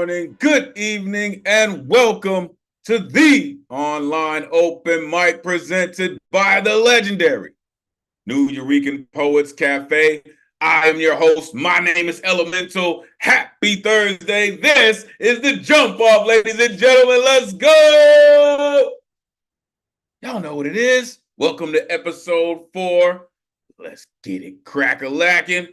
morning, good evening, and welcome to the online open mic presented by the legendary New Eurekan Poets Cafe. I am your host. My name is Elemental. Happy Thursday. This is the jump off, ladies and gentlemen. Let's go. Y'all know what it is. Welcome to episode 4. Let's get it crack-a-lacking.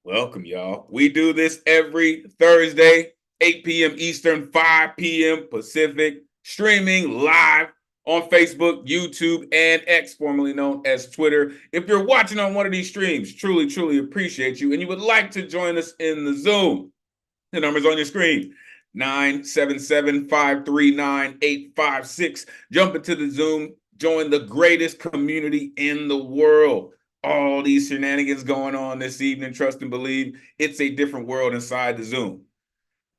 Welcome, y'all. We do this every Thursday, 8 p.m. Eastern, 5 p.m. Pacific, streaming live on Facebook, YouTube, and X, formerly known as Twitter. If you're watching on one of these streams, truly appreciate you, and you would like to join us in the Zoom, the number's on your screen, 977-539-856. Jump into the Zoom, join the greatest community in the world. All these shenanigans going on this evening, trust and believe, it's a different world inside the Zoom.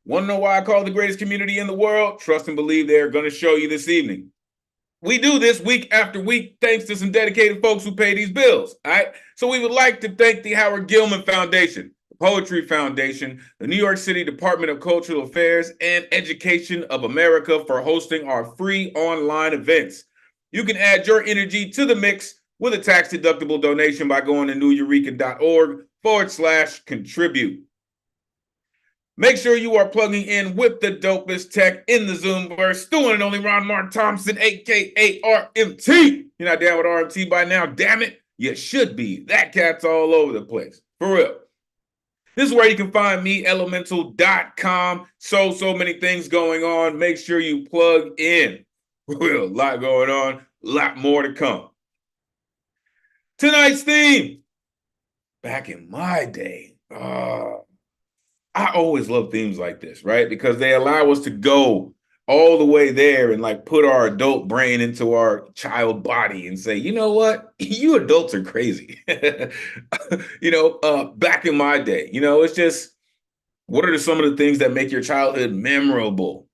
Want to know why I call it the greatest community in the world? Trust and believe they're going to show you this evening. We do this week after week thanks to some dedicated folks who pay these bills, all right? So we would like to thank the Howard Gilman Foundation, the Poetry Foundation, the New York City Department of Cultural Affairs, and Education of America for hosting our free online events. You can add your energy to the mix with a tax-deductible donation by going to newyourekan.org/contribute. Make sure you are plugging in with the dopest tech in the Zoomverse, doing it only Ron Mark Thompson, a.k.a. RMT. You're not down with RMT by now, damn it. You should be. That cat's all over the place, for real. This is where you can find me, Elemen2al.com. So many things going on. Make sure you plug in. Real, a lot going on, a lot more to come. Tonight's theme, back in my day, I always love themes like this, right? Because they allow us to go all the way there and like put our adult brain into our child body and say, you know what? You adults are crazy. Back in my day, it's just, what are some of the things that make your childhood memorable?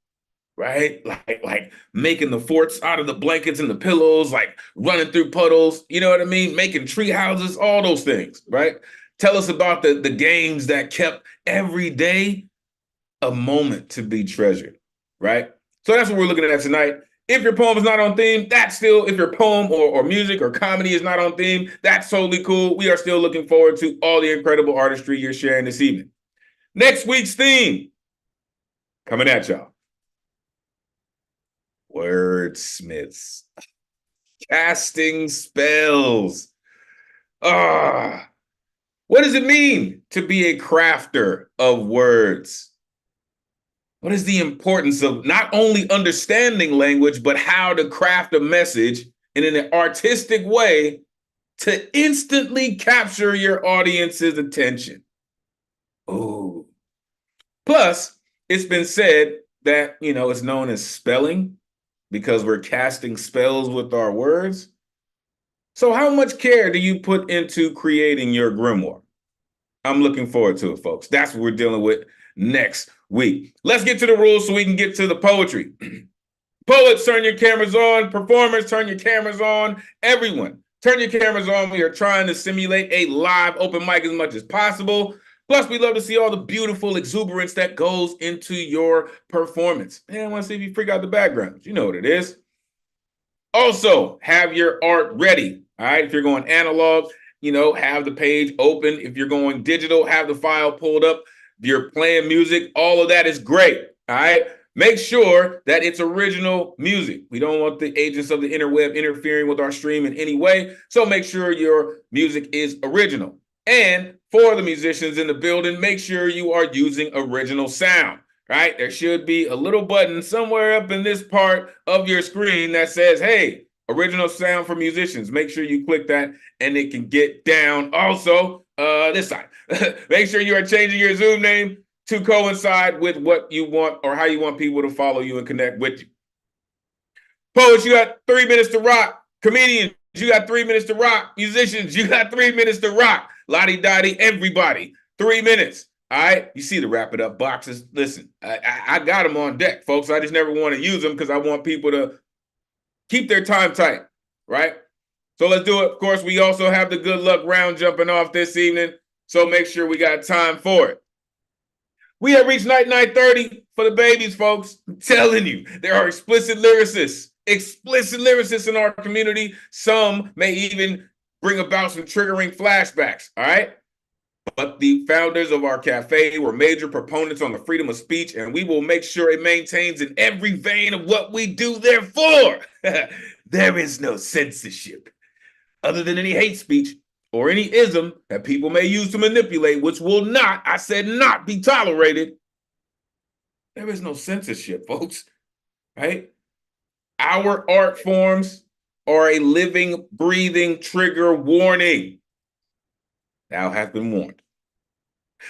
Right? Like making the forts out of the blankets and the pillows, like running through puddles, you know what I mean? Making tree houses, all those things, right? Tell us about the games that kept every day a moment to be treasured, right? So that's what we're looking at tonight. If your poem is not on theme, that's still, if your poem or music or comedy is not on theme, that's totally cool. We are still looking forward to all the incredible artistry you're sharing this evening. Next week's theme, coming at y'all. Wordsmiths, casting spells. What does it mean to be a crafter of words? What is the importance of not only understanding language, but how to craft a message in an artistic way to instantly capture your audience's attention? Ooh. Plus, it's been said that, it's known as spelling, because we're casting spells with our words. So how much care do you put into creating your grimoire? I'm looking forward to it, folks. That's what we're dealing with next week. Let's get to the rules so we can get to the poetry. Poets, turn your cameras on. Performers, turn your cameras on. Everyone, turn your cameras on. We are trying to simulate a live open mic as much as possible. Plus, we love to see all the beautiful exuberance that goes into your performance. And I want to see if you freak out the backgrounds. You know what it is. Also, have your art ready. All right. If you're going analog, have the page open. If you're going digital, have the file pulled up. If you're playing music, all of that is great. All right. Make sure that it's original music. We don't want the agents of the interweb interfering with our stream in any way. So make sure your music is original. And for the musicians in the building, make sure you are using original sound, right? There should be a little button somewhere up in this part of your screen that says, hey, original sound for musicians. Make sure you click that and it can get down. Also, this side, make sure you are changing your Zoom name to coincide with what you want or how you want people to follow you and connect with you. Poets, you got 3 minutes to rock. Comedians, you got 3 minutes to rock. Musicians, you got 3 minutes to rock. Lottie-dottie, everybody, 3 minutes. All right, you see the wrap it up boxes. Listen, I got them on deck, folks. I just never want to use them because I want people to keep their time tight, right? So let's do it. Of course, we also have the good luck round jumping off this evening, so make sure we got time for it. We have reached night 9:30 for the babies, folks. I'm telling you, there are explicit lyricists in our community. Some may even bring about some triggering flashbacks, all right? But the founders of our cafe were major proponents on the freedom of speech, and we will make sure it maintains in every vein of what we do. Therefore, there is no censorship other than any hate speech or any ism that people may use to manipulate, which will not, I said not, be tolerated. There is no censorship, folks, right? Our art forms are a living, breathing trigger warning. Thou hast been warned.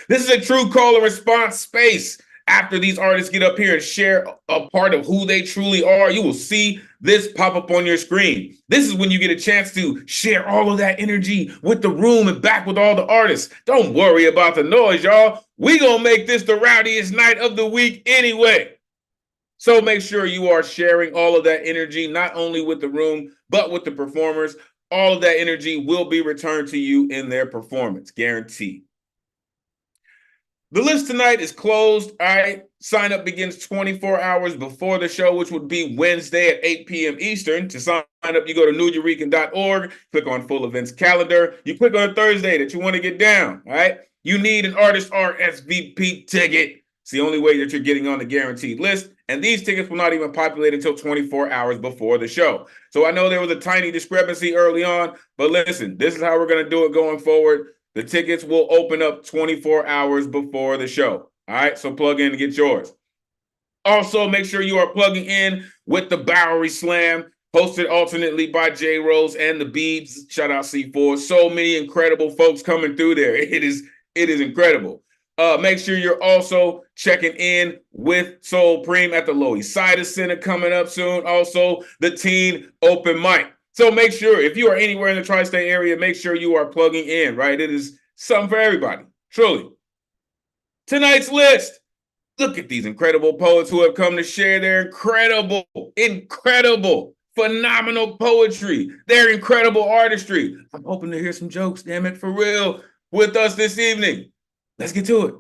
This is a true call and response space. After these artists get up here and share a part of who they truly are, you will see this pop up on your screen. This is when you get a chance to share all of that energy with the room and back with all the artists. Don't worry about the noise, y'all. We gonna make this the rowdiest night of the week anyway. So make sure you are sharing all of that energy, not only with the room, but with the performers. All of that energy will be returned to you in their performance, guaranteed. The list tonight is closed. All right. Sign up begins 24 hours before the show, which would be Wednesday at 8 p.m. Eastern. To sign up, you go to neweureka.org, click on full events calendar. You click on a Thursday that you want to get down. All right. You need an artist RSVP ticket. It's the only way that you're getting on the guaranteed list. And these tickets will not even populate until 24 hours before the show. So I know there was a tiny discrepancy early on, but listen, this is how we're going to do it going forward. The tickets will open up 24 hours before the show. All right, so plug in and get yours. Also, make sure you are plugging in with the Bowery Slam, hosted alternately by J Rose and the Beebs. Shout out C4. So many incredible folks coming through there. It is incredible. Make sure you're also checking in with Soul Preem at the Lower East Side Center coming up soon. Also, the Teen Open Mic. So make sure, if you are anywhere in the tri-state area, make sure you are plugging in, right? It is something for everybody, truly. Tonight's list. Look at these incredible poets who have come to share their incredible, phenomenal poetry, their incredible artistry. I'm hoping to hear some jokes, damn it, for real, with us this evening. Let's get to it.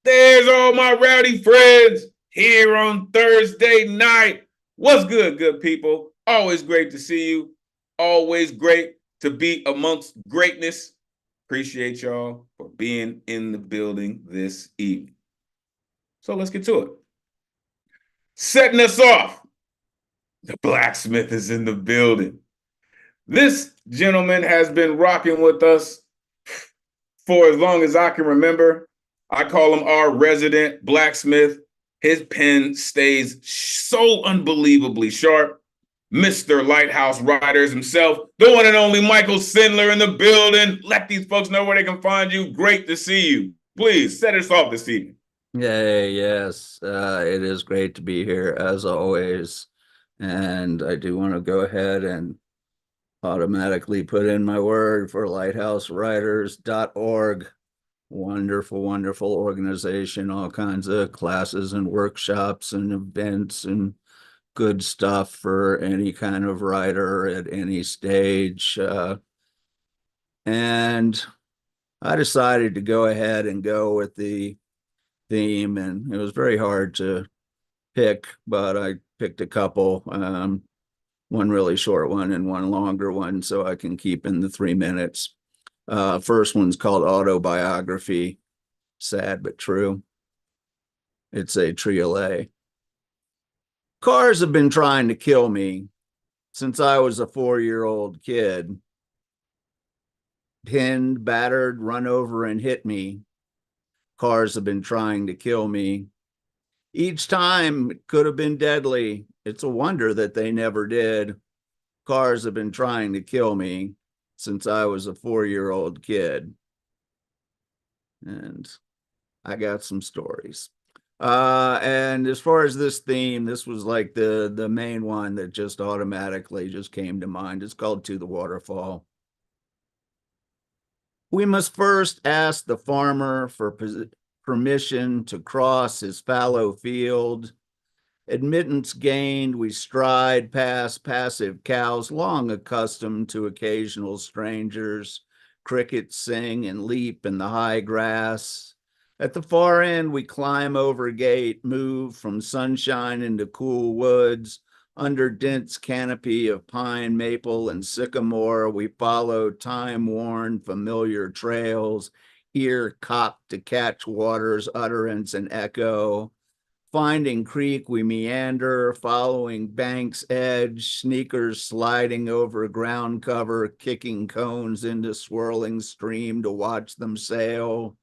There's all my rowdy friends here on Thursday night. What's good, good people? Always great to see you. Always great to be amongst greatness. Appreciate y'all for being in the building this evening. So let's get to it. Setting us off, the blacksmith is in the building. This gentleman has been rocking with us for as long as I can remember. I call him our resident blacksmith. His pen stays so unbelievably sharp. Mr. Lighthouse Riders himself, the one and only Michael Sindler in the building. Let these folks know where they can find you. Great to see you. Please set us off this evening. Yay, yes. It is great to be here as always. And I do want to go ahead and automatically put in my word for lighthouseriders.org. Wonderful, wonderful organization, all kinds of classes and workshops and events and good stuff for any kind of writer at any stage. And I decided to go ahead and go with the theme, and it was very hard to pick, but I picked a couple, one really short one and one longer one, so I can keep in the 3 minutes. First one's called Autobiography, sad but true. It's a triolet. Cars have been trying to kill me since I was a 4-year-old kid. Pinned, battered, run over, and hit me. Cars have been trying to kill me. Each time it could have been deadly. It's a wonder that they never did. Cars have been trying to kill me since I was a 4-year-old kid. And I got some stories. And as far as this theme, this was like the main one that just automatically just came to mind. It's called To the Waterfall. We must first ask the farmer for permission to cross his fallow field. Admittance gained, we stride past passive cows, long accustomed to occasional strangers. Crickets sing and leap in the high grass. At the far end, we climb over gate, move from sunshine into cool woods. Under dense canopy of pine, maple, and sycamore, we follow time-worn, familiar trails, ear cocked to catch water's utterance and echo. Finding creek, we meander, following bank's edge, sneakers sliding over ground cover, kicking cones into swirling stream to watch them sail.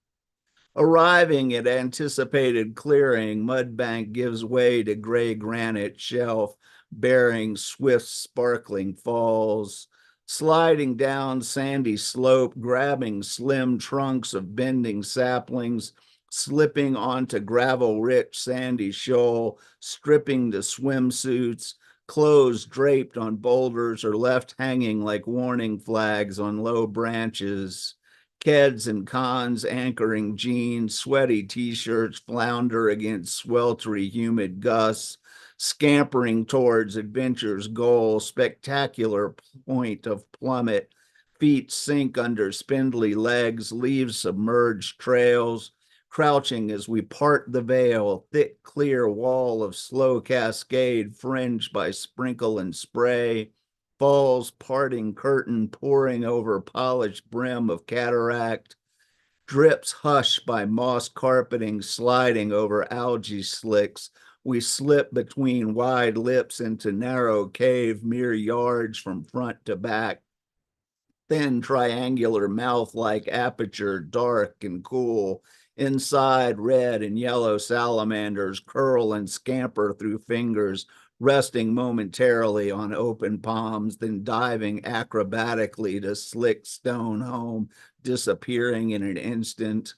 Arriving at anticipated clearing, mudbank gives way to gray granite shelf, bearing swift, sparkling falls. Sliding down sandy slope, grabbing slim trunks of bending saplings, slipping onto gravel-rich sandy shoal, stripping to swimsuits, clothes draped on boulders or left hanging like warning flags on low branches. Keds and cons anchoring jeans, sweaty t-shirts flounder against sweltery, humid gusts, scampering towards adventure's goal, spectacular point of plummet, feet sink under spindly legs, leaves submerged trails, crouching as we part the veil, thick, clear wall of slow cascade fringed by sprinkle and spray, falls parting curtain pouring over polished brim of cataract, drips hushed by moss carpeting sliding over algae slicks. We slip between wide lips into narrow cave mere yards from front to back. Thin triangular mouth-like aperture, dark and cool. Inside, red and yellow salamanders curl and scamper through fingers, resting momentarily on open palms, then diving acrobatically to slick stone home, disappearing in an instant.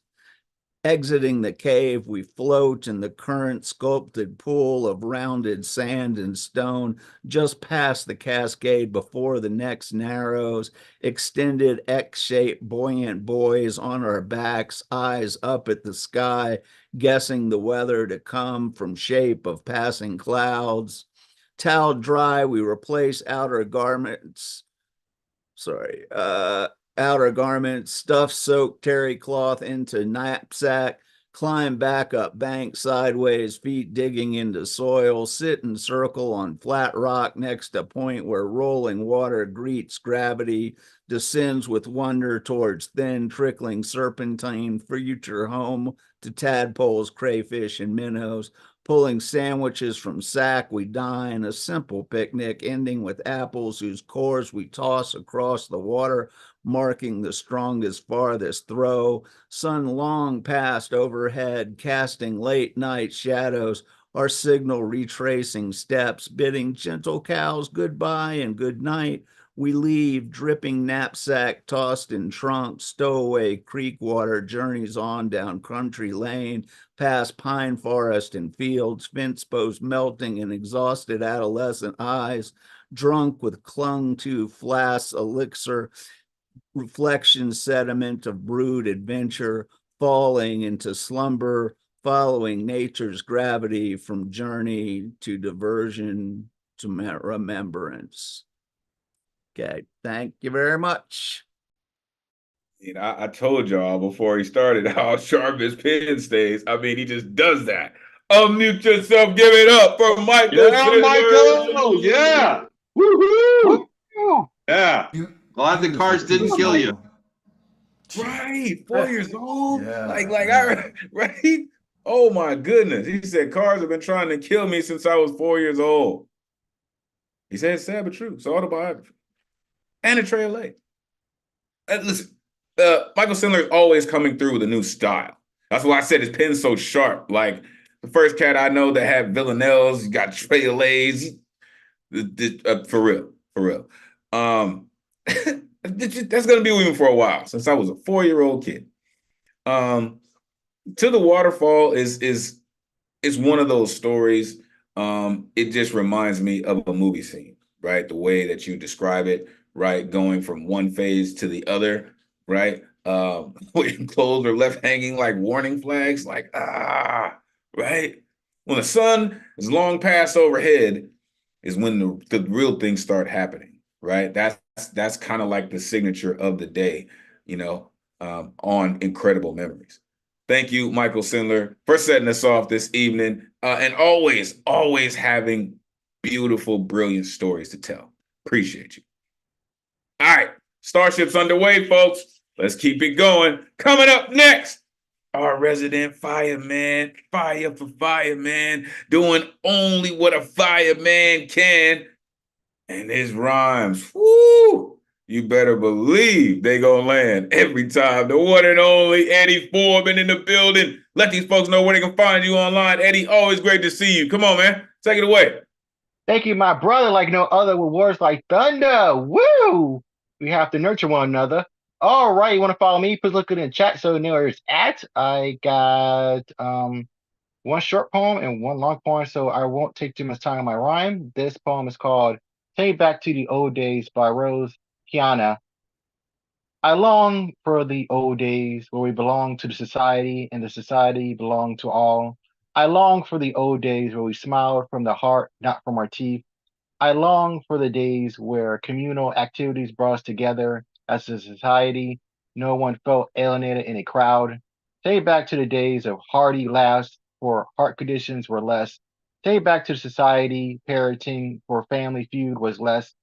Exiting the cave, we float in the current sculpted pool of rounded sand and stone, just past the cascade before the next narrows, extended X-shaped buoyant buoys on our backs, eyes up at the sky, guessing the weather to come from shape of passing clouds. Towel dry, we replace outer garments, stuff soaked terry cloth into knapsack, climb back up bank sideways, feet digging into soil, sit and circle on flat rock next to point where rolling water greets gravity, descends with wonder towards thin trickling serpentine, future home to tadpoles, crayfish, and minnows. Pulling sandwiches from sack, we dine, a simple picnic ending with apples whose cores we toss across the water, marking the strongest, farthest throw. Sun long past overhead, casting late night shadows, our signal retracing steps, bidding gentle cows goodbye and good night. We leave, dripping knapsack tossed in trunk, stowaway creek water journeys on down country lane, past pine forest and fields, fence posts melting in exhausted adolescent eyes, drunk with clung to flasks elixir, reflection sediment of brewed adventure, falling into slumber, following nature's gravity from journey to diversion to remembrance. Okay, thank you very much. I told y'all before he started how sharp his pen stays. I mean, he just does that. Unmute yourself. Give it up for Michael. Yeah, Michael. Yeah. Woohoo. Yeah. Glad the cars didn't kill you. Right. 4 years old. Yeah, Right. Oh my goodness. He said cars have been trying to kill me since I was 4 years old. He said it's sad but true. It's autobiography. And a trail late. Listen, Michael Sandler is always coming through with a new style. That's why I said his pen's so sharp. Like the first cat I know that had villanelles, you got trailers. For real. That's gonna be with me for a while since I was a 4-year-old kid. To the Waterfall is one of those stories. It just reminds me of a movie scene, right? The way that you describe it, right? Going from one phase to the other, right? When clothes are left hanging like warning flags, like right? When the sun is long past overhead is when the real things start happening, right? That's kind of like the signature of the day, on Incredible Memories. Thank you, Michael Sindler, for setting us off this evening, and always having beautiful, brilliant stories to tell. Appreciate you. All right, Starship's underway, folks. Let's keep it going. Coming up next, our resident fireman, fire for fireman, doing only what a fireman can. And his rhymes, whoo, you better believe they gonna land every time. The one and only Eddie Foreman in the building. Let these folks know where they can find you online. Eddie, always great to see you. Come on, man. Take it away. Thank you, my brother, like no other, with words like thunder. Woo! We have to nurture one another. All right, you want to follow me? Please look in the chat so you know where it's at. I got one short poem and one long poem, so I won't take too much time on my rhyme. This poem is called Take Me Back to the Old Days by Rose Kiana. I long for the old days where we belong to the society and the society belonged to all. I long for the old days where we smiled from the heart, not from our teeth. I long for the days where communal activities brought us together as a society. No one felt alienated in a crowd. Take it back to the days of hearty laughs for heart conditions were less. Take it back to society, parenting for family feud was less.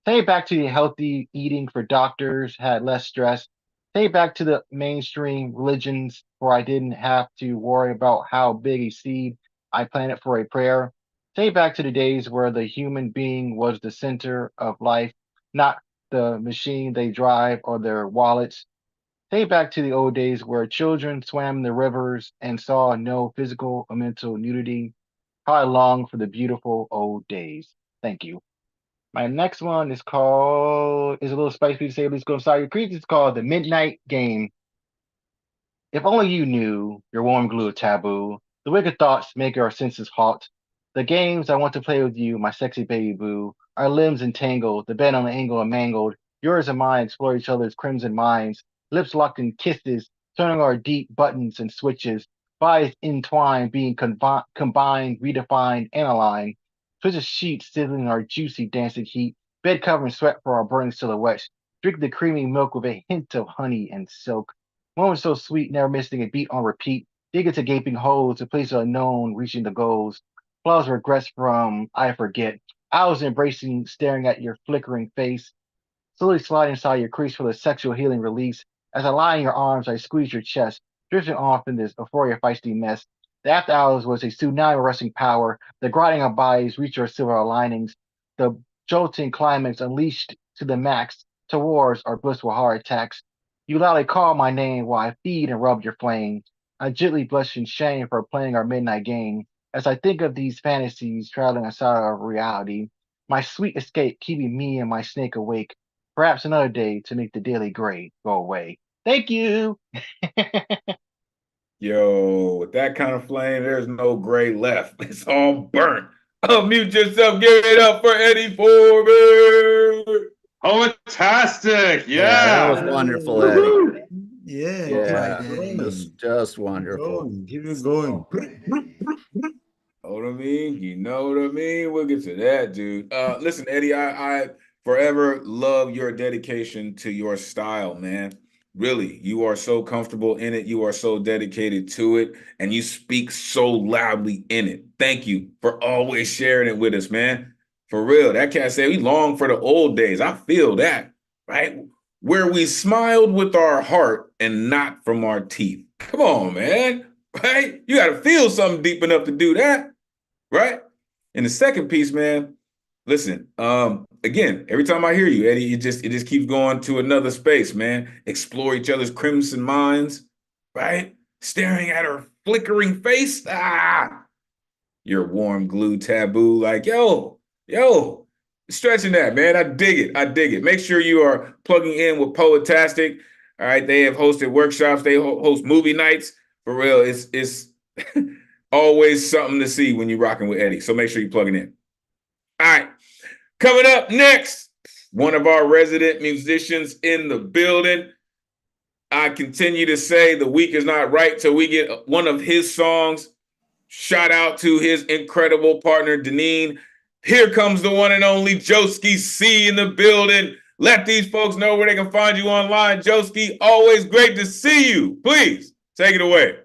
Take it back to the healthy eating for doctors had less stress. Take it back to the mainstream religions where I didn't have to worry about how big a seed I planted for a prayer. Take it back to the days where the human being was the center of life, not the machine they drive or their wallets. Take it back to the old days where children swam in the rivers and saw no physical or mental nudity. How I long for the beautiful old days. Thank you. My next one is a little spicy to say, please go inside your creek. It's called The Midnight Game. If only you knew your warm glue of taboo, the wicked thoughts make our senses halt. The games I want to play with you, my sexy baby boo, our limbs entangled, the bed on the angle and mangled. Yours and mine explore each other's crimson minds, lips locked in kisses, turning our deep buttons and switches, bodies entwined, being combined, redefined, and aligned. Twisted sheets sizzling our juicy dancing heat, bed covering sweat for our burning silhouettes. Drink the creamy milk with a hint of honey and silk. Moments so sweet, never missing a beat on repeat. Dig into gaping holes to places unknown, reaching the goals. Flaws, regrets from I forget. Hours embracing, staring at your flickering face. Slowly slide inside your crease for the sexual healing release. As I lie in your arms, I squeeze your chest, drifting off in this euphoria feisty mess. The after hours was a tsunami rushing power. The grinding of bodies reach our silver linings. The jolting climax unleashed to the max towards our blissful heart attacks. You loudly call my name while I feed and rub your flame. I gently blush in shame for playing our midnight game. As I think of these fantasies traveling outside of reality, my sweet escape keeping me and my snake awake. Perhaps another day to make the daily gray go away. Thank you. Yo, with that kind of flame, there's no gray left. It's all burnt. Unmute yourself. Give it up for Eddie Foreman. Fantastic. Yeah, that was Yeah. wonderful, Eddie. Yeah, Just wonderful. Keep it going. Know what I mean? You know what I mean? We'll get to that, dude. Listen, Eddie, I forever love your dedication to your style, man. Really, you are so comfortable in it. You are so dedicated to it, and you speak so loudly in it. Thank you for always sharing it with us, man. For real, that cat said we long for the old days. I feel that, right? Where we smiled with our heart and not from our teeth. Come on, man. Right? You got to feel something deep enough to do that, right? And the second piece, man, listen, again, every time I hear you, Eddie, it just keeps going to another space, man. Explore each other's crimson minds, right? Staring at her flickering face. Your warm glue taboo, like, yo, stretching that, man. I dig it. Make sure you are plugging in with Poetastic. All right, they have hosted workshops. They host movie nights. For real, it's always something to see when you're rocking with Eddie. So make sure you're plugging in. All right, coming up next, one of our resident musicians in the building. I continue to say the week is not right till we get one of his songs. Shout out to his incredible partner, Deneen. Here comes the one and only Joski C in the building. Let these folks know where they can find you online. Joski, always great to see you. Please Take it away.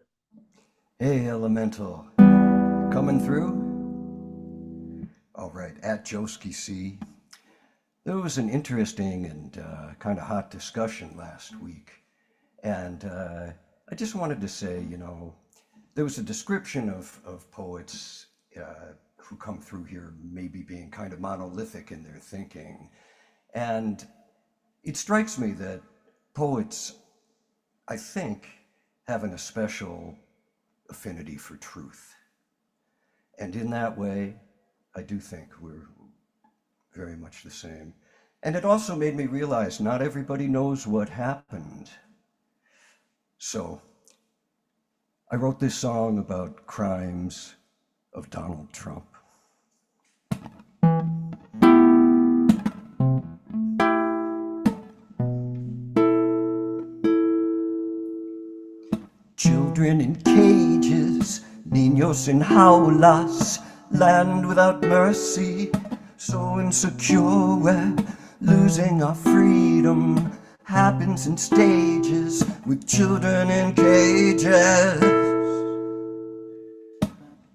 Hey, Elemental. Coming through? All right, at Joski C. There was an interesting and kind of hot discussion last week. And I just wanted to say, you know, there was a description of poets who come through here maybe being kind of monolithic in their thinking. And it strikes me that poets, I think, have an especial affinity for truth. And in that way, I do think we're very much the same. And it also made me realize not everybody knows what happened. So I wrote this song about crimes of Donald Trump. Children in cages, niños en jaulas, land without mercy, so insecure we're losing our freedom. Happens in stages with children in cages.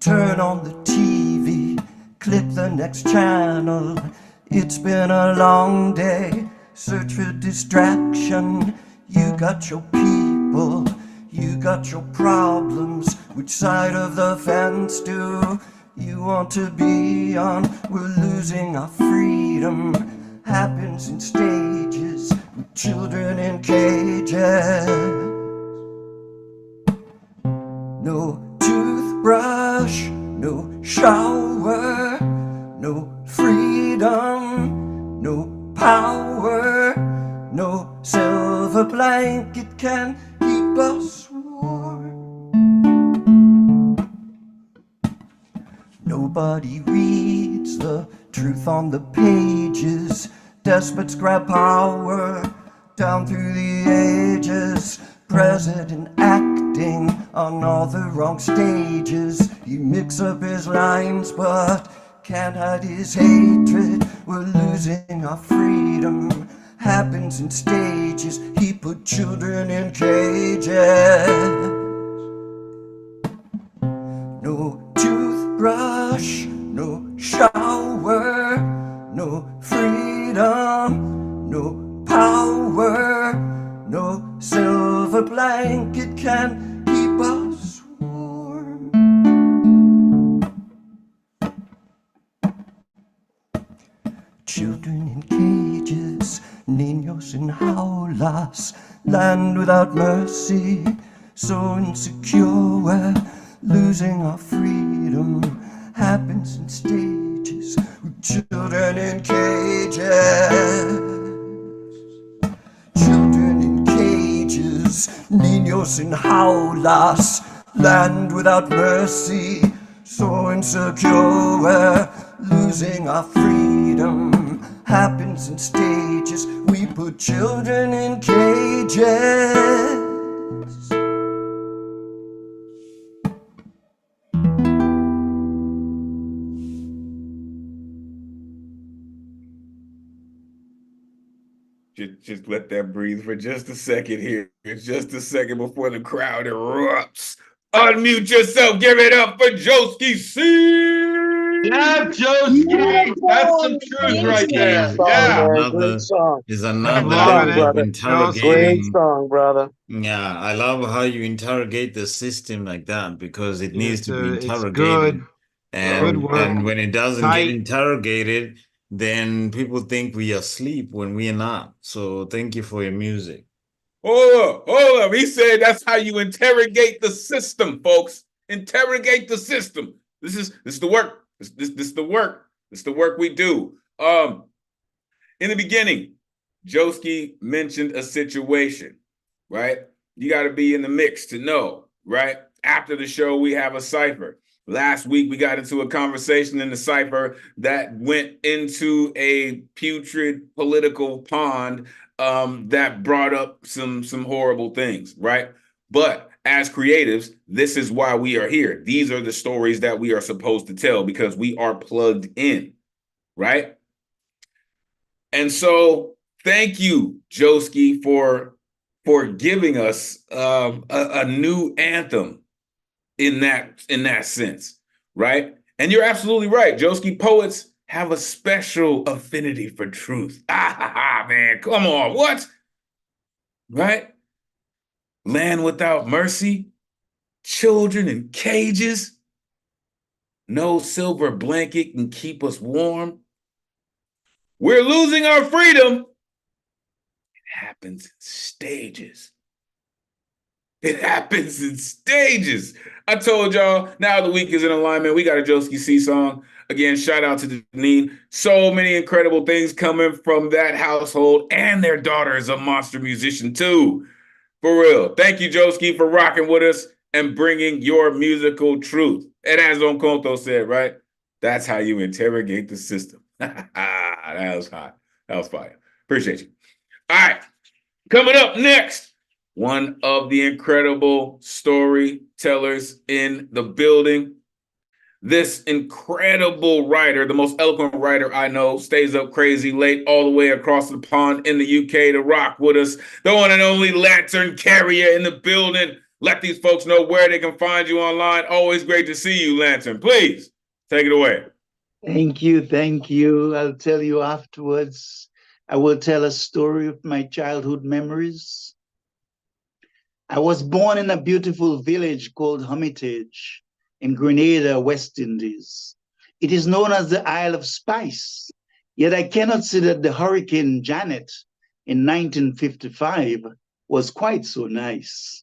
Turn on the TV, click the next channel. It's been a long day, search for distraction. You got your people, you got your problems. Which side of the fence do you want to be on? We're losing our freedom. Happens in stages with children in cages. No toothbrush, no shower, no freedom, no power, no silver blanket can keep us warm. Nobody reads the truth on the pages. Despots grab power down through the ages. President acting on all the wrong stages. He mixes up his lines but can't hide his hatred. We're losing our freedom. Happens in stages. He put children in cages. No toothbrush, no shower, no freedom, no power, no silver blanket can keep us warm. Children in cages, niños en jaulas, land without mercy, so insecure we're losing our freedom. Happens in stages with children in cages. Children in cages, niños en jaulas, land without mercy, so insecure we're losing our freedom. Happens in stages, we put children in cages. Just let that breathe for just a second here. Just a second before the crowd erupts. Unmute yourself. Give it up for Joski C. Yeah, Joski. That's some truth right there. Yeah. Great song. Is Great another song, way of brother. Great interrogating. song, brother. Yeah, I love how you interrogate the system like that because it needs to be It's interrogated. good. And Good work. and when it doesn't Tight. get interrogated, then people think we are asleep when we are not. So thank you for your music. Hold up. He said that's how you interrogate the system, folks. Interrogate the system. This is the work. This the work. This the work we do. In the beginning, Joski mentioned a situation, right? You got to be in the mix to know, right? After the show, we have a cipher. Last week, we got into a conversation in the cipher that went into a putrid political pond that brought up some horrible things, right? But as creatives, this is why we are here. These are the stories that we are supposed to tell because we are plugged in, right? And so thank you, Joski, for for giving us a new anthem in that sense, right? And you're absolutely right. Joski poets have a special affinity for truth. Man, come on, what? Right? Land without mercy, children in cages, no silver blanket can keep us warm. We're losing our freedom. It happens in stages. It happens in stages. I told y'all, now the week is in alignment. We got a Joski C song. Again, shout out to Deneen. So many incredible things coming from that household, and their daughter is a monster musician too. For real. Thank you, Joski, for rocking with us and bringing your musical truth. And as Don Conto said, right? That's how you interrogate the system. That was hot. That was fire. Appreciate you. All right. Coming up next, one of the incredible storytellers in the building. This incredible writer, the most eloquent writer I know, stays up crazy late all the way across the pond in the UK to rock with us. The one and only Lantern Carrier in the building. Let these folks know where they can find you online. Always great to see you, Lantern. Please take it away. Thank you. Thank you. I'll tell you afterwards. I will tell a story of my childhood memories. I was born in a beautiful village called Hermitage in Grenada, West Indies. It is known as the Isle of Spice, yet I cannot say that the Hurricane Janet in 1955 was quite so nice.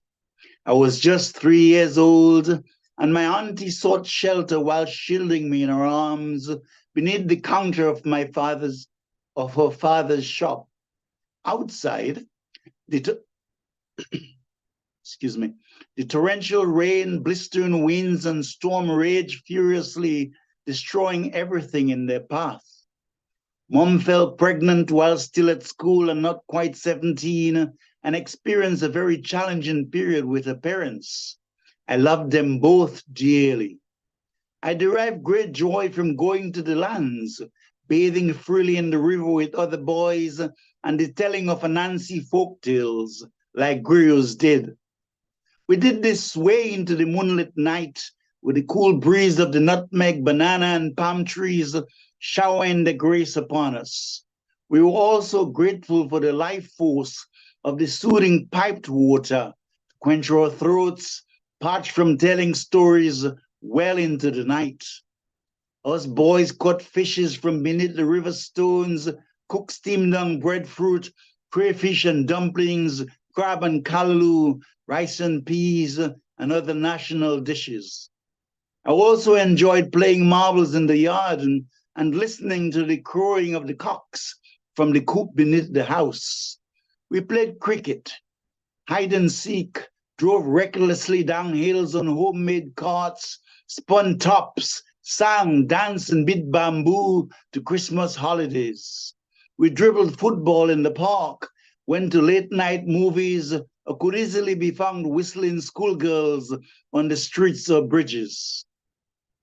I was just 3 years old, and my auntie sought shelter while shielding me in her arms beneath the counter of her father's shop. Outside, excuse me, the torrential rain, blistering winds, and storm raged furiously, destroying everything in their path. Mom fell pregnant while still at school and not quite 17, and experienced a very challenging period with her parents. I loved them both dearly. I derived great joy from going to the lands, bathing freely in the river with other boys, and the telling of Anansi folk tales, like griots did. We did this sway into the moonlit night with the cool breeze of the nutmeg, banana, and palm trees showering the grace upon us. We were also grateful for the life force of the soothing piped water to quench our throats, parched from telling stories well into the night. Us boys caught fishes from beneath the river stones, cooked steamed on breadfruit, crayfish and dumplings, crab and callaloo, rice and peas, and other national dishes. I also enjoyed playing marbles in the yard and listening to the crowing of the cocks from the coop beneath the house. We played cricket, hide and seek, drove recklessly down hills on homemade carts, spun tops, sang, danced, and beat bamboo to Christmas holidays. We dribbled football in the park, went to late-night movies, or could easily be found whistling schoolgirls on the streets or bridges.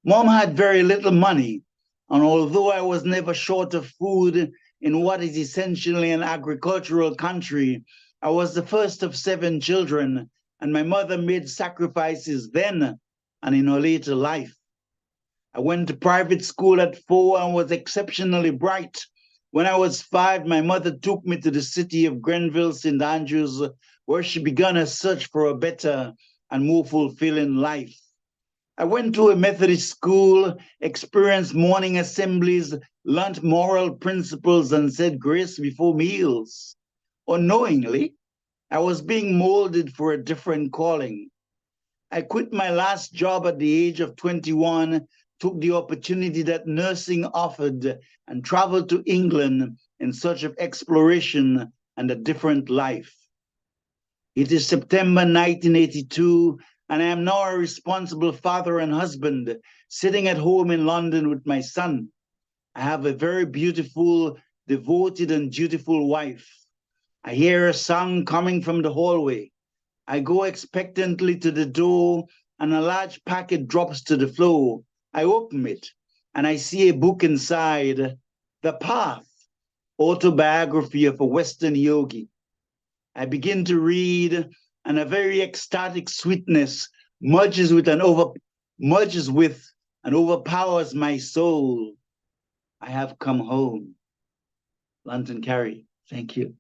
Mom had very little money, and although I was never short of food in what is essentially an agricultural country, I was the first of 7 children, and my mother made sacrifices then and in her later life. I went to private school at 4 and was exceptionally bright. When I was 5, my mother took me to the city of Grenville, St. Andrews, where she began a search for a better and more fulfilling life. I went to a Methodist school, experienced morning assemblies, learned moral principles, and said grace before meals. Unknowingly, I was being molded for a different calling. I quit my last job at the age of 21, took the opportunity that nursing offered, and traveled to England in search of exploration and a different life. It is September 1982, and I am now a responsible father and husband, sitting at home in London with my son. I have a very beautiful, devoted, and dutiful wife. I hear a song coming from the hallway. I go expectantly to the door, and a large packet drops to the floor. I open it, and I see a book inside, The Path, Autobiography of a Western Yogi. I begin to read, and a very ecstatic sweetness merges with and overpowers my soul. I have come home. Lantern Carey, thank you.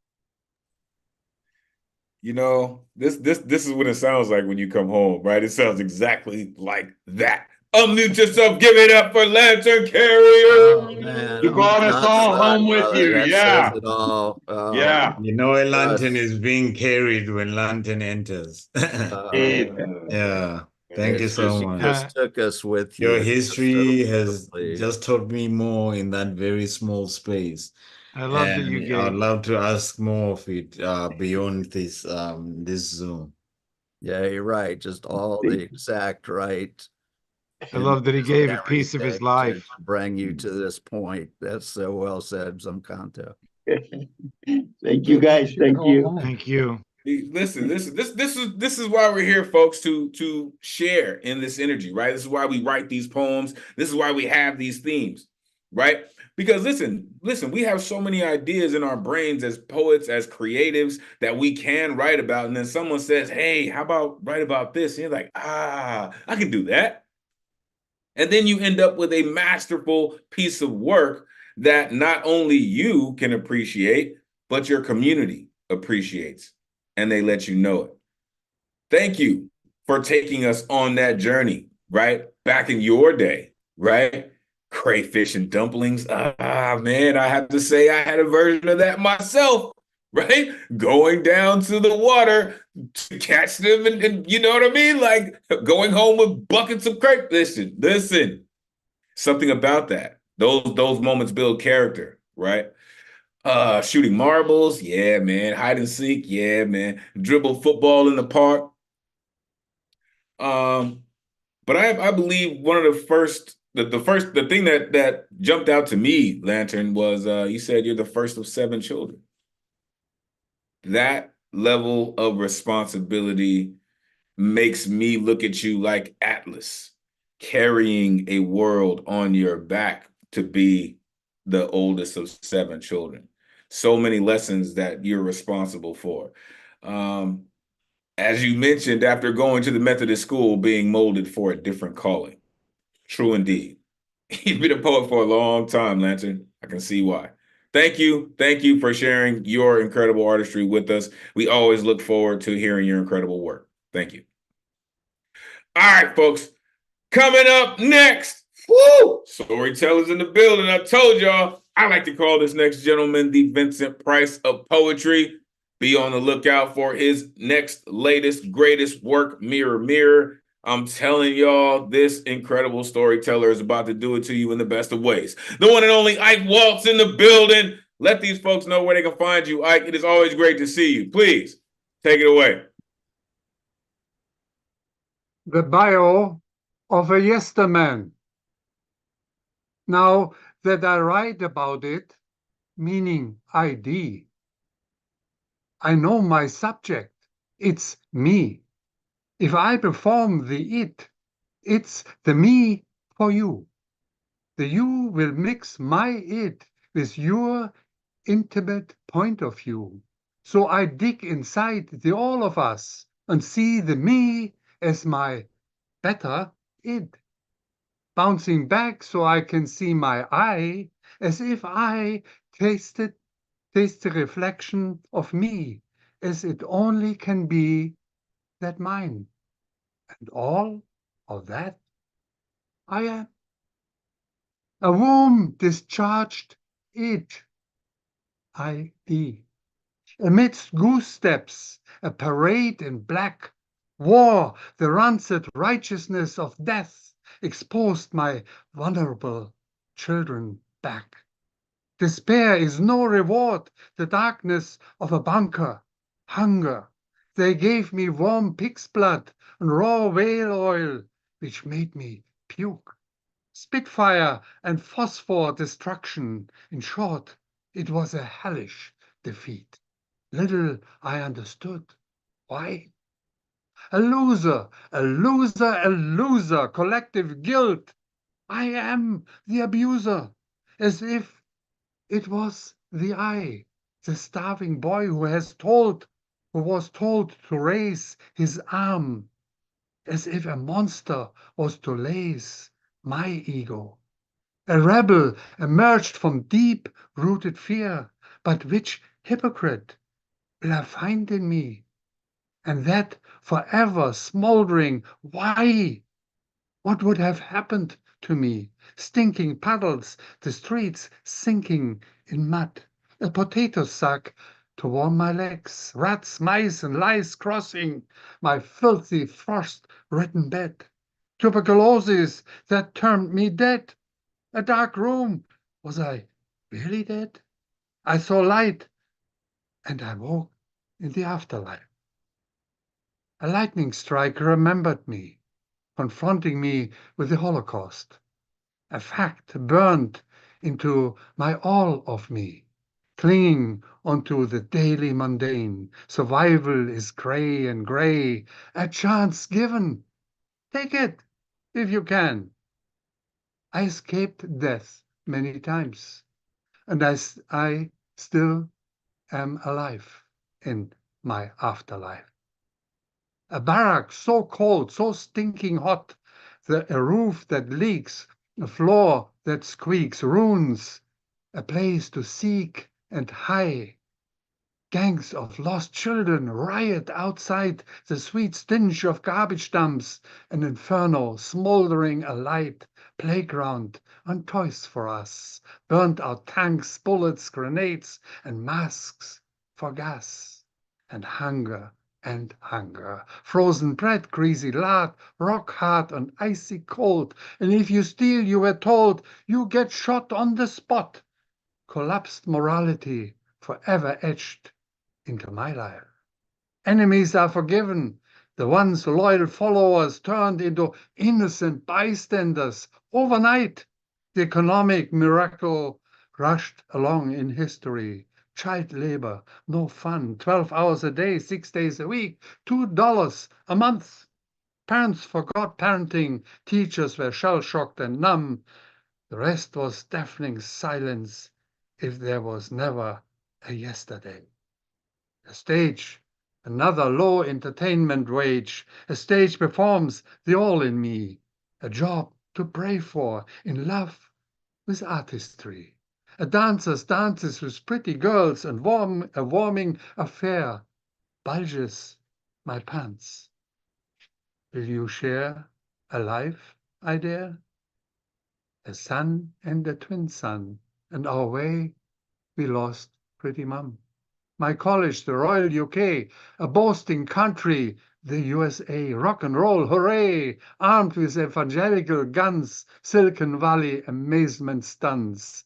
You know, this is what it sounds like when you come home, right? It sounds exactly like that. Unmute yourself, give it up for Lantern Carrier. Oh, man. You brought us all home with you. That Yeah. says it all. Yeah. You know, a lantern Yes. is being carried when lantern enters. Yeah. Thank you so You much. just took us with you. Your so history has beautifully. just taught me more in that very small space. I love that you And gave. I'd love to ask more of it beyond this Zoom. Yeah, you're right. Just all the exact right. I love that he gave a piece of his everything life. to bring you to this point. That's so well said, Zamkanto. Thank you, guys. Thank you. Thank you. Listen, this is why we're here, folks, to share in this energy, right? This is why we write these poems. This is why we have these themes, right? Because listen, we have so many ideas in our brains as poets, as creatives that we can write about. And then someone says, hey, how about write about this? And you're like, I can do that. And then you end up with a masterful piece of work that not only you can appreciate, but your community appreciates, and they let you know it. Thank you for taking us on that journey, right? Back in your day, right? Crayfish and dumplings. Man, I have to say I had a version of that myself, right? Going down to the water to catch them and you know what I mean? Like going home with buckets of crayfish. Listen, something about that. Those moments build character, right? Shooting marbles, yeah, man. Hide and seek, yeah, man. Dribble football in the park. But I believe one of the first the thing that jumped out to me, Lantern, was you said you're the first of 7 children. That level of responsibility makes me look at you like Atlas, carrying a world on your back to be the oldest of 7 children. So many lessons that you're responsible for. As you mentioned, after going to the Methodist school, being molded for a different calling. True indeed. You've been a poet for a long time, Lantern. I can see why. Thank you. Thank you for sharing your incredible artistry with us. We always look forward to hearing your incredible work. Thank you. All right, folks. Coming up next, woo! Storytellers in the building. I told y'all, I like to call this next gentleman the Vincent Price of poetry. Be on the lookout for his next, latest, greatest work, Mirror, Mirror. I'm telling y'all, this incredible storyteller is about to do it to you in the best of ways. The one and only Ike Waltz in the building. Let these folks know where they can find you, Ike. It is always great to see you. Please, take it away. The bio of a yesterman. Now that I write about it, meaning ID, I know my subject. It's me. If I perform the it, it's the me for you. The you will mix my it with your intimate point of view. So I dig inside the all of us and see the me as my better it. Bouncing back so I can see my I as if I taste the reflection of me as it only can be that mine. And all of that I am. A womb discharged it. ID. Amidst goose steps, a parade in black, war, the rancid righteousness of death, exposed my vulnerable children back. Despair is no reward, the darkness of a bunker, hunger. They gave me warm pig's blood and raw whale oil, which made me puke. Spitfire and phosphor destruction. In short, it was a hellish defeat. Little I understood. Why? A loser, a loser, a loser, collective guilt. I am the abuser, as if it was the I, the starving boy who has told who was told to raise his arm as if a monster was to lace my ego. A rebel emerged from deep-rooted fear, but which hypocrite will I find in me? And that forever smoldering why? What would have happened to me? Stinking puddles, the streets sinking in mud, a potato sack to warm my legs, rats, mice, and lice crossing my filthy, frost-ridden bed, tuberculosis that turned me dead, a dark room. Was I really dead? I saw light, and I woke in the afterlife. A lightning strike remembered me, confronting me with the Holocaust. A fact burned into my all of me, clinging onto the daily mundane. Survival is gray and gray. A chance given. Take it if you can. I escaped death many times, and I still am alive in my afterlife. A barrack so cold, so stinking hot, a roof that leaks, a floor that squeaks, ruins, a place to seek and hide. Gangs of lost children riot outside, the sweet stench of garbage dumps, an inferno smoldering alight, playground and toys for us, burnt out tanks, bullets, grenades, and masks for gas, and hunger, frozen bread, greasy lard, rock hard and icy cold, and if you steal, you were told, you get shot on the spot. Collapsed morality forever etched into my life. Enemies are forgiven. The once loyal followers turned into innocent bystanders overnight. The economic miracle rushed along in history. Child labor, no fun, 12 hours a day, 6 days a week, $2 a month. Parents forgot parenting, teachers were shell-shocked and numb. The rest was deafening silence if there was never a yesterday. A stage, another low entertainment wage. A stage performs the all in me. A job to pray for, in love with artistry. A dancer's dances with pretty girls and a warming affair bulges my pants. Will you share a life, I dare? A son and a twin son, and our way we lost pretty mum. My college, the Royal UK, a boasting country, the USA, rock and roll, hooray, armed with evangelical guns, Silicon Valley amazement stuns.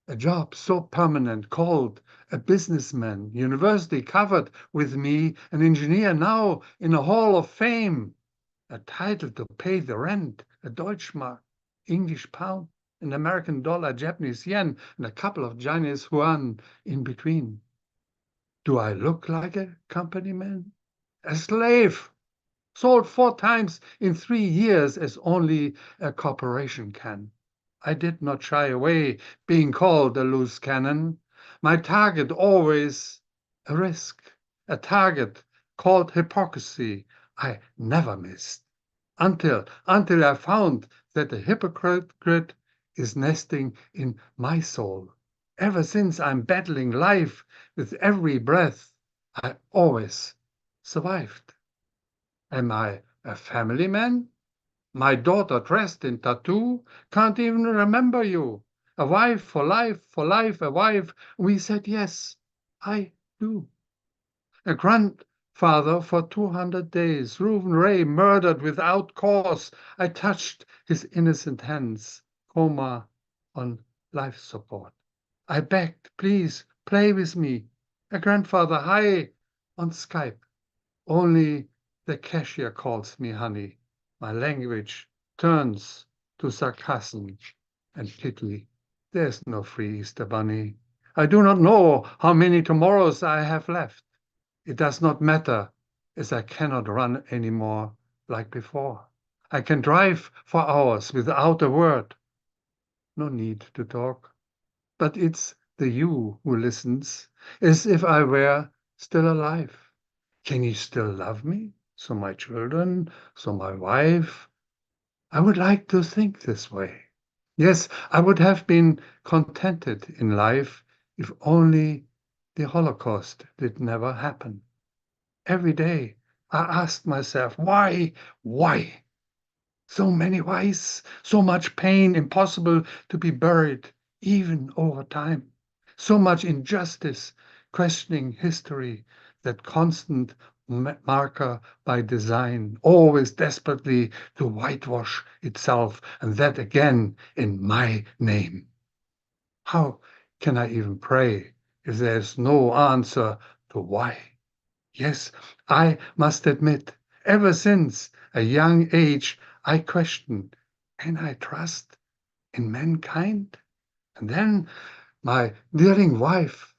A job so permanent, called a businessman, university covered with me, an engineer now in a hall of fame, a title to pay the rent, a Deutschmark, English pound, an American dollar, Japanese yen, and a couple of Chinese yuan in between. Do I look like a company man? A slave, sold 4 times in 3 years as only a corporation can. I did not shy away being called a loose cannon. My target always a risk, a target called hypocrisy I never missed. Until I found that the hypocrite is nesting in my soul. Ever since I'm battling life with every breath, I always survived. Am I a family man? My daughter dressed in tattoo can't even remember you. A wife for life, a wife. We said yes, I do. A grandfather for 200 days. Reuben Ray murdered without cause. I touched his innocent hands. Coma on life support. I begged, please play with me. A grandfather high on Skype. Only the cashier calls me honey. My language turns to sarcasm and pity. There's no free Easter bunny. I do not know how many tomorrows I have left. It does not matter, as I cannot run anymore like before. I can drive for hours without a word. No need to talk. But it's the you who listens, as if I were still alive. Can he still love me? So my children, so my wife? I would like to think this way. Yes, I would have been contented in life if only the Holocaust did never happen. Every day I asked myself, why? Why? So many whys, so much pain, impossible to be buried, even over time. So much injustice, questioning history, that constant marker by design, always desperately to whitewash itself, and that again in my name. How can I even pray if there's no answer to why? Yes, I must admit, ever since a young age, I questioned, can I trust in mankind? And then my dearing wife,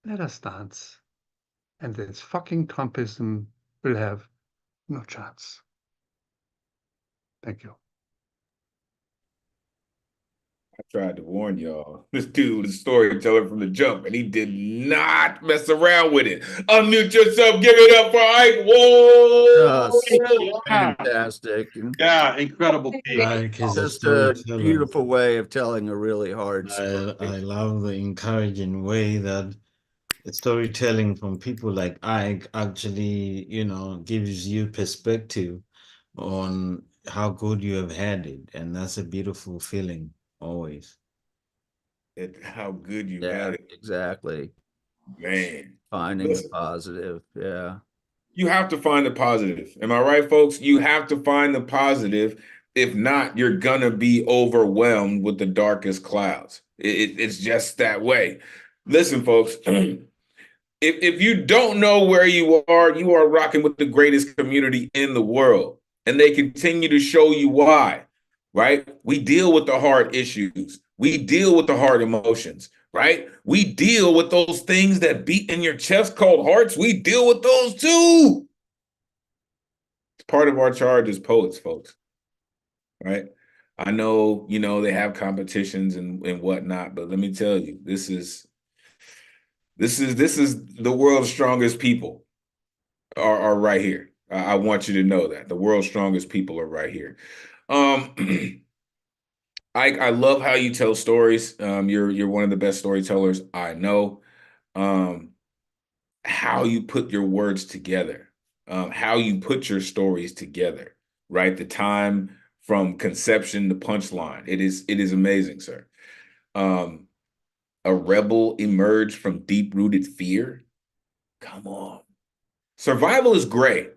let us dance. And this fucking Trumpism will have no chance. Thank you. I tried to warn y'all. This dude was a storyteller from the jump, and he did not mess around with it. Unmute yourself. Give it up for Ike. Whoa! Fantastic. Yeah, incredible piece. Ike is a Just a storyteller. beautiful way of telling a really hard story. I love the encouraging way that storytelling from people like Ike actually, gives you perspective on how good you have had it. And that's a beautiful feeling always. How good you Yeah, had it. exactly. Man. Finding Listen, the positive. Yeah. you have to find the positive. Am I right, folks? You have to find the positive. If not, you're going to be overwhelmed with the darkest clouds. It's just that way. Listen, folks. If you don't know where you are rocking with the greatest community in the world. And they continue to show you why, right? We deal with the hard issues. We deal with the hard emotions, right? We deal with those things that beat in your chest called hearts. We deal with those too. It's part of our charge as poets, folks, right? I know, they have competitions and whatnot, but let me tell you, this is the world's strongest people are right here. I want you to know that the world's strongest people are right here. I love how you tell stories. You're one of the best storytellers I know. How you put your words together, how you put your stories together, right? The time from conception to punchline. It is amazing, sir. A rebel emerged from deep-rooted fear. Come on. Survival is gray.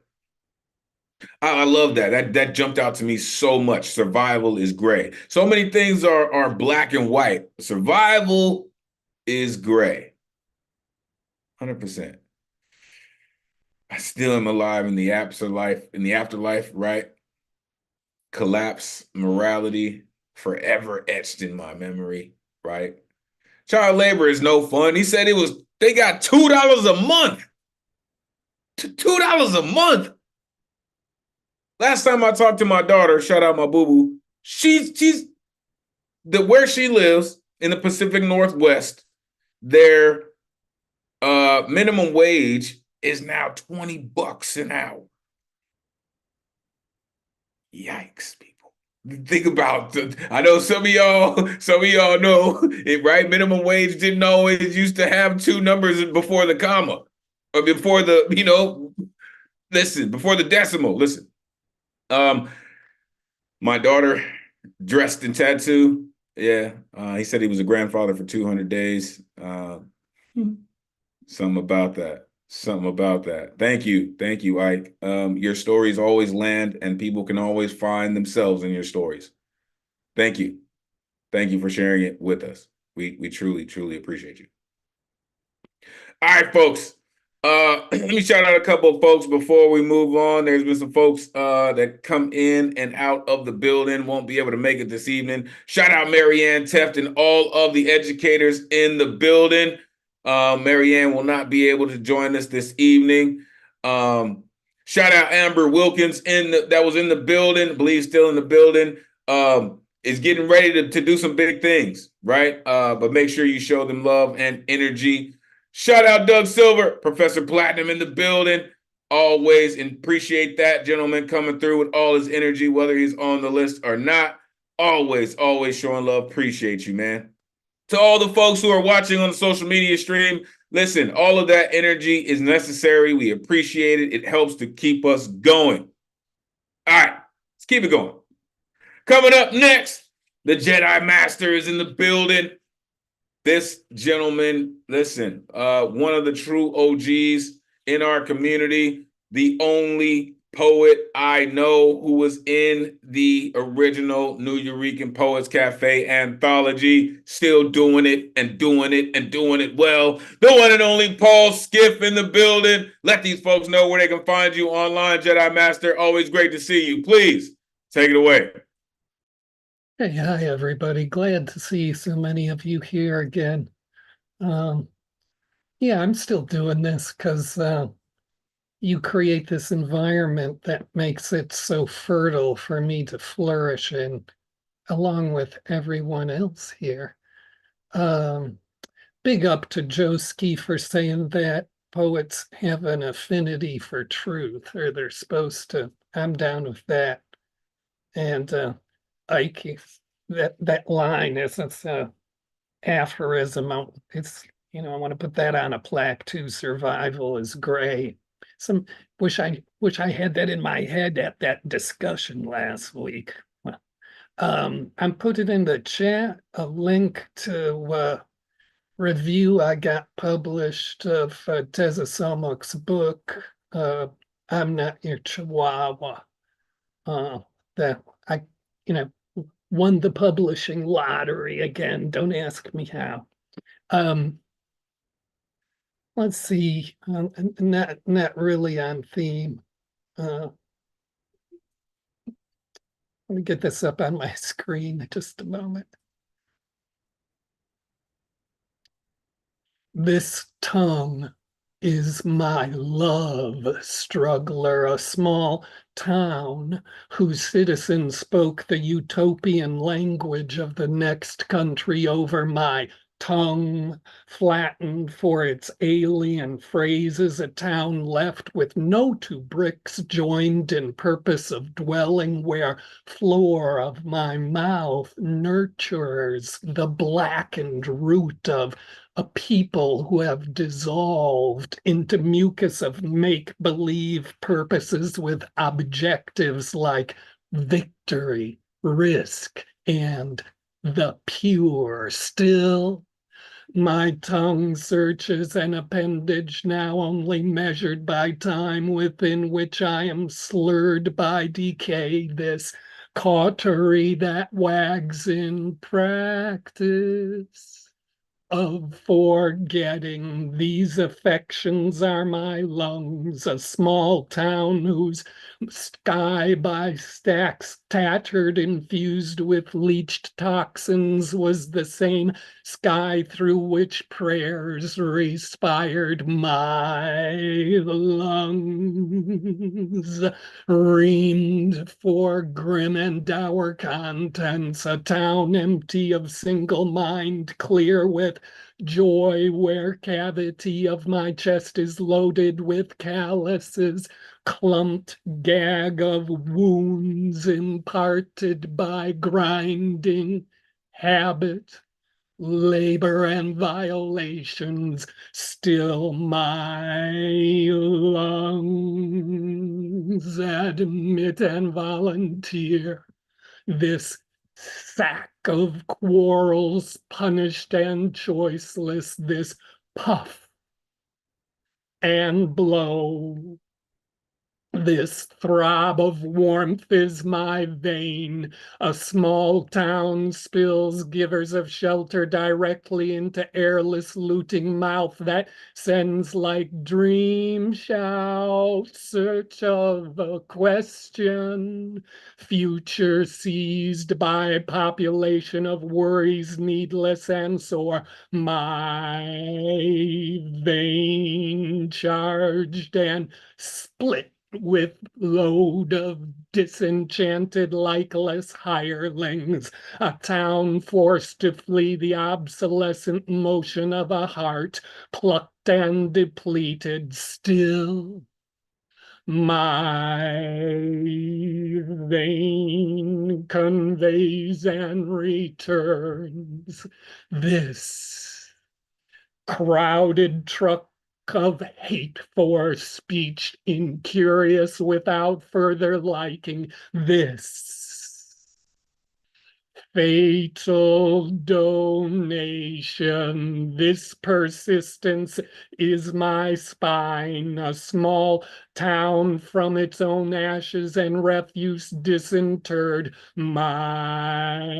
I love that. That jumped out to me so much. Survival is gray. So many things are black and white. Survival is gray. 100%. I still am alive in the afterlife, right? Collapse, morality, forever etched in my memory, right? Child labor is no fun. He said they got $2 a month. $2 a month. Last time I talked to my daughter, shout out my boo-boo, she's where she lives in the Pacific Northwest, their minimum wage is now $20 an hour. Yikes, people. Think about I know some of y'all know it, right? Minimum wage didn't always used to have two numbers before the comma or before the, before the decimal. Listen. My daughter dressed in tattoo. Yeah. He said he was a grandfather for 200 days. Something about that. Something about that. Thank you. Thank you, Ike. Your stories always land and people can always find themselves in your stories. Thank you. Thank you for sharing it with us. We truly, truly appreciate you. All right, folks. Let me shout out a couple of folks before we move on. There's been some folks that come in and out of the building, won't be able to make it this evening. Shout out Marianne Teft and all of the educators in the building. Marianne will not be able to join us this evening. Shout out Amber Wilkins that was in the building, I believe still in the building. Is getting ready to do some big things, right? But make sure you show them love and energy. Shout out Doug Silver, Professor Platinum in the building. Always appreciate that gentleman coming through with all his energy, whether he's on the list or not. Always showing love. Appreciate you, man. To all the folks who are watching on the social media stream, listen, all of that energy is necessary. We appreciate it. It helps to keep us going. All right, let's keep it going. Coming up next, the Jedi Master is in the building. This gentleman, listen, one of the true OGs in our community, the only poet I know who was in the original New Eurekan Poets Cafe anthology, still doing it and doing it and doing it well. The one and only Paul Skiff in the building. Let these folks know where they can find you online, Jedi Master. Always great to see you. Please take it away. Hey, hi, everybody. Glad to see so many of you here again. Yeah, I'm still doing this because you create this environment that makes it so fertile for me to flourish in, along with everyone else here. Big up to Joski for saying that poets have an affinity for truth, or they're supposed to. I'm down with that. And Ike, that line isn't an aphorism. It's, I want to put that on a plaque too. Survival is gray. Wish I had that in my head at that discussion last week. Well, I'm putting in the chat a link to review I got published of Teza Somok's book, I'm Not Your Chihuahua. That I, won the publishing lottery again. Don't ask me how. Let's see, not really on theme. Let me get this up on my screen just a moment. This tongue is my love, struggler, a small town whose citizens spoke the utopian language of the next country over my tongue, flattened for its alien phrases, a town left with no two bricks joined in purpose of dwelling, where floor of my mouth nurtures the blackened root of a people who have dissolved into mucus of make-believe purposes with objectives like victory, risk, and the pure. Still, my tongue searches an appendage now only measured by time, within which I am slurred by decay, this cautery that wags in practice of forgetting. These affections are my lungs, a small town whose sky by stacks tattered, infused with leached toxins, was the same sky through which prayers respired. My lungs reamed for grim and dour contents, a town empty of single mind, clear with joy, where cavity of my chest is loaded with calluses, clumped gag of wounds imparted by grinding habit, labor, and violations. Still my lungs admit and volunteer this sack of quarrels, punished and choiceless, this puff and blow. This throb of warmth is my vein. A small town spills givers of shelter directly into airless looting mouth that sends like dream shout, search of a question. Future seized by population of worries needless and sore. My vein charged and split with load of disenchanted likeless hirelings, a town forced to flee the obsolescent motion of a heart plucked and depleted. Still My vein conveys and returns this crowded truck of hate for speech, incurious without further liking, this fatal donation. This persistence is my spine, a small town from its own ashes and refuse disinterred. My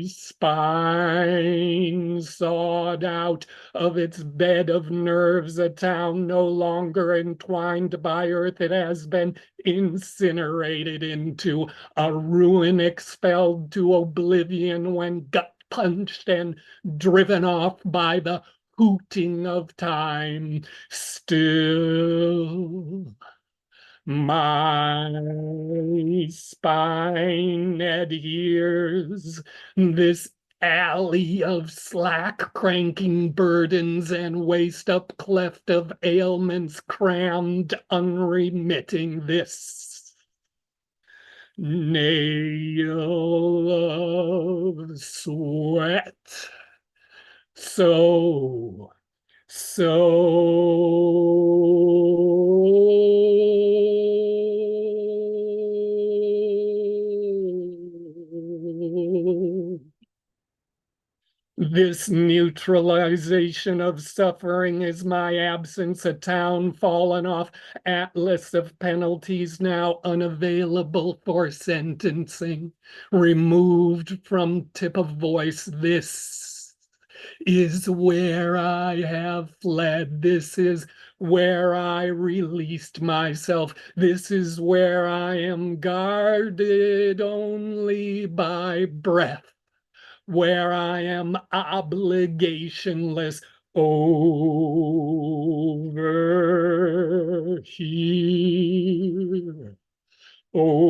spine sawed out of its bed of nerves, a town no longer entwined by earth. It has been incinerated into a ruin, expelled to oblivion when gut punched and driven off by the hooting of time. Still, my spine adheres. This alley of slack cranking burdens and waste up cleft of ailments crammed, unremitting. This nail of sweat. So this neutralization of suffering is my absence, a town fallen off atlas of penalties now unavailable for sentencing, removed from tip of voice. This is where I have fled. This is where I released myself. This is where I am guarded only by breath, where I am obligationless over here. Over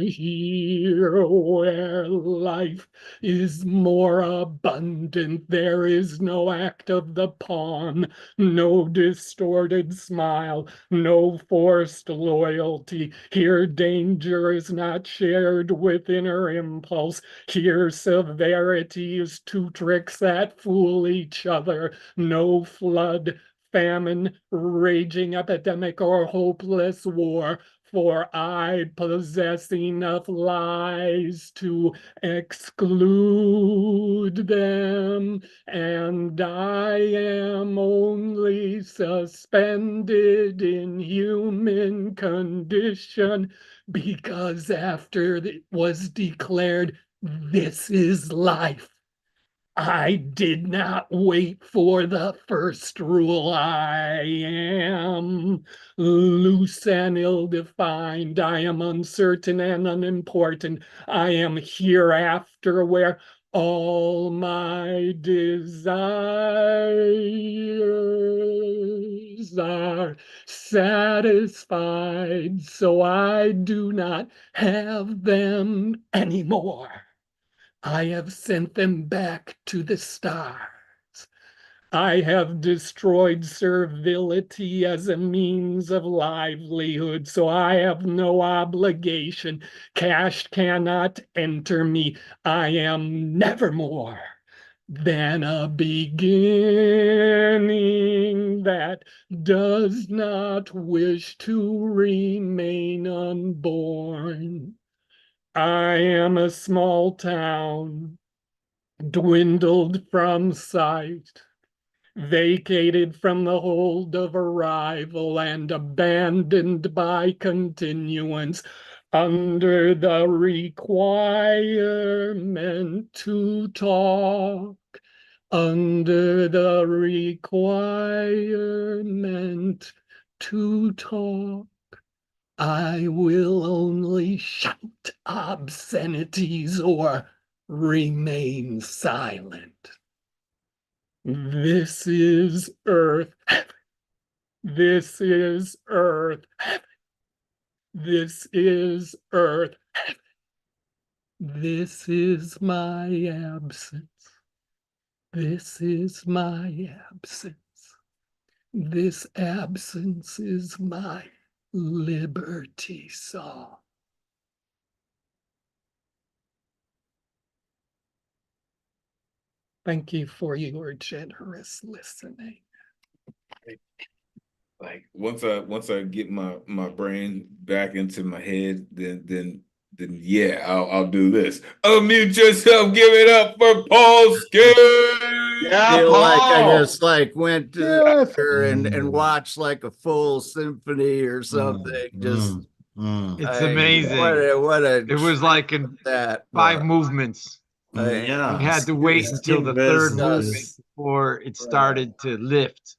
here, where life is more abundant, there is no act of the pawn, no distorted smile, no forced loyalty. Here danger is not shared with inner impulse. Here severity is two tricks that fool each other. No flood, famine, raging epidemic, or hopeless war, for I possess enough lies to exclude them, and I am only suspended in human condition, because after it was declared, this is life, I did not wait for the first rule. I am loose and ill-defined. I am uncertain and unimportant. I am hereafter where all my desires are satisfied, so I do not have them anymore. I have sent them back to the stars. I have destroyed servility as a means of livelihood, so I have no obligation. Cash cannot enter me. I am never more than a beginning that does not wish to remain unborn. I am a small town, dwindled from sight, vacated from the hold of arrival and abandoned by continuance, under the requirement to talk, under the requirement to talk. I will only shout obscenities or remain silent. This is earth. This is earth. This is earth. This is my absence. This is my absence. This absence is my liberty song. Thank you for your generous listening. Like once I get my brain back into my head, then yeah, I'll do this. Unmute yourself, give it up for Paul Skate. Yeah, Feel like I Paul. just like went to the Yes. theater and watched like a full symphony or something. Just It's what amazing. It was like in that 5 was. movements. Yeah, You had to wait until the third movement Just before it started to lift.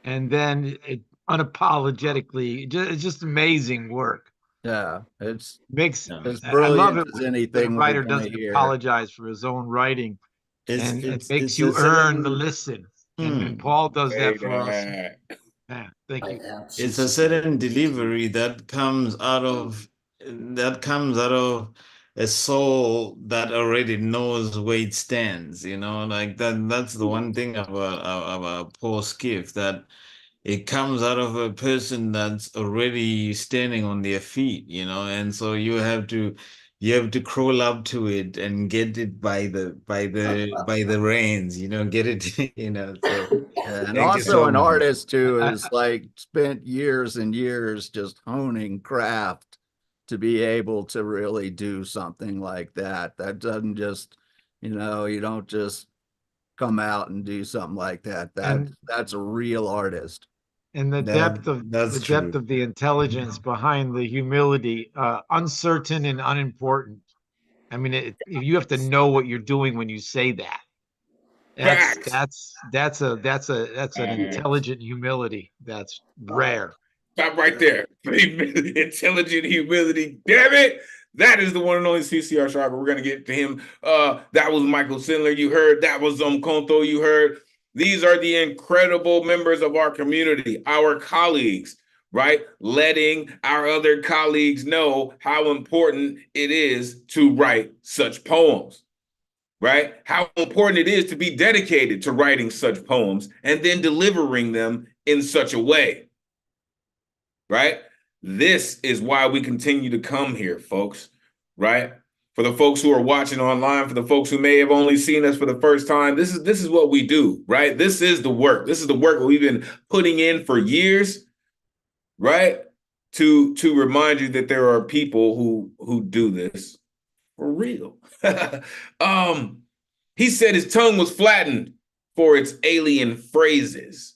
And then it unapologetically, it's just amazing work. yeah, it's Makes as I love brilliant it as when a anything we're writer gonna doesn't hear. apologize for his own writing, and it makes it's you a earn the certain listen. And Paul does that for us. Hey, Yeah, thank you. it's a certain delivery that comes out of a soul that already knows where it stands, you know, like that's the one thing about Paul Skiff, that it comes out of a person that's already standing on their feet, you know, and so you have to crawl up to it and get it by the reins, you know, get it, you know. So And thank you also so an much. artist who has like spent years and years just honing craft to be able to really do something like that. That doesn't just, you don't just come out and do something like that. And That's a real artist. and the That's depth true. of the intelligence behind the humility, uncertain and unimportant. I mean, you have to know what you're doing when you say that. facts. That's an intelligent humility. That's rare. Stop right there. Intelligent humility. Damn it. That is the one and only CCR Sharper. We're gonna get to him. That was Michael Sindler. You heard. That was Konto. You heard. These are the incredible members of our community, our colleagues, right? Letting our other colleagues know how important it is to write such poems, right? How important it is to be dedicated to writing such poems and then delivering them in such a way, right? This is why we continue to come here, folks, right? For the folks who are watching online, for the folks who may have only seen us for the first time, this is what we do, right? This is the work. This is the work we've been putting in for years, right? To remind you that there are people who do this for real. He said his tongue was flattened for its alien phrases.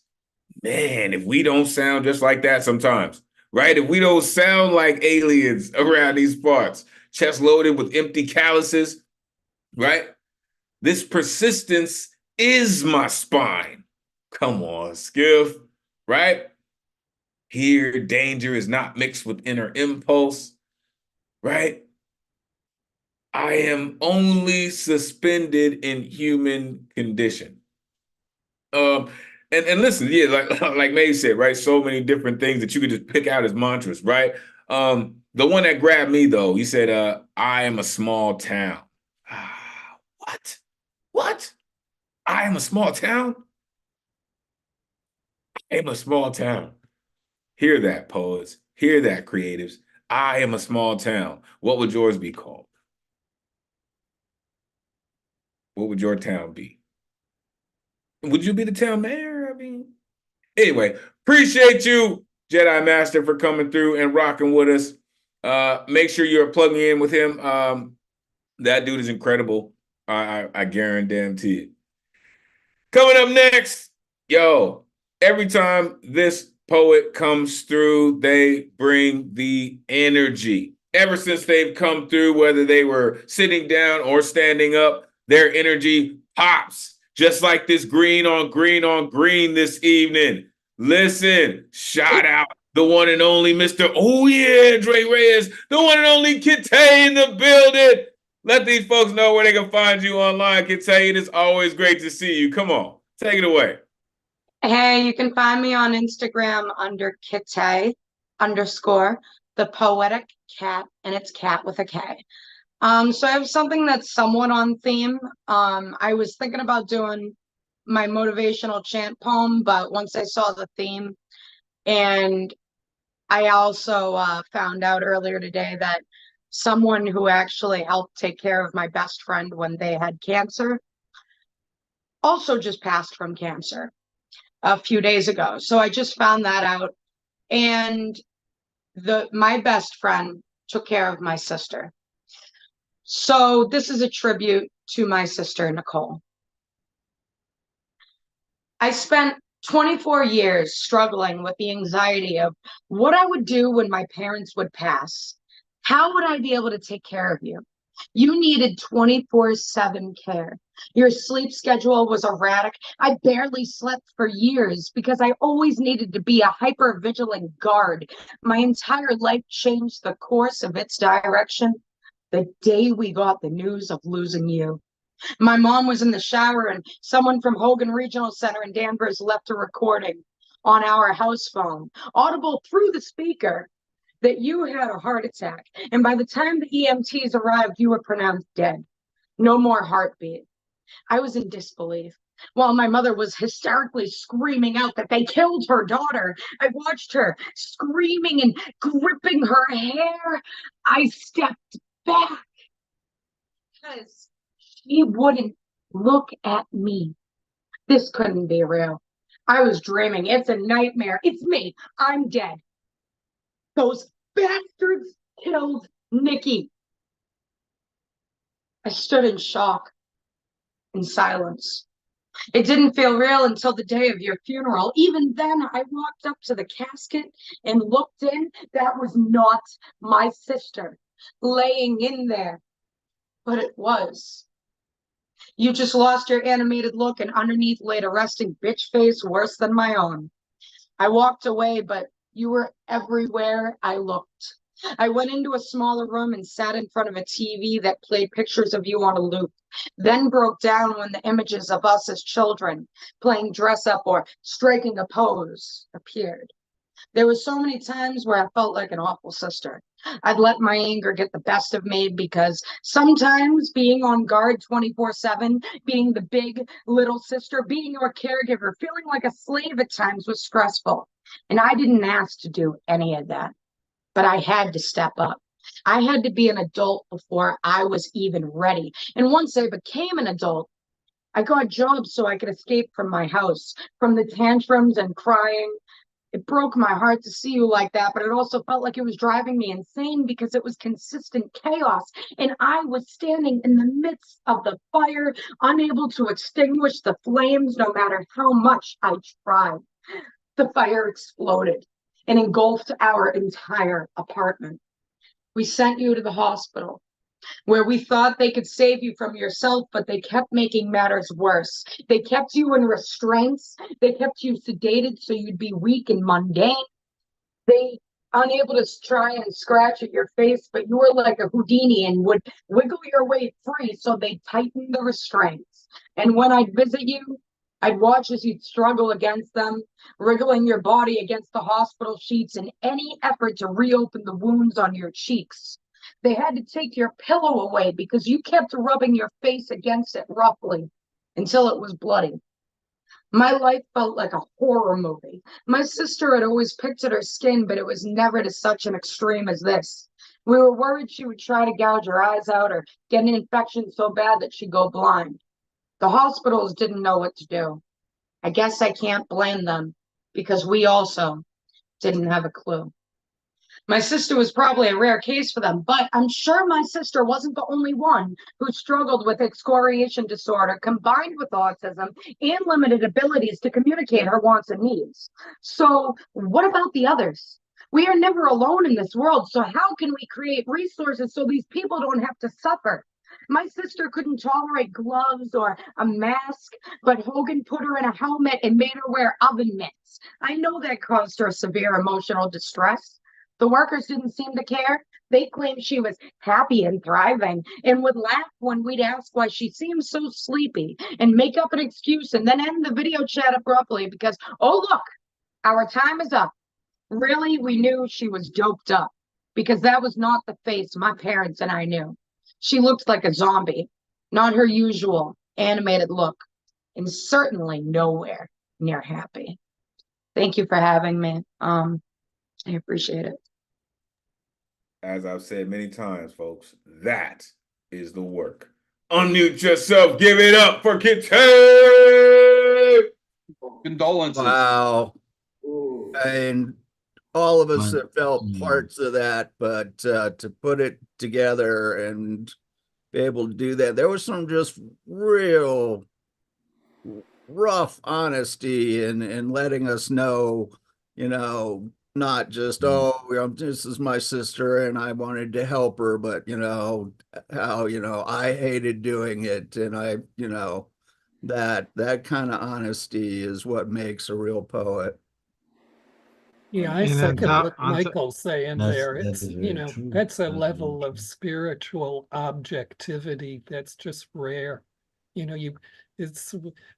Man, if we don't sound just like that sometimes, right? If we don't sound like aliens around these parts, chest loaded with empty calluses, right? This persistence is my spine. Come on, Skiff, right? Here, danger is not mixed with inner impulse, right? I am only suspended in human condition. And listen, yeah, like May said, right? So many different things that you could just pick out as mantras, right? The one that grabbed me though, he said, I am a small town. What? What? I am a small town? I am a small town. Hear that, poets. Hear that, creatives. I am a small town. What would yours be called? What would your town be? Would you be the town mayor? I mean, anyway, appreciate you, Jedi Master, for coming through and rocking with us. Make sure you're plugging in with him. That dude is incredible. I guarantee it. Coming up next, yo, every time this poet comes through, they bring the energy. Ever since they've come through, whether they were sitting down or standing up, their energy pops. Just like this green on green this evening. Listen, shout out the one and only Mr. Oh yeah, Dre Reyes, the one and only Kite in the building. Let these folks know where they can find you online. Kite, it is always great to see you. Come on, take it away. Hey, you can find me on Instagram under Kite _ the poetic cat, and it's cat with a K. So I have something that's somewhat on theme. I was thinking about doing my motivational chant poem, but once I saw the theme, and I also found out earlier today that someone who actually helped take care of my best friend when they had cancer also just passed from cancer a few days ago. So I just found that out. And my best friend took care of my sister. So this is a tribute to my sister, Nicole. I spent 24 years struggling with the anxiety of what I would do when my parents would pass. How would I be able to take care of you? You needed 24/7 care. Your sleep schedule was erratic. I barely slept for years because I always needed to be a hyper-vigilant guard. My entire life changed the course of its direction the day we got the news of losing you. My mom was in the shower and someone from Hogan Regional Center in Danvers left a recording on our house phone, audible through the speaker, that you had a heart attack. And by the time the EMTs arrived, you were pronounced dead. No more heartbeat. I was in disbelief. While my mother was hysterically screaming out that they killed her daughter, I watched her screaming and gripping her hair. I stepped back because she wouldn't look at me. This couldn't be real. I was dreaming. It's a nightmare. It's me. I'm dead. Those bastards killed Nikki. I stood in shock, in silence. It didn't feel real until the day of your funeral. Even then, I walked up to the casket and looked in. That was not my sister laying in there, but it was. You just lost your animated look, and underneath laid a resting bitch face worse than my own. I walked away, but you were everywhere I looked. I went into a smaller room and sat in front of a TV that played pictures of you on a loop, then broke down when the images of us as children playing dress up or striking a pose appeared. There were so many times where I felt like an awful sister. I'd let my anger get the best of me because sometimes being on guard 24/7, being the big little sister, being your caregiver, feeling like a slave at times was stressful. And I didn't ask to do any of that, but I had to step up. I had to be an adult before I was even ready. And once I became an adult, I got jobs so I could escape from my house, from the tantrums and crying. It broke my heart to see you like that, but it also felt like it was driving me insane because it was consistent chaos. And I was standing in the midst of the fire, unable to extinguish the flames no matter how much I tried. The fire exploded and engulfed our entire apartment. We sent you to the hospital, where we thought they could save you from yourself, but they kept making matters worse. They kept you in restraints. They kept you sedated so you'd be weak and mundane. They unable to try and scratch at your face, but you were like a Houdini and would wiggle your way free, so they tightened the restraints. And when I'd visit you, I'd watch as you'd struggle against them, wriggling your body against the hospital sheets in any effort to reopen the wounds on your cheeks. They had to take your pillow away because you kept rubbing your face against it roughly until it was bloody. My life felt like a horror movie. My sister had always picked at her skin, but it was never to such an extreme as this. We were worried she would try to gouge her eyes out or get an infection so bad that she'd go blind. The hospitals didn't know what to do. I guess I can't blame them because we also didn't have a clue. My sister was probably a rare case for them, but I'm sure my sister wasn't the only one who struggled with excoriation disorder combined with autism and limited abilities to communicate her wants and needs. So what about the others? We are never alone in this world, so how can we create resources so these people don't have to suffer? My sister couldn't tolerate gloves or a mask, but Hogan put her in a helmet and made her wear oven mitts. I know that caused her severe emotional distress. The workers didn't seem to care. They claimed she was happy and thriving and would laugh when we'd ask why she seemed so sleepy and make up an excuse and then end the video chat abruptly because, oh, look, our time is up. Really, we knew she was doped up because that was not the face my parents and I knew. She looked like a zombie, not her usual animated look. and certainly nowhere near happy. Thank you for having me. I appreciate it. As I've said many times, folks, that is the work. Unmute yourself. Give it up for Kitay. Condolences. Wow. And all of us have felt parts of that, but to put it together and be able to do that, there was some just real rough honesty and letting us know, not just, this is my sister and I wanted to help her, but how, I hated doing it. And that kind of honesty is what makes a real poet. Yeah, I And second on what Michael's saying there. It's, very true. that's a That's level very of true. spiritual objectivity that's just rare.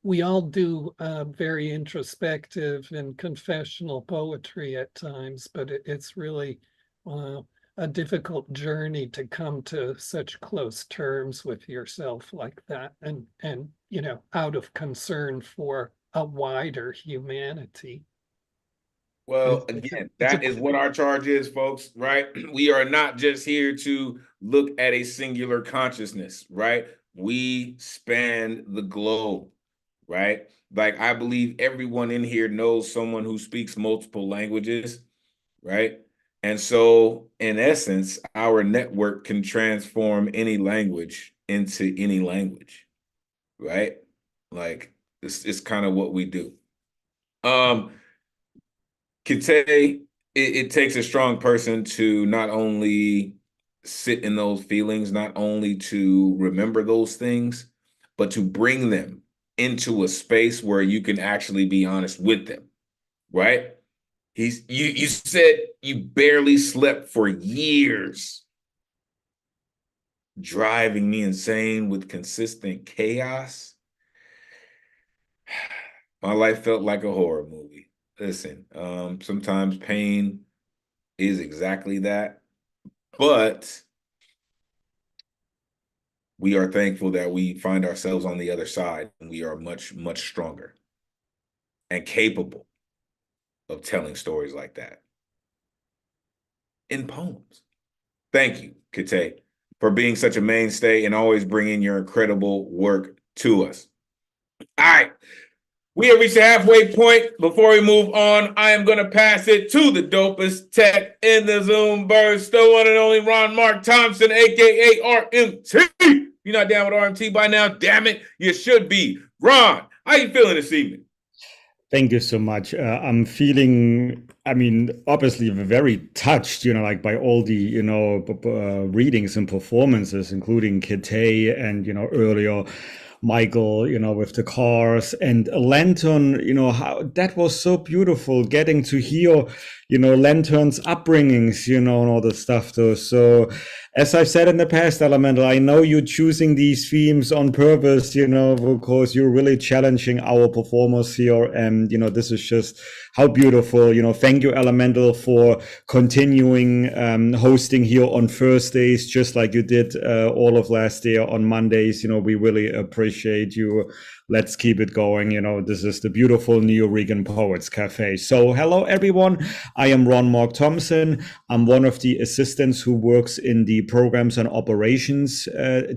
We all do very introspective and confessional poetry at times, but it's really a difficult journey to come to such close terms with yourself like that, and out of concern for a wider humanity. Well, again, that is what our charge is, folks, right? We are not just here to look at a singular consciousness, right? We span the globe, right? Like, I believe everyone in here knows someone who speaks multiple languages, right? And so, in essence, our network can transform any language into any language, right? Like, it's kind of what we do. Kitay, it takes a strong person to not only sit in those feelings, not only to remember those things, but to bring them into a space where you can actually be honest with them, right? You said you barely slept for years, driving me insane with consistent chaos. My life felt like a horror movie. Listen, sometimes pain is exactly that, but we are thankful that we find ourselves on the other side and we are much, much stronger and capable of telling stories like that in poems. Thank you, Kitay, for being such a mainstay and always bringing your incredible work to us. All right. We have reached the halfway point. Before we move on, I am going to pass it to the dopest tech in the Zoom burst, the one and only Ron Mark Thompson, a.k.a. RMT. You're not down with RMT by now? Damn it, you should be. Ron, how you feeling this evening? Thank you so much. I'm feeling, obviously very touched, like by all the, readings and performances, including Kitay and, earlier Michael, with the cars and Lantern, how that was so beautiful getting to hear, Lantern's upbringings, and all the stuff though. So as I've said in the past, Elemental, I know you're choosing these themes on purpose, because you're really challenging our performers here. And, this is just how beautiful, thank you, Elemental, for continuing hosting here on Thursdays, just like you did all of last year on Mondays. We really appreciate you. Let's keep it going. This is the beautiful New Regan Poets Cafe. So hello, everyone. I am Ron Mark Thompson. I'm one of the assistants who works in the programs and operations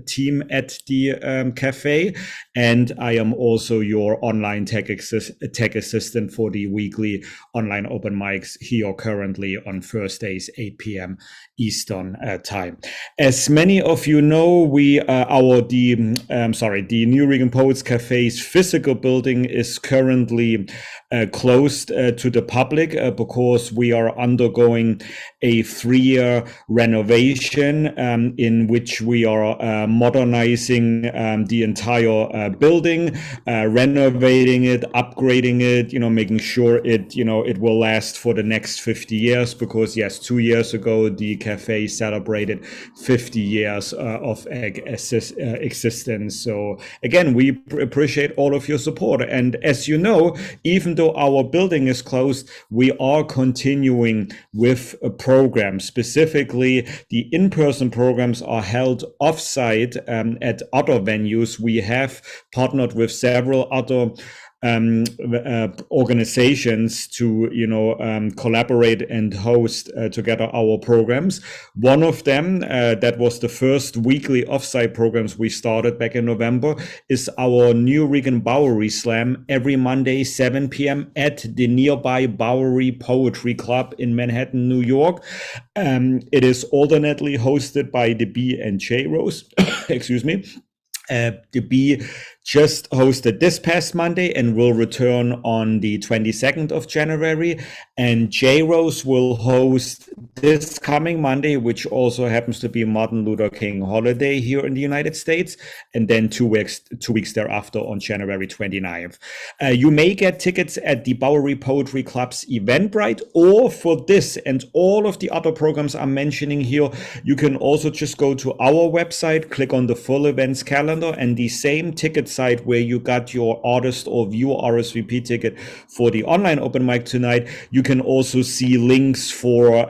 team at the cafe. And I am also your online tech assistant for the weekly online open mics here currently on Thursdays, 8 p.m. Eastern time. As many of you know, the New Regan Poets Cafe's physical building is currently closed to the public because we are undergoing a 3-year renovation in which we are modernizing the entire building, renovating it, upgrading it, making sure it will last for the next 50 years. Because yes, 2 years ago the cafe celebrated 50 years of existence. So again, we appreciate all of your support. And as you know, even though our building is closed, we are continuing with a program. Specifically, the in-person programs are held off-site at other venues. We have partnered with several other organizations to collaborate and host together our programs. One of them that was the first weekly offsite programs we started back in November is our New Regan Bowery Slam every Monday 7 p.m. at the nearby Bowery Poetry Club in Manhattan, New York. It is alternately hosted by the B and J Rose. Excuse me. The B just hosted this past Monday and will return on the 22nd of January. And J Rose will host this coming Monday, which also happens to be Martin Luther King holiday here in the United States. And then 2 weeks thereafter on January 29th. You may get tickets at the Bowery Poetry Club's Eventbrite, or for this and all of the other programs I'm mentioning here, you can also just go to our website, click on the full events calendar, and the same ticket site where you got your artist or viewer RSVP ticket for the online open mic tonight, you can also see links for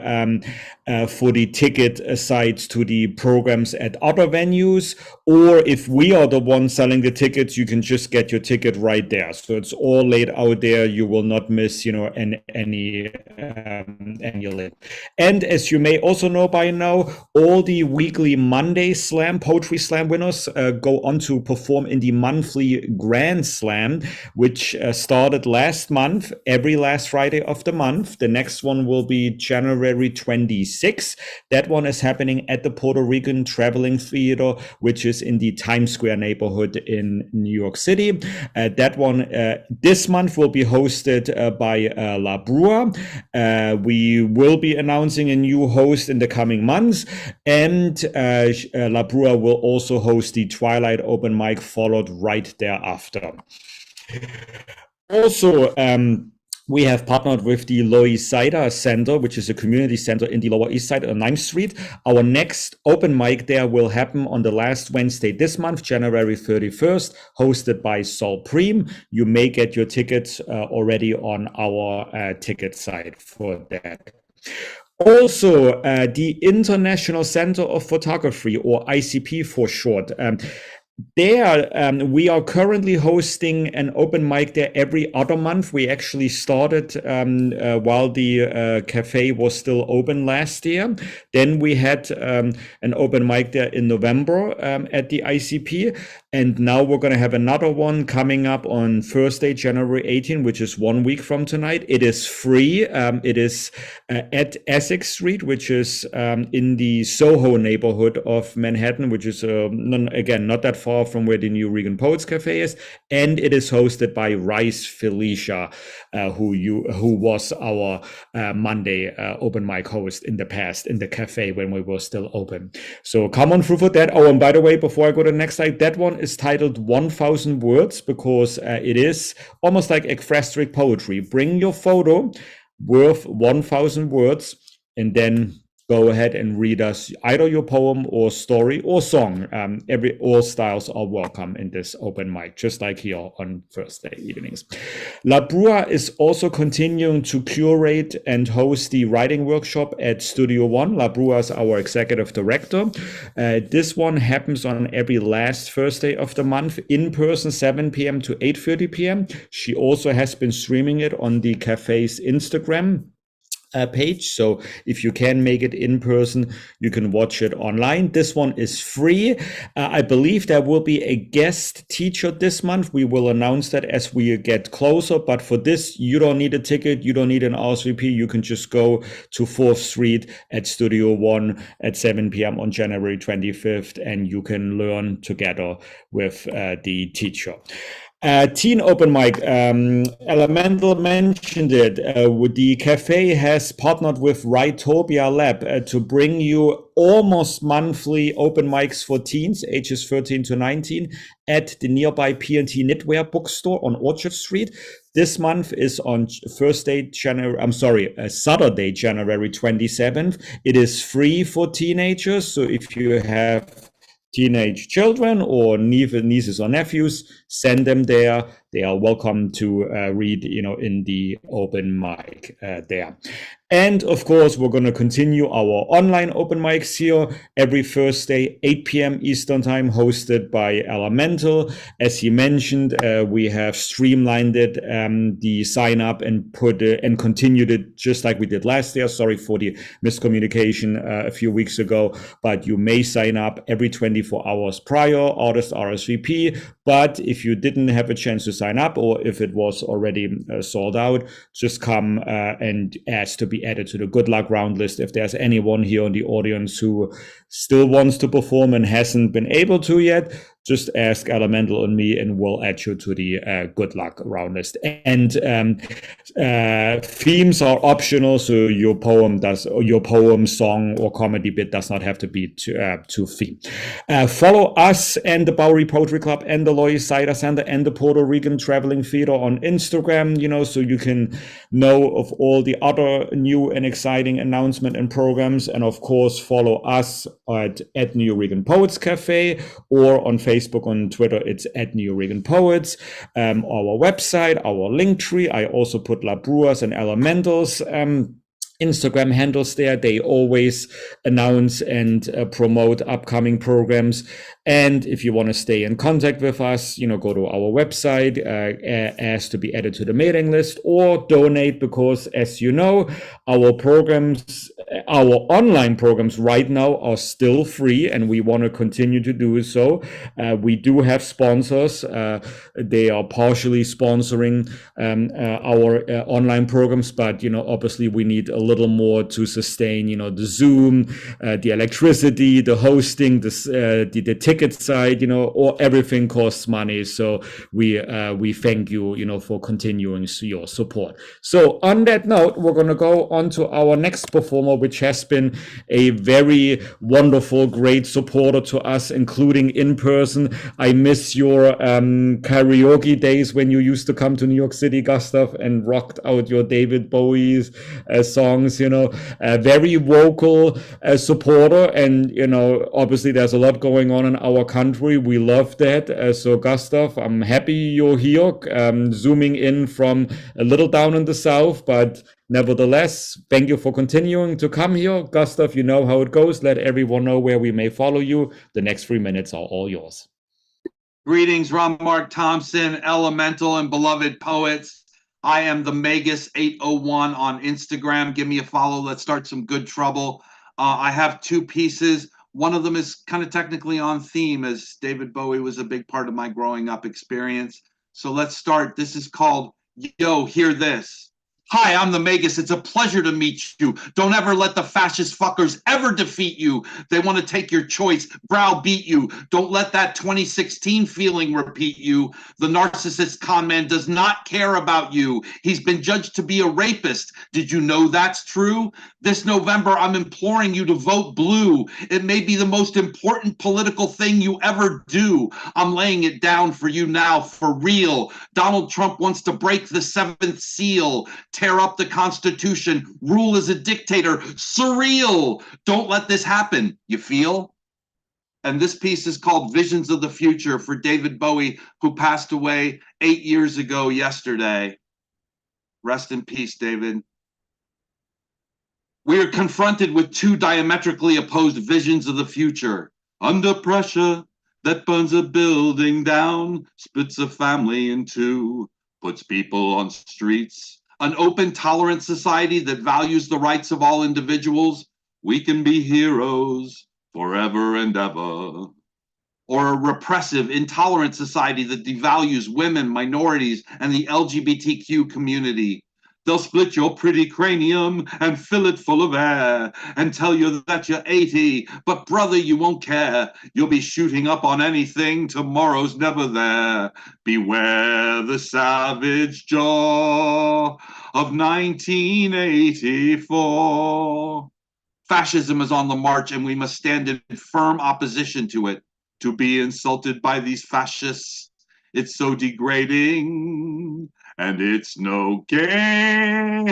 the ticket sites to the programs at other venues, or if we are the ones selling the tickets, you can just get your ticket right there. So it's all laid out there. You will not miss, any link. And as you may also know by now, all the weekly Monday Slam, Poetry Slam winners go on to perform in the monthly Grand Slam, which started last month, every last Friday of the month. The next one will be January 26th. That one is happening at the Puerto Rican Traveling Theater, which is in the Times Square neighborhood in New York City. That one this month will be hosted by La Brua. We will be announcing a new host in the coming months, and La Brua will also host the Twilight Open Mic, followed right thereafter. Also, we have partnered with the Lois Sider Center, which is a community center in the Lower East Side on 9th Street. Our next open mic there will happen on the last Wednesday this month, January 31st, hosted by Sol Preem. You may get your tickets already on our ticket site for that. Also, the International Center of Photography, or ICP for short. There, we are currently hosting an open mic there every other month. We actually started while the cafe was still open last year. Then we had an open mic there in November at the ICP. And now we're going to have another one coming up on Thursday, January 18, which is 1 week from tonight. It is free. It is at Essex Street, which is in the Soho neighborhood of Manhattan, which is, again, not that far from where the New Regan Poets Cafe is. And it is hosted by Rice Felicia, who was our Monday open mic host in the past in the cafe when we were still open. So come on through for that. Oh, and by the way, before I go to the next slide, that one is titled 1,000 Words because it is almost like ekphrastic poetry. Bring your photo worth 1,000 words and then go ahead and read us either your poem or story or song. All styles are welcome in this open mic, just like here on Thursday evenings. La Brua is also continuing to curate and host the writing workshop at Studio One. La Brua is our executive director. This one happens on every last Thursday of the month, in person, 7 p.m. to 8:30 p.m. She also has been streaming it on the cafe's Instagram page. So if you can make it in person, you can watch it online. This one is free. I believe there will be a guest teacher this month. We will announce that as we get closer. But for this, you don't need a ticket. You don't need an RSVP. You can just go to 4th Street at Studio One at 7 p.m. on January 25th, and you can learn together with the teacher. Teen open mic, Elemen2al mentioned it. The cafe has partnered with Rightopia Lab to bring you almost monthly open mics for teens, ages 13 to 19, at the nearby P&T Knitwear bookstore on Orchard Street. This month is on Saturday, January 27th. It is free for teenagers. So if you have teenage children or nieces or nephews, send them there. They are welcome to read, in the open mic there. And of course, we're going to continue our online open mics here every Thursday, 8 p.m. Eastern Time, hosted by Elemen2al. As he mentioned, we have streamlined it, the sign up, and and continued it just like we did last year. Sorry for the miscommunication a few weeks ago, but you may sign up every 24 hours prior, artist RSVP. But if you didn't have a chance to sign up, or if it was already sold out, just come and ask to be added to the good luck round list. If there's anyone here in the audience who still wants to perform and hasn't been able to yet, just ask Elemen2al and me, and we'll add you to the good luck round list. And themes are optional, so your poem, song, or comedy bit does not have to be to theme. Follow us and the Bowery Poetry Club and the Loy Cider Center and the Puerto Rican Traveling Theater on Instagram, so you can know of all the other new and exciting announcement and programs. And of course, follow us at New Rican Poets Cafe, or on Facebook, on Twitter, it's at New Rican Poets. Our website, our link tree. I also put La Brua's and Elemen2al's Instagram handles there. They always announce and promote upcoming programs. And if you want to stay in contact with us, go to our website, ask to be added to the mailing list, or donate, because as you know, our online programs right now are still free, and we want to continue to do so. We do have sponsors. They are partially sponsoring our online programs, but obviously we need a little more to sustain, the Zoom, the electricity, the hosting, the ticket side, or everything costs money. So we thank you, for continuing your support. So on that note, we're going to go on to our next performer, which has been a very wonderful, great supporter to us, including in person. I miss your karaoke days when you used to come to New York City, Gustav, and rocked out your David Bowie's songs, very vocal supporter. And, obviously there's a lot going on in our country. We love that. So Gustav, I'm happy you're here, zooming in from a little down in the south, but nevertheless, thank you for continuing to come here. Gustav, you know how it goes. Let everyone know where we may follow you. The next 3 minutes are all yours. Greetings, Ron Mark Thompson, Elemen2al, and beloved poets. I am the Magus801 on Instagram. Give me a follow. Let's start some good trouble. I have 2 pieces. One of them is kind of technically on theme, as David Bowie was a big part of my growing up experience. So let's start. This is called Yo, Hear This. Hi, I'm the Magus. It's a pleasure to meet you. Don't ever let the fascist fuckers ever defeat you. They want to take your choice, browbeat you. Don't let that 2016 feeling repeat you. The narcissist con man does not care about you. He's been judged to be a rapist. Did you know that's true? This November, I'm imploring you to vote blue. It may be the most important political thing you ever do. I'm laying it down for you now, for real. Donald Trump wants to break the 7th seal. Tear up the Constitution, rule as a dictator, surreal. Don't let this happen, you feel? And this piece is called Visions of the Future for David Bowie, who passed away 8 years ago yesterday. Rest in peace, David. We are confronted with 2 diametrically opposed visions of the future. Under pressure that burns a building down, splits a family in 2, puts people on streets. An open, tolerant society that values the rights of all individuals. We can be heroes forever and ever. Or a repressive, intolerant society that devalues women, minorities, and the LGBTQ community. They'll split your pretty cranium and fill it full of air and tell you that you're 80, but brother, you won't care. You'll be shooting up on anything. Tomorrow's never there. Beware the savage jaw of 1984. Fascism is on the march, and we must stand in firm opposition to it. To be insulted by these fascists, it's so degrading. And it's no game.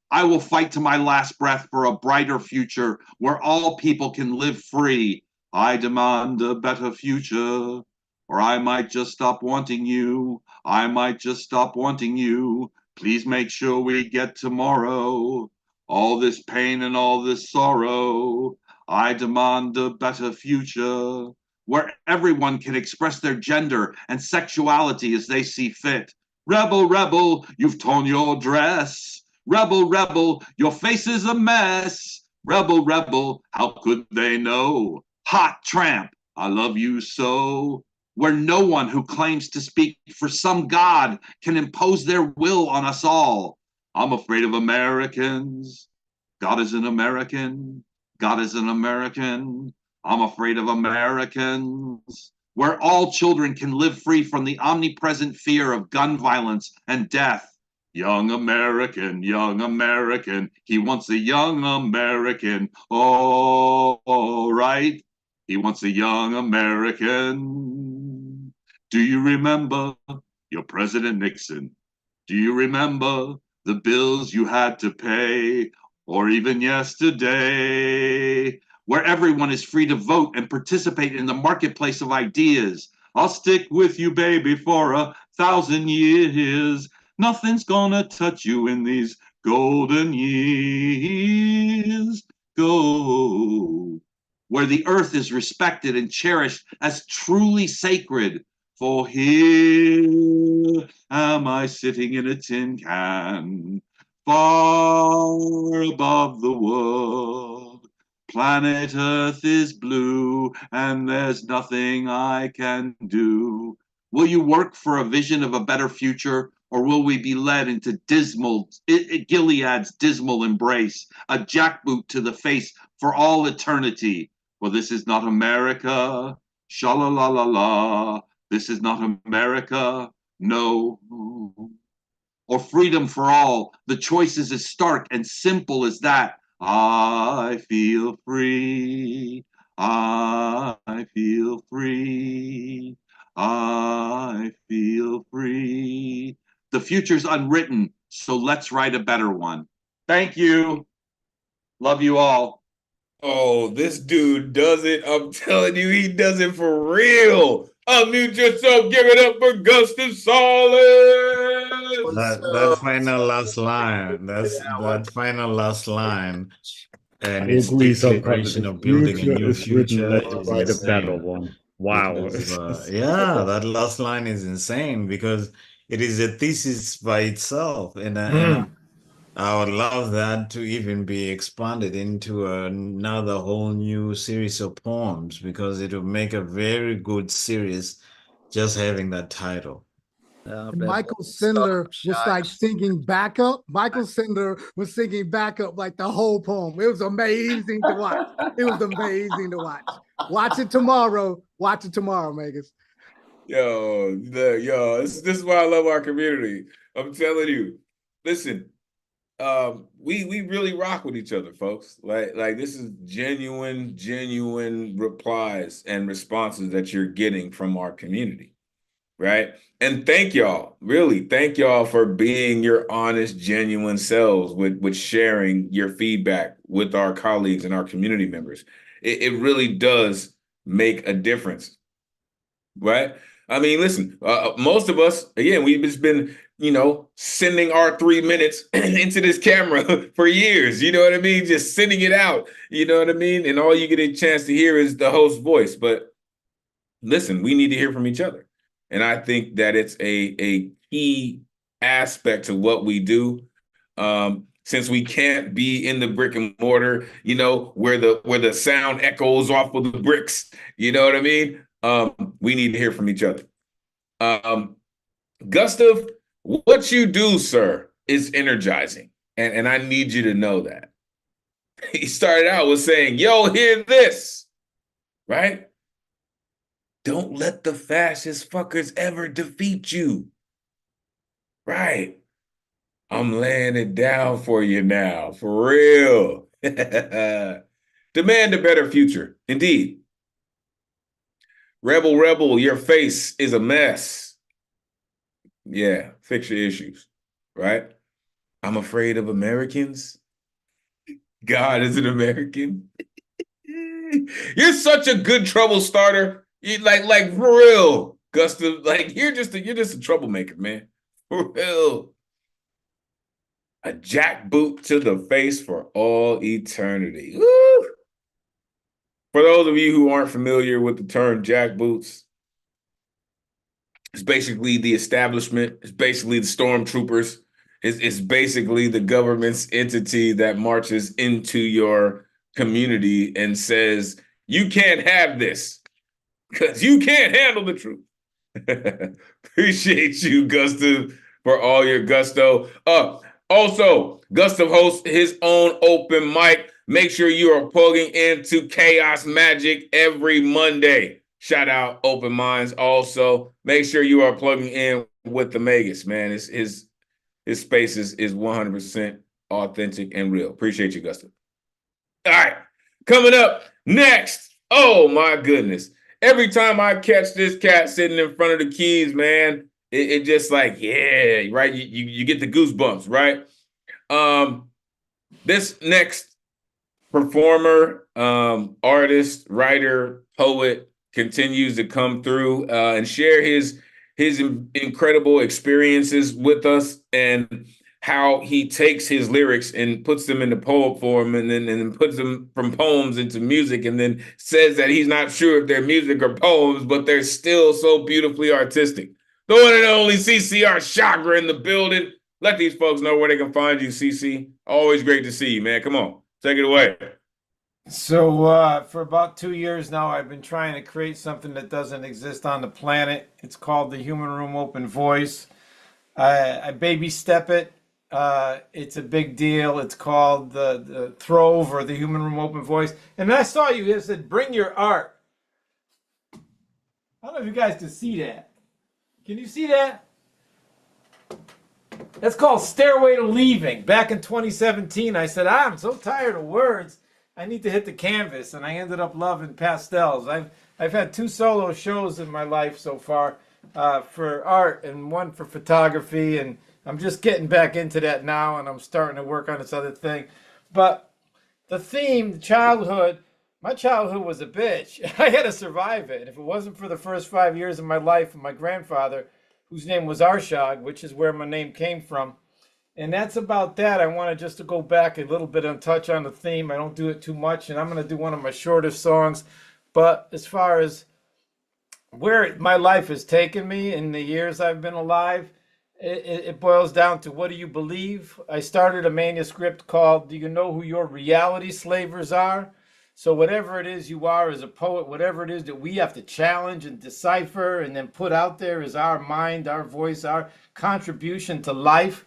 I will fight to my last breath for a brighter future where all people can live free. I demand a better future, or I might just stop wanting you. I might just stop wanting you. Please make sure we get tomorrow. All this pain and all this sorrow. I demand a better future where everyone can express their gender and sexuality as they see fit. Rebel, rebel, you've torn your dress. Rebel, rebel, your face is a mess. Rebel, rebel, how could they know? Hot tramp, I love you so. Where no one who claims to speak for some God can impose their will on us all. I'm afraid of Americans. God is an American. God is an American. I'm afraid of Americans. Where all children can live free from the omnipresent fear of gun violence and death. Young American, he wants a young American. All right. He wants a young American. Do you remember your President Nixon? Do you remember the bills you had to pay? Or even yesterday, where everyone is free to vote and participate in the marketplace of ideas. I'll stick with you, baby, for 1,000 years. Nothing's gonna touch you in these golden years. Go where the earth is respected and cherished as truly sacred. For here am I sitting in a tin can, far above the world. Planet Earth is blue, and there's nothing I can do. Will you work for a vision of a better future, or will we be led into Gilead's dismal embrace, a jackboot to the face for all eternity? Well, this is not America. Sha-la-la-la-la. This is not America. No. Or freedom for all. The choice is as stark and simple as that. I feel free. I feel free. I feel free. The future's unwritten, so let's write a better one. Thank you. Love you all. Oh, this dude does it. I'm telling you, he does it for real. Unmute yourself. Give it up for Gustav Solid. That final last line. That final last line. And I its agree, Socrates. declaration The of building a future new is written. future Let's is write a better insane. one. Wow. Because yeah, that last line is insane because it is a thesis by itself, and I would love that to even be expanded into another whole new series of poems because it would make a very good series just having that title. And Michael Sindler was like singing backup. Michael Sindler was singing backup like the whole poem. It was amazing to watch. It was amazing to watch. Watch it tomorrow. Watch it tomorrow, Megas. Yo, this is why I love our community. I'm telling you. Listen, we really rock with each other, folks. Like this is genuine replies and responses that you're getting from our community. Right. And thank y'all, really thank y'all for being your honest, genuine selves with sharing your feedback with our colleagues and our community members. It really does make a difference. Right. I mean, listen, most of us, again, we've just been, sending our 3 minutes into this camera for years. You know what I mean? Just sending it out. You know what I mean? And all you get a chance to hear is the host's voice. But listen, we need to hear from each other. And I think that it's a key aspect to what we do. Since we can't be in the brick and mortar, where the sound echoes off of the bricks, you know what I mean? We need to hear from each other. Gustav, what you do, sir, is energizing. And I need you to know that. He started out with saying, yo, hear this, right? Don't let the fascist fuckers ever defeat you. Right. I'm laying it down for you now, for real. Demand a better future. Indeed. Rebel, your face is a mess. Yeah, fix your issues, right? I'm afraid of Americans. God is an American. You're such a good trouble starter. You like for real, Gustav. Like you're just a troublemaker, man. For real. A jackboot to the face for all eternity. Woo! For those of you who aren't familiar with the term jackboots, it's basically the establishment. It's basically the stormtroopers. It's basically the government's entity that marches into your community and says, you can't have this because you can't handle the truth. Appreciate you, Gustav, for all your gusto. Also, Gustav hosts his own open mic. Make sure you are plugging into Chaos Magic every Monday. Shout out Open Minds. Also, make sure you are plugging in with the Magus, man. His space is 100% authentic and real. Appreciate you, Gustav. All right, coming up next. Oh my goodness. Every time I catch this cat sitting in front of the keys, man, it just like, yeah, right? You get the goosebumps, right? This next performer, artist, writer, poet continues to come through and share his incredible experiences with us and how he takes his lyrics and puts them into poem form and then puts them from poems into music and then says that he's not sure if they're music or poems, but they're still so beautifully artistic. The one and only CCR Chagra in the building. Let these folks know where they can find you, CC. Always great to see you, man. Come on, take it away. So for about 2 years now, I've been trying to create something that doesn't exist on the planet. It's called the Human Room Open Voice. I baby step it. It's a big deal. It's called the Throve or the Human Room Open Voice. And I saw you said, bring your art. I don't know if you guys can see that. Can you see that? That's called Stairway to Leaving. Back in 2017, I said, I'm so tired of words. I need to hit the canvas, and I ended up loving pastels. I've had 2 solo shows in my life so far for art and one for photography, and I'm just getting back into that now, and I'm starting to work on this other thing. But the theme, childhood, my childhood was a bitch. I had to survive it. And if it wasn't for the first 5 years of my life and my grandfather, whose name was Arshad, which is where my name came from. And that's about that. I wanted just to go back a little bit and touch on the theme. I don't do it too much, and I'm going to do one of my shortest songs. But as far as where my life has taken me in the years I've been alive, it boils down to, what do you believe? I started a manuscript called, Do You Know Who Your Reality Slavers Are? So whatever it is you are as a poet, whatever it is that we have to challenge and decipher and then put out there is our mind, our voice, our contribution to life.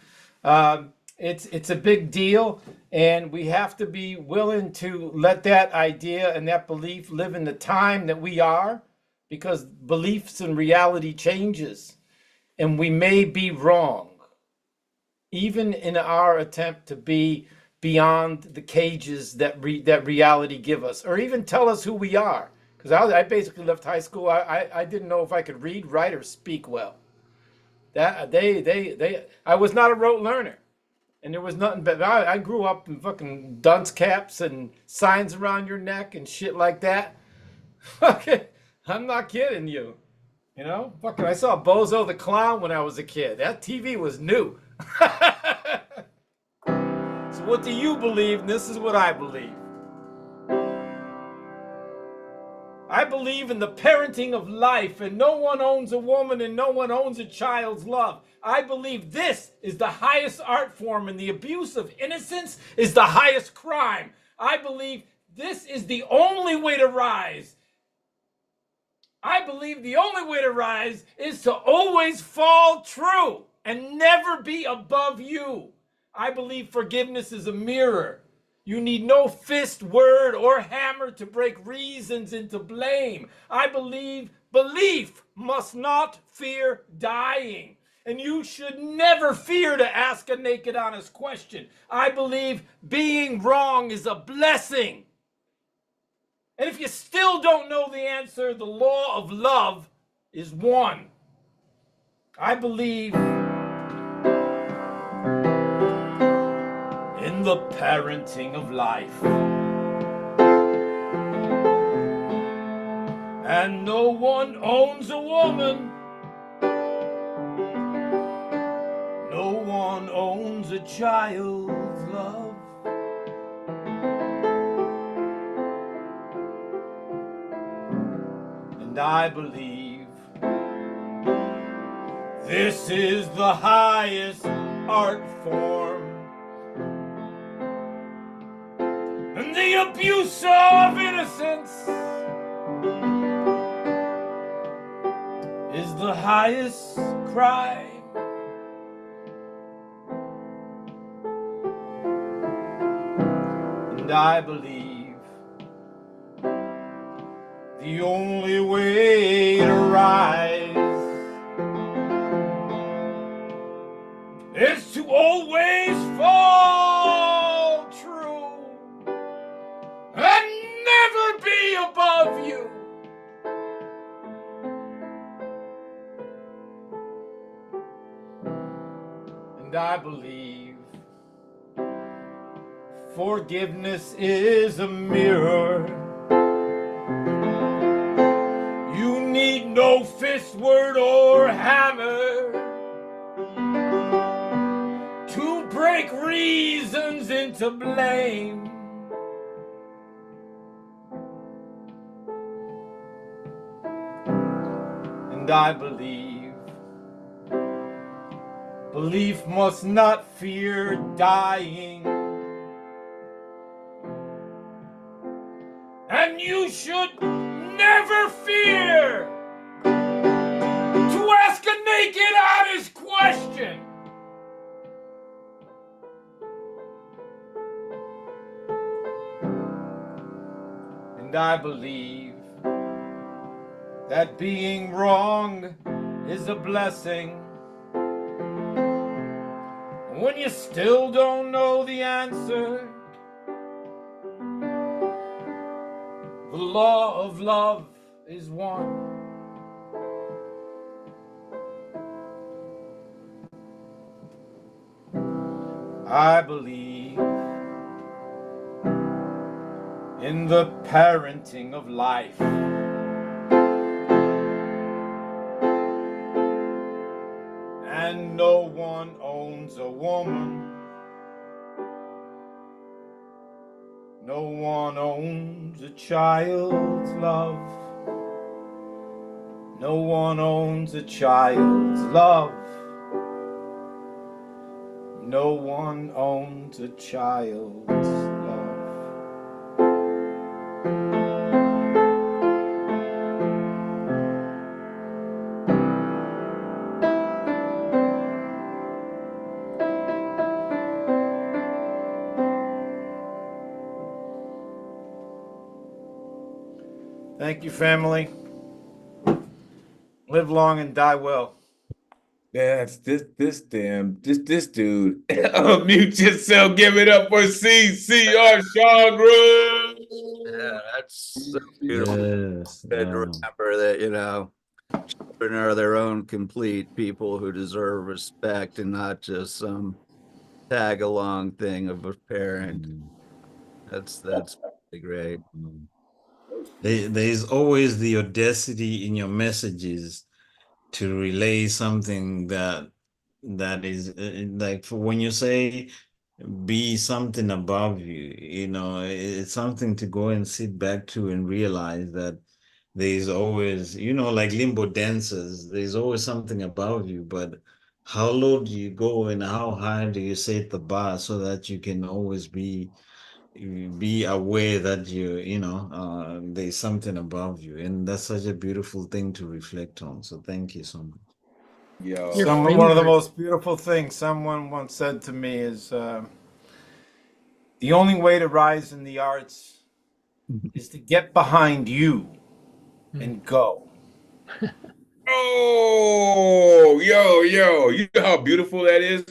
It's a big deal, and we have to be willing to let that idea and that belief live in the time that we are, because beliefs and reality changes, and we may be wrong, even in our attempt to be beyond the cages that reality give us, or even tell us who we are. Because I basically left high school. I didn't know if I could read, write, or speak well. I was not a rote learner, and there was nothing. But I grew up in fucking dunce caps and signs around your neck and shit like that. Okay, I'm not kidding you. You know, fucking, I saw Bozo the Clown when I was a kid. That TV was new. So what do you believe? And this is what I believe. I believe in the parenting of life, and no one owns a woman and no one owns a child's love. I believe this is the highest art form, and the abuse of innocence is the highest crime. I believe this is the only way to rise. I believe the only way to rise is to always fall true and never be above you. I believe forgiveness is a mirror. You need no fist, word, or hammer to break reasons into blame. I believe belief must not fear dying. And you should never fear to ask a naked, honest question. I believe being wrong is a blessing. And if you still don't know the answer, the law of love is one. I believe in the parenting of life. and no one owns a woman. No one owns a child's love. And I believe this is the highest art form. And the abuse of innocence is the highest crime. And I believe the only way to rise is to always fall true and never be above you. And I believe forgiveness is a mirror. You need no fist word or hammer to break reasons into blame. And I believe belief must not fear dying. And you should never fear to ask a naked, honest question. And I believe that being wrong is a blessing. When you still don't know the answer, the law of love is one. I believe in the parenting of life. And no one owns a woman. No one owns a child's love. No one owns a child's love. No one owns a child's love. Thank you, family. Live long and die well. That's this dude. Mute yourself. Give it up for CCR Sean Rhodes. Yeah, that's so beautiful. Yes. Good to remember that, you know, children are their own complete people who deserve respect and not just some tag along thing of a parent. That's really great. There's always the audacity in your messages to relay something that is like, for when you say be something above you, you know, it's something to go and sit back to and realize that there's always, you know, like limbo dancers, there's always something above you, but how low do you go and how high do you set the bar so that you can always be aware that there's something above you, and that's such a beautiful thing to reflect on. So thank you so much. One of the most beautiful things someone once said to me is the only way to rise in the arts is to get behind you and go. Oh, yo, you know how beautiful that is?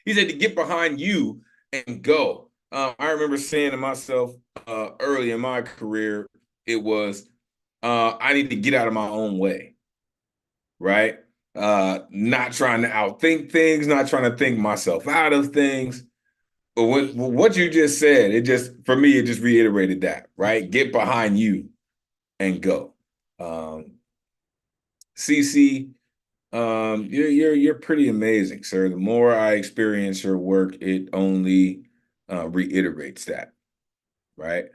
He said to get behind you and go. I remember saying to myself early in my career, it was, I need to get out of my own way, right? Not trying to outthink things, not trying to think myself out of things. But what you just said, for me, it just reiterated that, right? Get behind you and go. CC, you're pretty amazing, sir. The more I experience your work, it only reiterates that, right?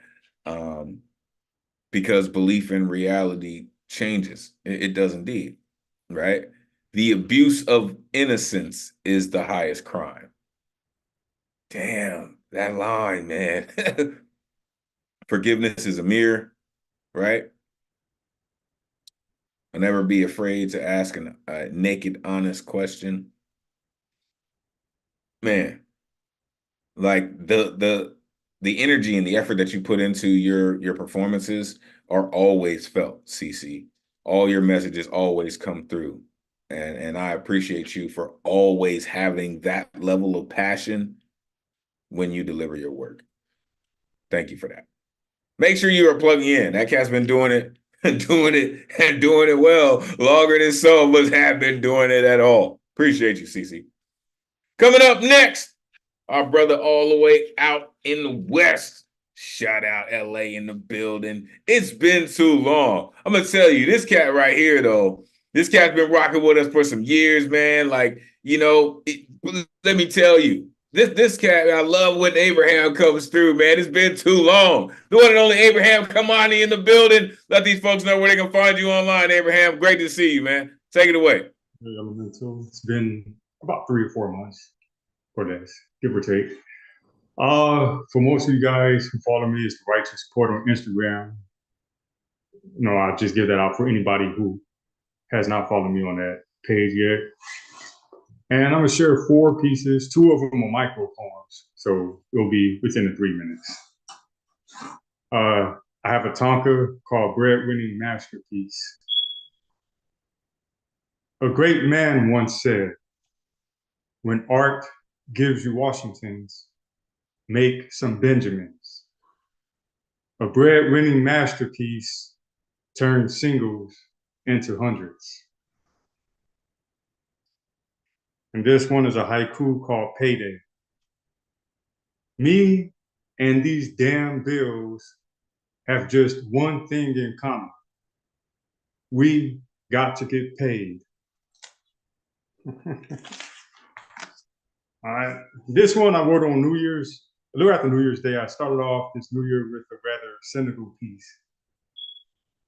Because belief in reality changes. It does indeed, right? The abuse of innocence is the highest crime. Damn, that line, man. Forgiveness is a mirror, right? I'll never be afraid to ask a naked, honest question. Man, like the energy and the effort that you put into your performances are always felt, CC. All your messages always come through. And I appreciate you for always having that level of passion when you deliver your work. Thank you for that. Make sure you are plugging in. That cat's been doing it, doing it well longer than some of us have been doing it at all. Appreciate you, CC. Coming up next, our brother all the way out in the West. Shout out LA in the building. It's been too long. I'm going to tell you, this cat right here, though, this cat's been rocking with us for some years, man. Like, let me tell you, this cat, I love when Abraham comes through, man. It's been too long. The one and only Abraham Kamani in the building. Let these folks know where they can find you online, Abraham. Great to see you, man. Take it away. Elemen2al. It's been about 3 or 4 months for this, give or take. For most of you guys who follow me, it's the Righteous Support on Instagram. I'll just give that out for anybody who has not followed me on that page yet. And I'm gonna share 4 pieces. 2 of them are micro poems, so it'll be within the 3 minutes. I have a Tonka called Breadwinning Masterpiece. A great man once said, when art gives you Washingtons, make some Benjamins. A bread-winning masterpiece turns singles into hundreds. And this one is a haiku called Payday. Me and these damn bills have just one thing in common. We got to get paid. All right, this one I wrote on New Year's. A little after New Year's Day, I started off this new year with a rather cynical piece.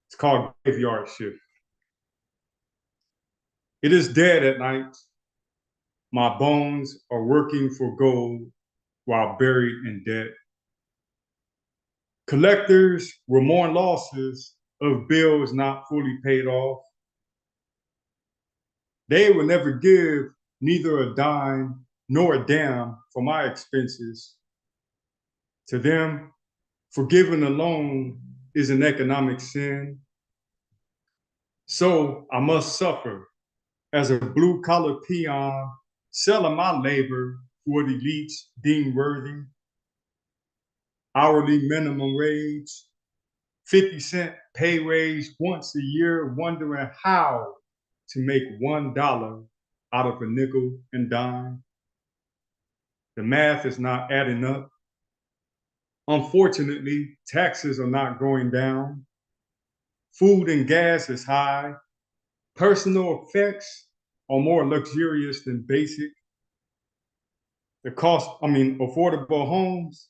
It's called Graveyard Shift. It is dead at night. My bones are working for gold while buried in debt. Collectors will mourn losses of bills not fully paid off. They will never give neither a dime nor a damn for my expenses. To them, forgiving a loan is an economic sin. So I must suffer as a blue-collar peon, selling my labor for the elites deemed worthy. Hourly minimum wage, 50-cent pay raise once a year, wondering how to make $1 out of a nickel and dime. The math is not adding up. Unfortunately, taxes are not going down. Food and gas is high. Personal effects are more luxurious than basic. Affordable homes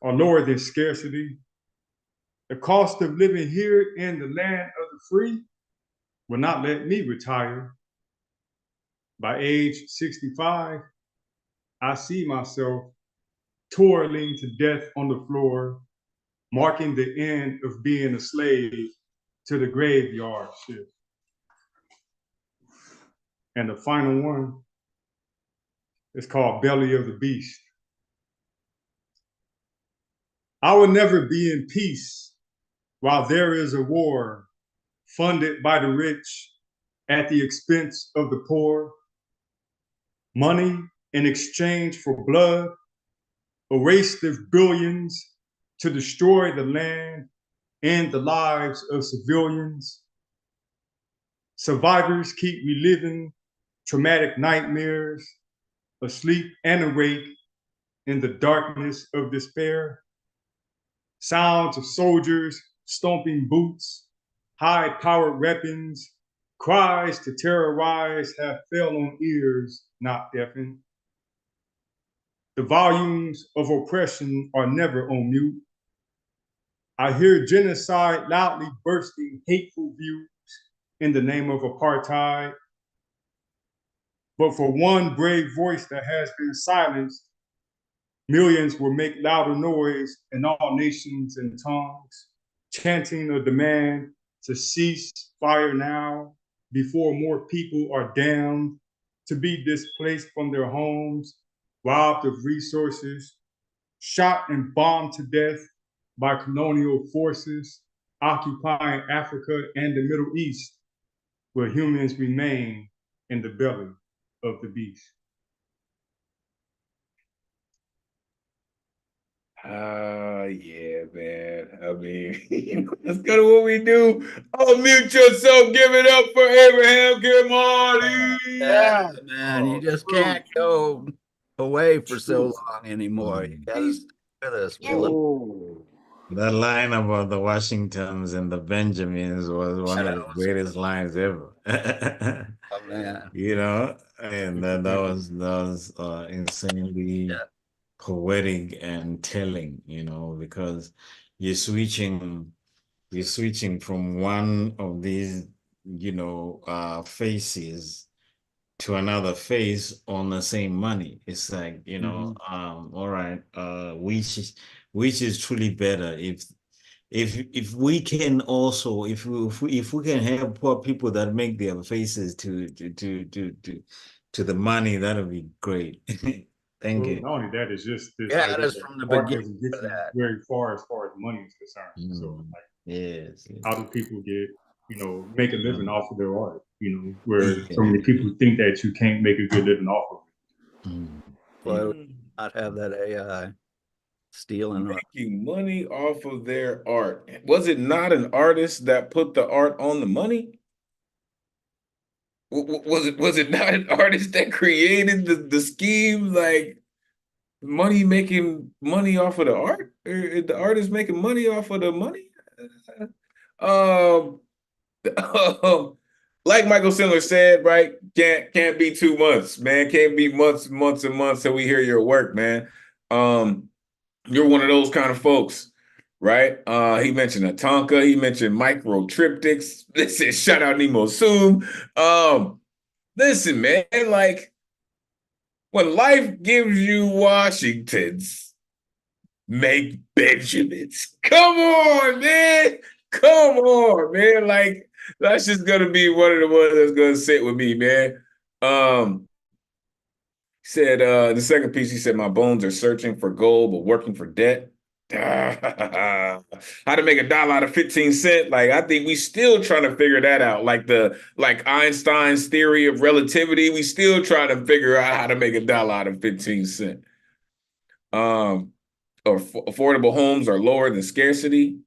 are lower than scarcity. The cost of living here in the land of the free will not let me retire. By age 65, I see myself toiling to death on the floor, marking the end of being a slave to the graveyard shift. And the final one is called Belly of the Beast. I will never be in peace while there is a war funded by the rich at the expense of the poor. Money in exchange for blood, a waste of billions to destroy the land and the lives of civilians. Survivors keep reliving traumatic nightmares, asleep and awake in the darkness of despair. Sounds of soldiers stomping boots, High-powered weapons, cries to terrorize have fell on ears not deafened. The volumes of oppression are never on mute. I hear genocide loudly bursting hateful views in the name of apartheid. But for one brave voice that has been silenced, millions will make louder noise in all nations and tongues, chanting a demand to cease fire now before more people are damned to be displaced from their homes, robbed of resources, shot and bombed to death by colonial forces occupying Africa and the Middle East, where humans remain in the belly of the beast. Yeah, man. I mean, let's go to what we do. Unmute yourself. Give it up for Abraham Kimani. Yeah, man. You just can't go away for so long anymore. You gotta stick with us. We love That line about the Washingtons and the Benjamins was one of the greatest lines ever. Oh, man. You know, and that was insanely poetic and telling, you know, because you're switching from one of these, you know, faces to another face on the same money. It's like, you know, all right, which is truly better if we can also if we can have poor people that make their faces to the money, that'll be great. Thank Well, you. not only that, it's just this Yeah, idea that's that from the art beginning doesn't get of you that. very far as money is concerned. So, like, yes, how do people get, you know, make a living off of their art? You know, where so many people think that you can't make a good living off of it. Why would you not have that AI stealing art? Making money off of their art. Was it not an artist that put the art on the money? Was it not an artist that created the scheme? Like making money off of the art? Or the artist making money off of the money? Um, like Michael Sandler said, right? Can't be 2 months, man. Can't be months and months till we hear your work, man. You're one of those kind of folks, right? He mentioned Atonka. He mentioned micro triptychs. Listen, shout out Nemo Zoom. Listen, man, like when life gives you Washingtons, make Benjamins. Come on, man. Come on, man. Like that's just gonna be one of the ones that's gonna sit with me, man. Said the second piece, he said, my bones are searching for gold, but working for debt. How to make $1 out of 15 cents. Like, I think we still trying to figure that out. Like Einstein's theory of relativity, we still trying to figure out how to make $1 out of 15 cents. Or affordable homes are lower than scarcity.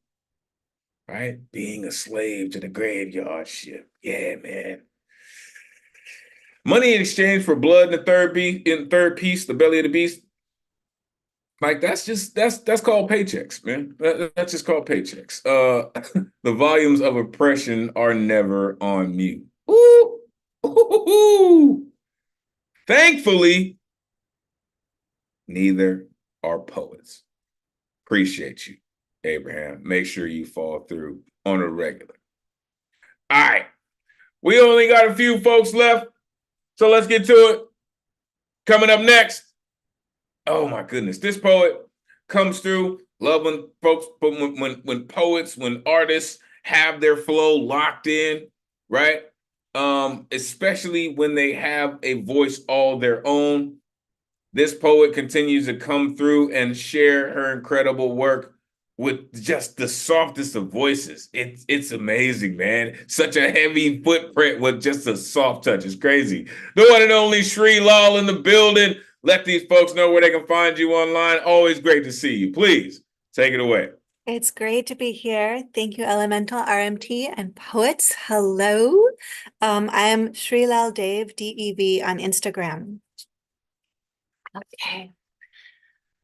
Right? Being a slave to the graveyard ship. Yeah, man. Money in exchange for blood in the third piece, the belly of the beast. Like that's called paychecks, man. That's just called paychecks. The volumes of oppression are never on mute. Ooh. Ooh. Thankfully, neither are poets. Appreciate you, Abraham. Make sure you fall through on a regular. All right. We only got a few folks left, so let's get to it. Coming up next. Oh my goodness, this poet comes through. Love when folks, when poets, when artists have their flow locked in, right? Especially when they have a voice all their own. This poet continues to come through and share her incredible work with just the softest of voices. It's amazing, man. Such a heavy footprint with just a soft touch. It's crazy. The one and only Sri Lal in the building. Let these folks know where they can find you online. Always great to see you. Please take it away. It's great to be here. Thank you, Elemental RMT and poets. Hello. I am Sri Lal Dev, DEV on Instagram. Okay.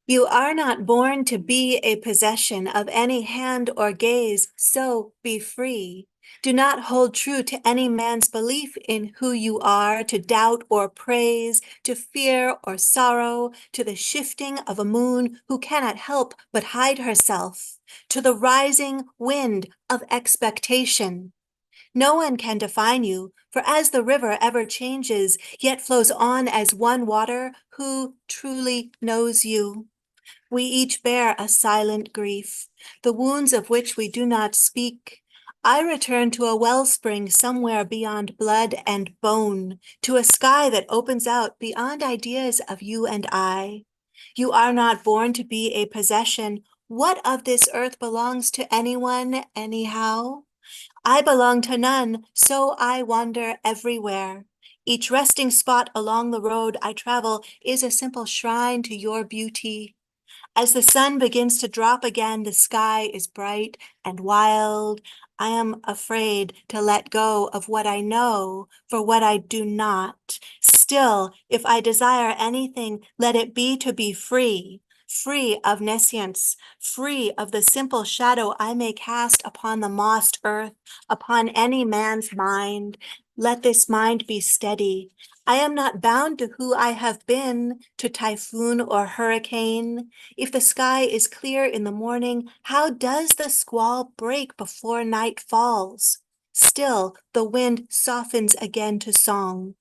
You are not born to be a possession of any hand or gaze, so be free. Do not hold true to any man's belief in who you are, to doubt or praise, to fear or sorrow, to the shifting of a moon who cannot help but hide herself, to the rising wind of expectation. No one can define you, for as the river ever changes, yet flows on as one water, who truly knows you? We each bear a silent grief, the wounds of which we do not speak. I return to a wellspring somewhere beyond blood and bone, to a sky that opens out beyond ideas of you and I. You are not born to be a possession. What of this earth belongs to anyone, anyhow? I belong to none, so I wander everywhere. Each resting spot along the road I travel is a simple shrine to your beauty. As the sun begins to drop again, the sky is bright and wild. I am afraid to let go of what I know for what I do not. Still, if I desire anything, let it be to be free, free of nescience, free of the simple shadow I may cast upon the mossed earth, upon any man's mind. Let this mind be steady. I am not bound to who I have been, to typhoon or hurricane. If the sky is clear in the morning, how does the squall break before night falls? Still, the wind softens again to song.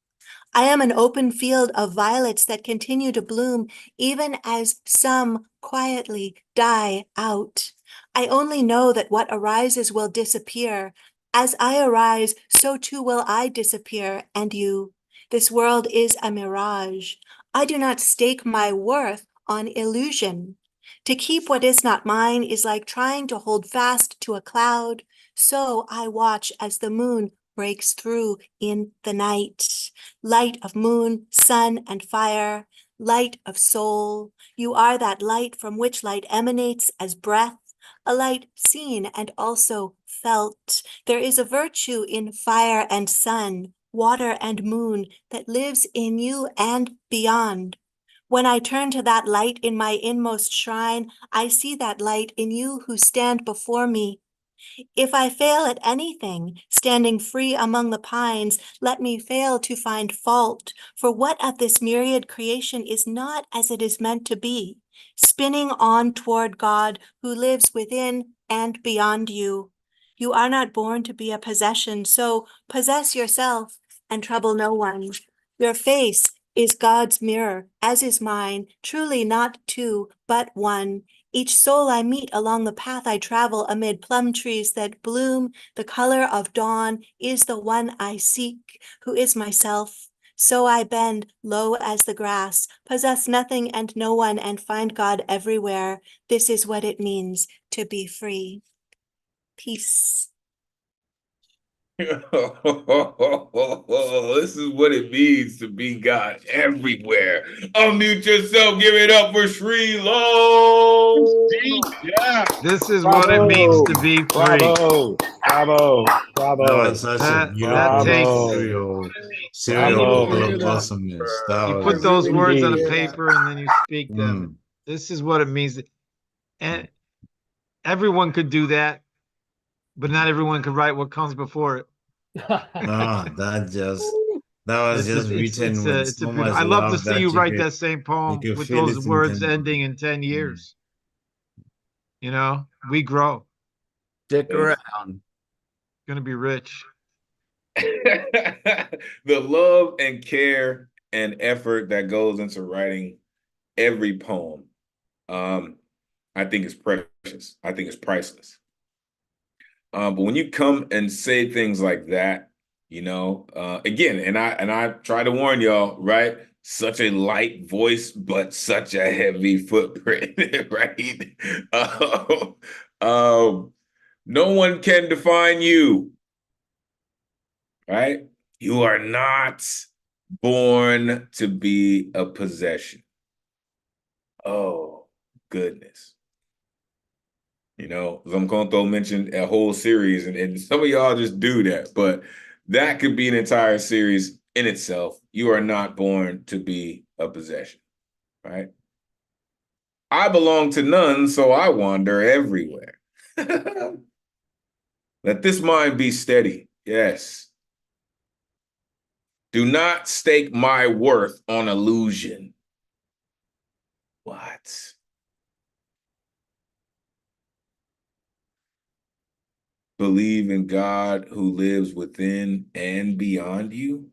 I am an open field of violets that continue to bloom even as some quietly die out. I only know that what arises will disappear. As I arise, so too will I disappear, and you. This world is a mirage. I do not stake my worth on illusion. To keep what is not mine is like trying to hold fast to a cloud. So I watch as the moon breaks through in the night. Light of moon, sun, and fire, light of soul. You are that light from which light emanates as breath, a light seen and also felt. There is a virtue in fire and sun, water and moon that lives in you and beyond. When I turn to that light in my inmost shrine, I see that light in you who stand before me. If I fail at anything, standing free among the pines, let me fail to find fault, for what of this myriad creation is not as it is meant to be, spinning on toward God who lives within and beyond you. You are not born to be a possession, so possess yourself and trouble no one. Your face is God's mirror, as is mine, truly not two, but one. Each soul I meet along the path I travel amid plum trees that bloom, the color of dawn, is the one I seek, who is myself. So I bend low as the grass, possess nothing and no one, and find God everywhere. This is what it means to be free. Peace. This is what it means to be God everywhere. Unmute yourself. Give it up for Sri Lo. Yeah. This is what it means Bravo, to be free. bravo, bravo, That bravo, was such a That beautiful, takes, bravo. serial I really level hear of that. awesomeness. That you I put was those really words do on a Indeed. hear that. paper and then you speak them. This is what it means. And everyone could do that, but not everyone could write what comes before it. that was just written with It's a so beautiful. much I'd love to love see that you write that same you poem could with feel those it words intensely. ending in 10 years. You know, we grow. Stick around. Gonna be rich. The love and care and effort that goes into writing every poem, I think is precious. I think it's priceless. But when you come and say things like that, again, and I try to warn y'all, right? Such a light voice, but such a heavy footprint, right? No one can define you, right? You are not born to be a possession. Oh, goodness. Zamkonto mentioned a whole series, and some of y'all just do that, but that could be an entire series in itself. You are not born to be a possession, right? I belong to none, so I wander everywhere. Let this mind be steady. Yes. Do not stake my worth on illusion. What? Believe in God who lives within and beyond you.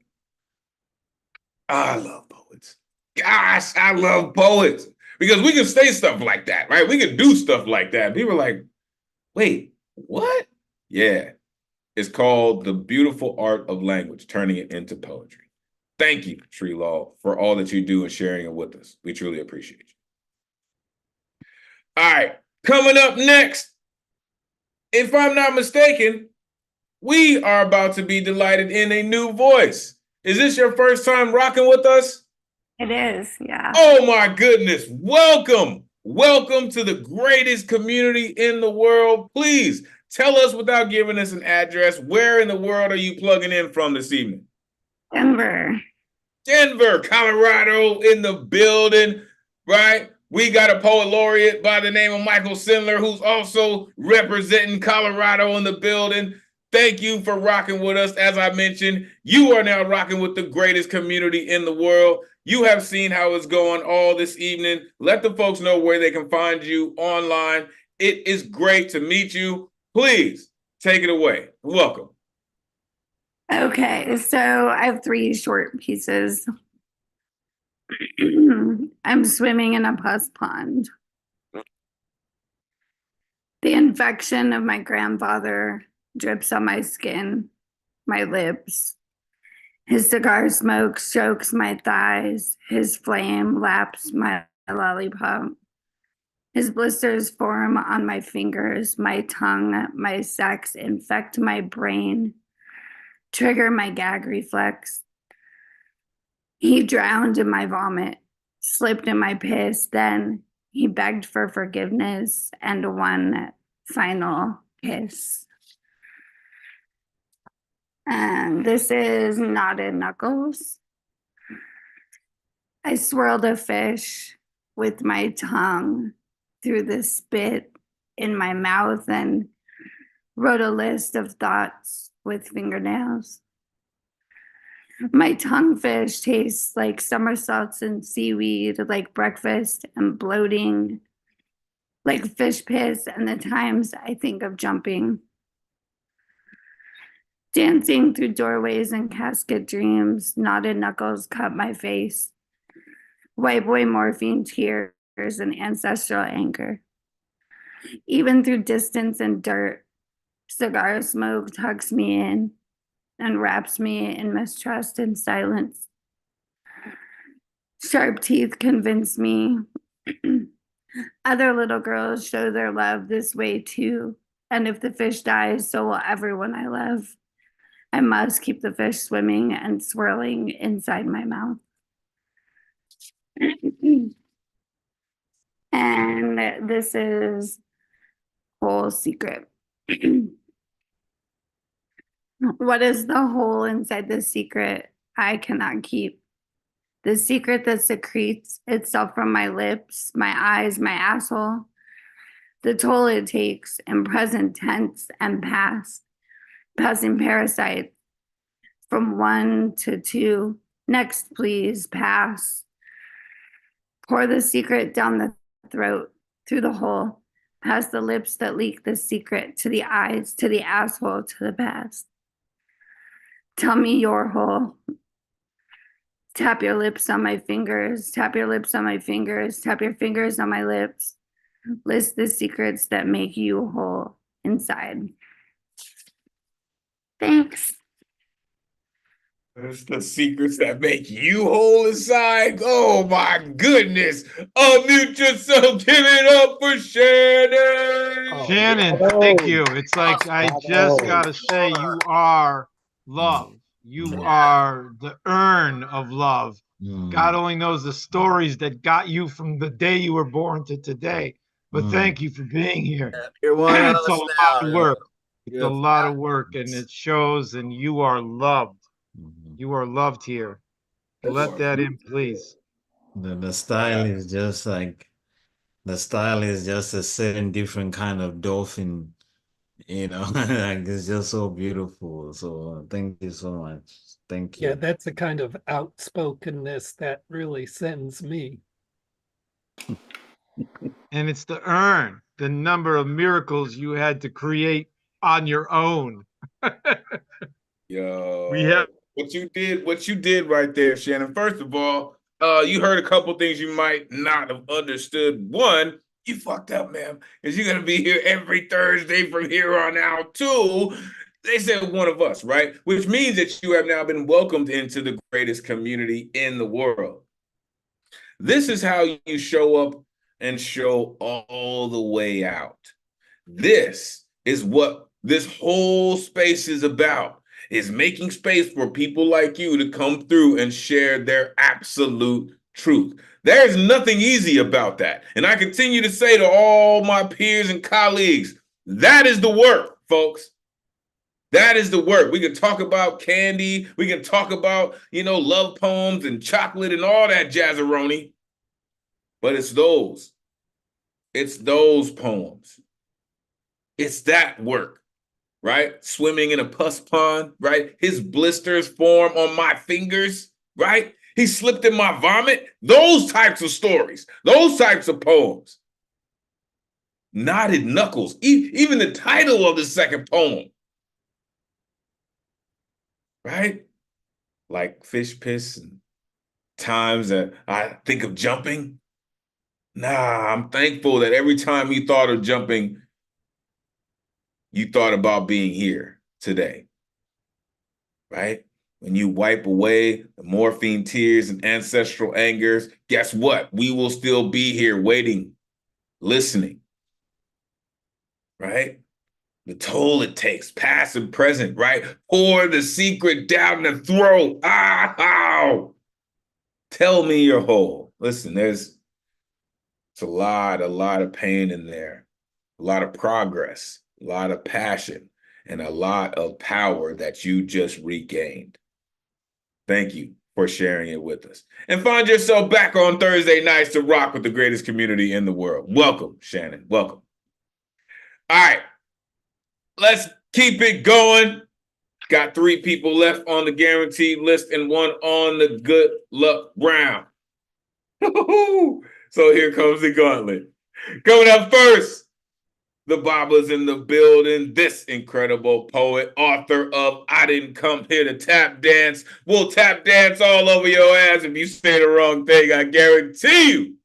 I love poets. Gosh, I love poets because we can say stuff like that, right? We can do stuff like that. People are like, wait, what? Yeah. It's called The Beautiful Art of Language, turning it into poetry. Thank you, Sri Law, for all that you do and sharing it with us. We truly appreciate you. All right, coming up next, if I'm not mistaken, we are about to be delighted in a new voice. Is this your first time rocking with us? It is, yeah. Oh my goodness. Welcome. Welcome to the greatest community in the world. Please tell us without giving us an address, where in the world are you plugging in from this evening? Denver. Denver, Colorado in the building, right? We got a poet laureate by the name of Michael Sindler, who's also representing Colorado in the building. Thank you for rocking with us. As I mentioned, you are now rocking with the greatest community in the world. You have seen how it's going all this evening. Let the folks know where they can find you online. It is great to meet you. Please take it away. Welcome. Okay, so I have 3 short pieces. I'm swimming in a pus pond. The infection of my grandfather drips on my skin, my lips. His cigar smoke chokes my thighs. His flame laps my lollipop. His blisters form on my fingers, my tongue, my sex infect my brain, trigger my gag reflex. He drowned in my vomit, slipped in my piss, then he begged for forgiveness and one final kiss. And this is Knotted Knuckles. I swirled a fish with my tongue through the spit in my mouth and wrote a list of thoughts with fingernails. My tongue fish tastes like somersaults and seaweed, like breakfast and bloating, like fish piss and the times I think of jumping. Dancing through doorways and casket dreams, knotted knuckles cut my face. White boy morphine tears and ancestral anger. Even through distance and dirt, cigar smoke tucks me in and wraps me in mistrust and silence. Sharp teeth convince me other little girls show their love this way too. And if the fish dies, so will everyone I love. I must keep the fish swimming and swirling inside my mouth. And this is Whole Secret. What is the hole inside the secret I cannot keep? The secret that secretes itself from my lips, my eyes, my asshole. The toll it takes in present tense and past. Passing parasites from 1 to 2. Next, please, pass. Pour the secret down the throat, through the hole, past the lips that leak the secret, to the eyes, to the asshole, to the past. Tell me your hole. Tap your lips on my fingers, tap your lips on my fingers, tap your fingers on my lips. List the secrets that make you whole inside. Thanks. It's the secrets that make you whole inside. Oh my goodness. Unmute yourself. Give it up for Shannon. Shannon, thank you. It's like I just gotta say, you are love. You are the urn of love. God only knows the stories that got you from the day you were born to today. But thank you for being here. You're one of It's a us lot now. of work. It's a lot of work, and it shows, and you are loved. You are loved here. Let that in, please. The style is just like, the style is just a certain different kind of dolphin You know, like it's just so beautiful. So thank you so much. Thank Yeah, you. that's the kind of outspokenness that really sends me. And it's the urn, the number of miracles you had to create on your own. Yo, We have what you did right there, Shannon. First of all, you heard a couple things you might not have understood. One, you fucked up, man, because you're gonna be here every Thursday from here on out. Two, they said one of us, right? Which means that you have now been welcomed into the greatest community in the world. This is how you show up and show all the way out. This is what this whole space is about, is making space for people like you to come through and share their absolute truth. There's nothing easy about that. And I continue to say to all my peers and colleagues, that is the work, folks. That is the work. We can talk about candy. We can talk about, love poems and chocolate and all that jazzeroni. But it's those poems. It's that work, right? Swimming in a pus pond, right? His blisters form on my fingers, right? He slipped in my vomit. Those types of stories, those types of poems. Knotted knuckles, even the title of the second poem, right? Like fish piss and times that I think of jumping. Nah, I'm thankful that every time you thought of jumping, you thought about being here today, right? When you wipe away the morphine tears and ancestral angers, guess what? We will still be here waiting, listening, right? The toll it takes, past and present, right? Pour the secret down the throat. Ow! Tell me you're whole. Listen, it's a lot of pain in there, a lot of progress, a lot of passion, and a lot of power that you just regained. Thank you for sharing it with us. And find yourself back on Thursday nights to rock with the greatest community in the world. Welcome, Shannon. Welcome. All right. Let's keep it going. Got 3 people left on the guaranteed list and 1 on the good luck round. So here comes the gauntlet. Coming up first, the Baba's in the building. This incredible poet, author of I Didn't Come Here to Tap Dance, will tap dance all over your ass if you say the wrong thing. I guarantee you.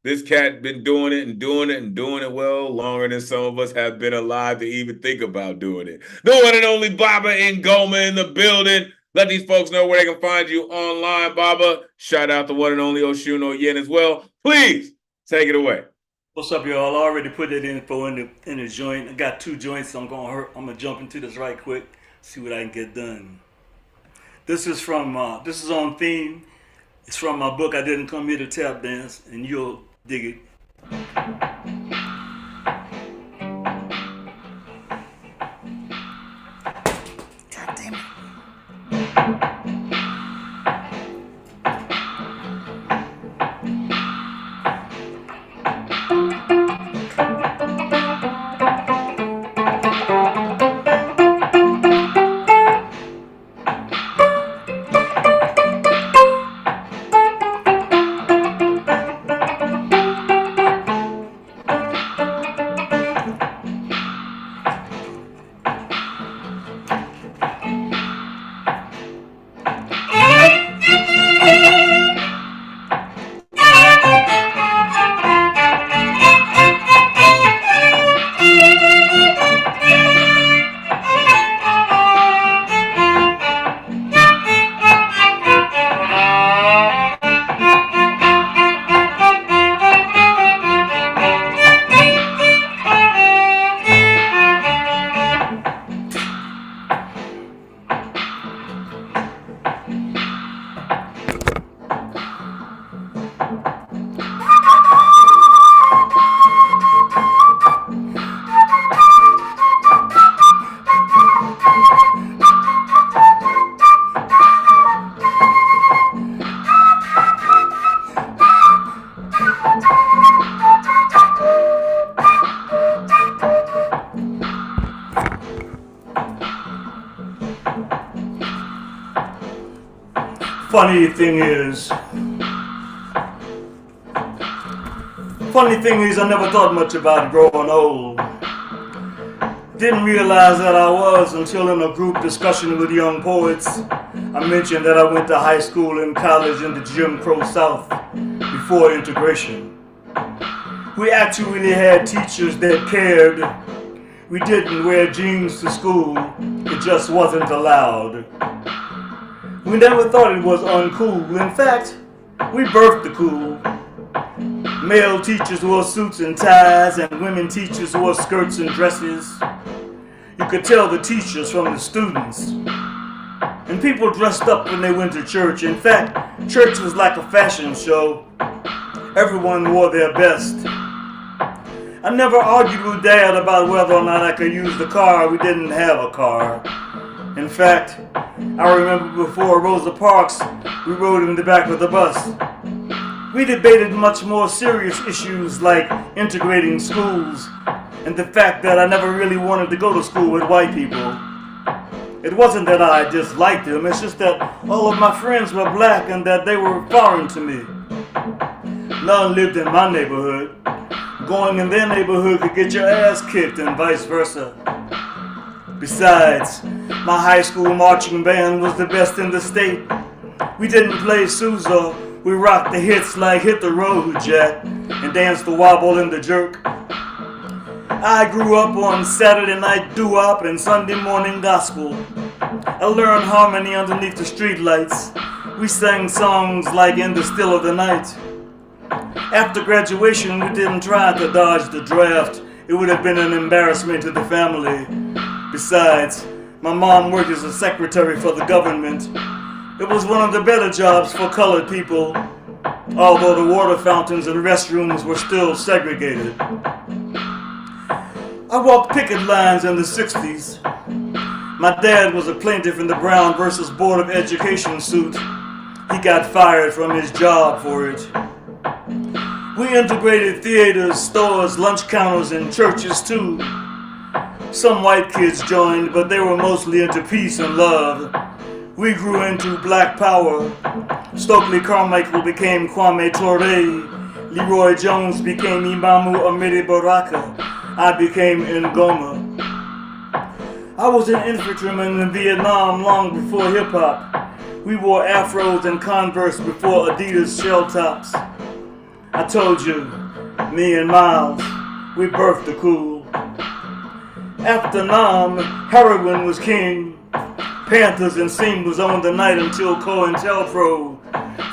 This cat been doing it and doing it and doing it well longer than some of us have been alive to even think about doing it. The one and only Baba Ngoma in the building. Let these folks know where they can find you online, Baba. Shout out the one and only Oshuno Yen as well. Please take it away. What's up, y'all? I already put that info in the joint. I got 2 joints, so I'm gonna jump into this right quick, see what I can get done. This is on theme. It's from my book, I Didn't Come Here to Tap Dance, and you'll dig it. God damn it. Funny thing is, I never thought much about growing old. Didn't realize that I was until in a group discussion with young poets, I mentioned that I went to high school and college in the Jim Crow South before integration. We actually had teachers that cared. We didn't wear jeans to school, it just wasn't allowed. We never thought it was uncool. In fact, we birthed the cool. Male teachers wore suits and ties, and women teachers wore skirts and dresses. You could tell the teachers from the students. And people dressed up when they went to church. In fact, church was like a fashion show. Everyone wore their best. I never argued with Dad about whether or not I could use the car. We didn't have a car. In fact, I remember before Rosa Parks, we rode in the back of the bus. We debated much more serious issues like integrating schools and the fact that I never really wanted to go to school with white people. It wasn't that I disliked them, it's just that all of my friends were black and that they were foreign to me. None lived in my neighborhood. Going in their neighborhood could get your ass kicked and vice versa. Besides, my high school marching band was the best in the state. We didn't play Sousa, we rocked the hits like Hit the Road Jack and danced the wobble and the jerk. I grew up on Saturday night doo-wop and Sunday morning gospel. I learned harmony underneath the streetlights. We sang songs like In the Still of the Night. After graduation, we didn't try to dodge the draft. It would have been an embarrassment to the family. Besides, my mom worked as a secretary for the government. It was one of the better jobs for colored people, although the water fountains and restrooms were still segregated. I walked picket lines in the 60s. My dad was a plaintiff in the Brown versus Board of Education suit. He got fired from his job for it. We integrated theaters, stores, lunch counters, and churches too. Some white kids joined, but they were mostly into peace and love. We grew into Black Power. Stokely Carmichael became Kwame Ture. Leroy Jones became Imamu Amiri Baraka. I became Ngoma. I was an infantryman in Vietnam long before hip-hop. We wore afros and Converse before Adidas shell tops. I told you, me and Miles, we birthed the cool. After Nam, heroin was king. Panthers and Singles owned the night until COINTELPRO.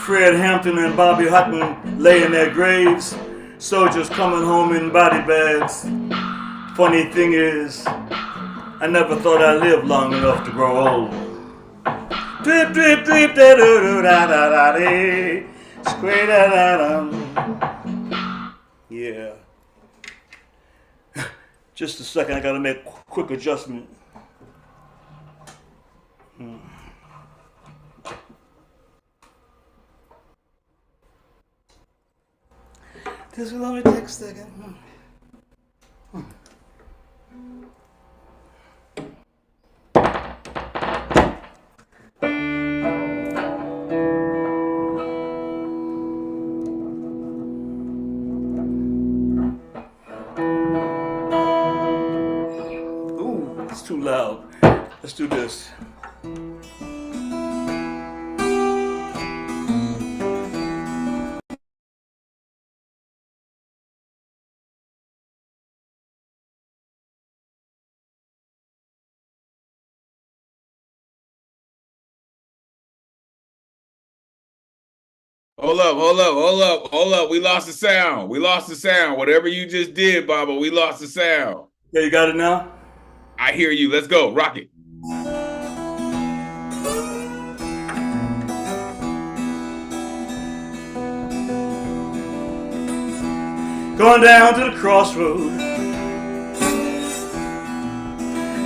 Fred Hampton and Bobby Hutton lay in their graves. Soldiers coming home in body bags. Funny thing is, I never thought I'd live long enough to grow old. Drip, drip, drip, da da da da da da. Square da da da. Yeah. Just a second, I gotta make a quick adjustment. This will only take a second. Ooh, it's too loud. Let's do this. Hold up. We lost the sound. Whatever you just did, Baba, we lost the sound. Yeah, you got it now? I hear you. Let's go. Rock it. Going down to the crossroad.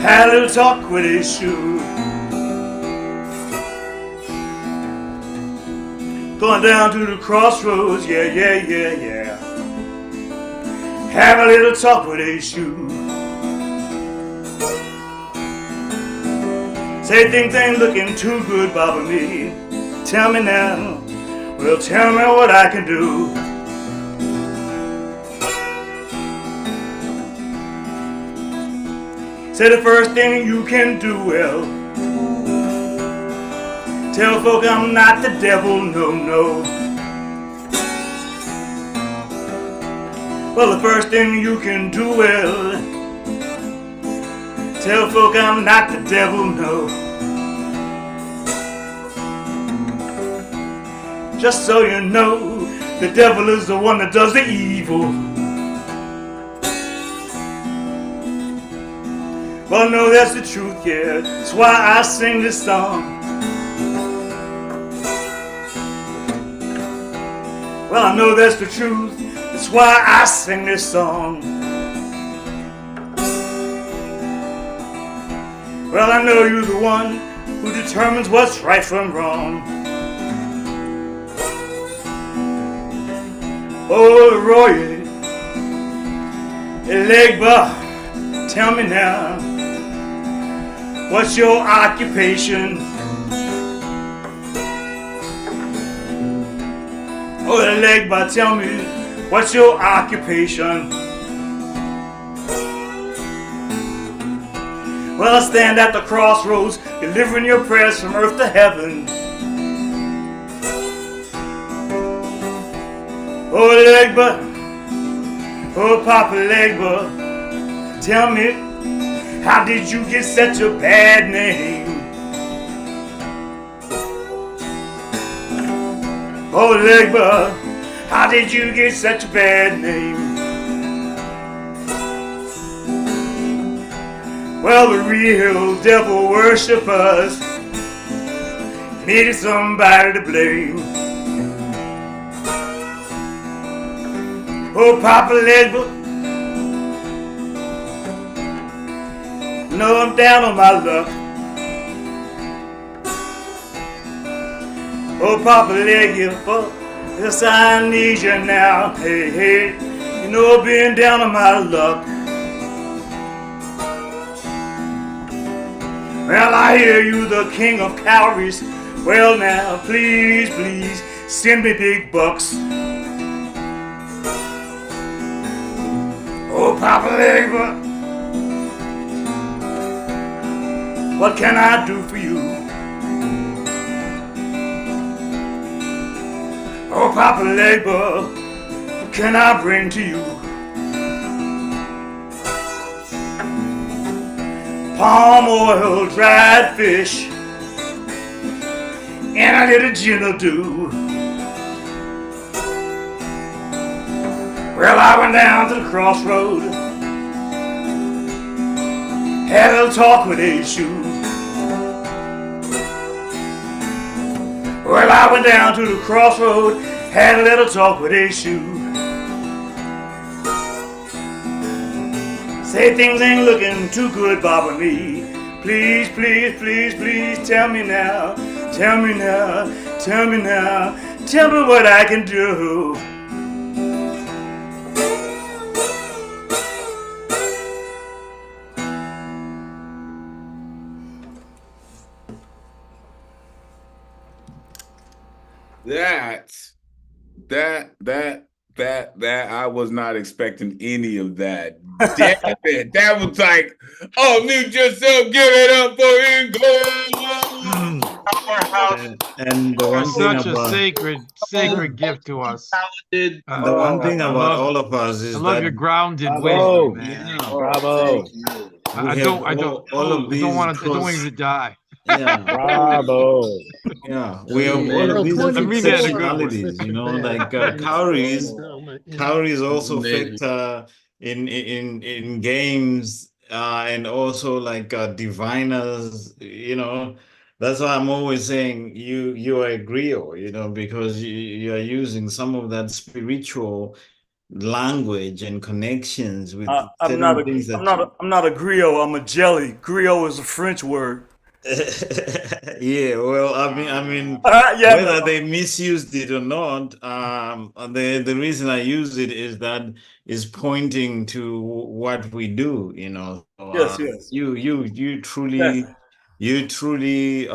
Had a little talk with his shoe. Going down to the crossroads, yeah. Have a little talk with his shoe. Say things ain't looking too good, Baba me. Tell me now. Well, tell me what I can do. Say the first thing you can do, well, tell folk I'm not the devil, no, no. Well, the first thing you can do, well, tell folk I'm not the devil, no. Just so you know, the devil is the one that does the evil. Well, no, that's the truth, yeah. That's why I sing this song. Well, I know that's the truth. That's why I sing this song. Well, I know you're the one who determines what's right from wrong. Oh, Roy, Legba, tell me now, what's your occupation? Oh, Legba, tell me, what's your occupation? Well, I stand at the crossroads, delivering your prayers from earth to heaven. Oh, Legba, oh, Papa Legba, tell me, how did you get such a bad name? Oh, Legba, how did you get such a bad name? Well, the real devil worshippers needed somebody to blame. Oh, Papa Legba, no, I'm down on my luck. Oh, Papa Legba, yes, I need you now. Hey, hey, you know I've been down on my luck. Well, I hear you, the king of calories. Well, now, please, please, send me big bucks. Oh, Papa Legba, what can I do for you? Oh, Papa Legba, what can I bring to you? Palm oil, dried fish, and a little gin will do. Well, I went down to the crossroad, had a little talk with Eshu. Well, I went down to the crossroad, had a little talk with Eshu. Say things ain't looking too good, Bob, with me. Please, please, please, please, tell me now, tell me now, tell me now, tell me what I can do. That I was not expecting any of that. Damn it. That was like, oh, mute yourself, give it up for England. And the one thing Such a about sacred gift to us. the one thing about all of us is I love that your grounded Bravo. wisdom, man. Yeah, Bravo. I don't want you to die. Yeah. Bravo. Yeah, we have all of these different personalities, you know, like calories also factor in games and also like diviners, you know. That's why I'm always saying you are a griot, you know, because you are using some of that spiritual language and connections with I'm not certain things that I'm not a griot. I'm a jelly. Griot is a French word. Yeah, well, I mean, Yeah, whether no. they misused it or not, the reason I use it is that is pointing to what we do, you know. So, Yes, yes. you truly Yes. You truly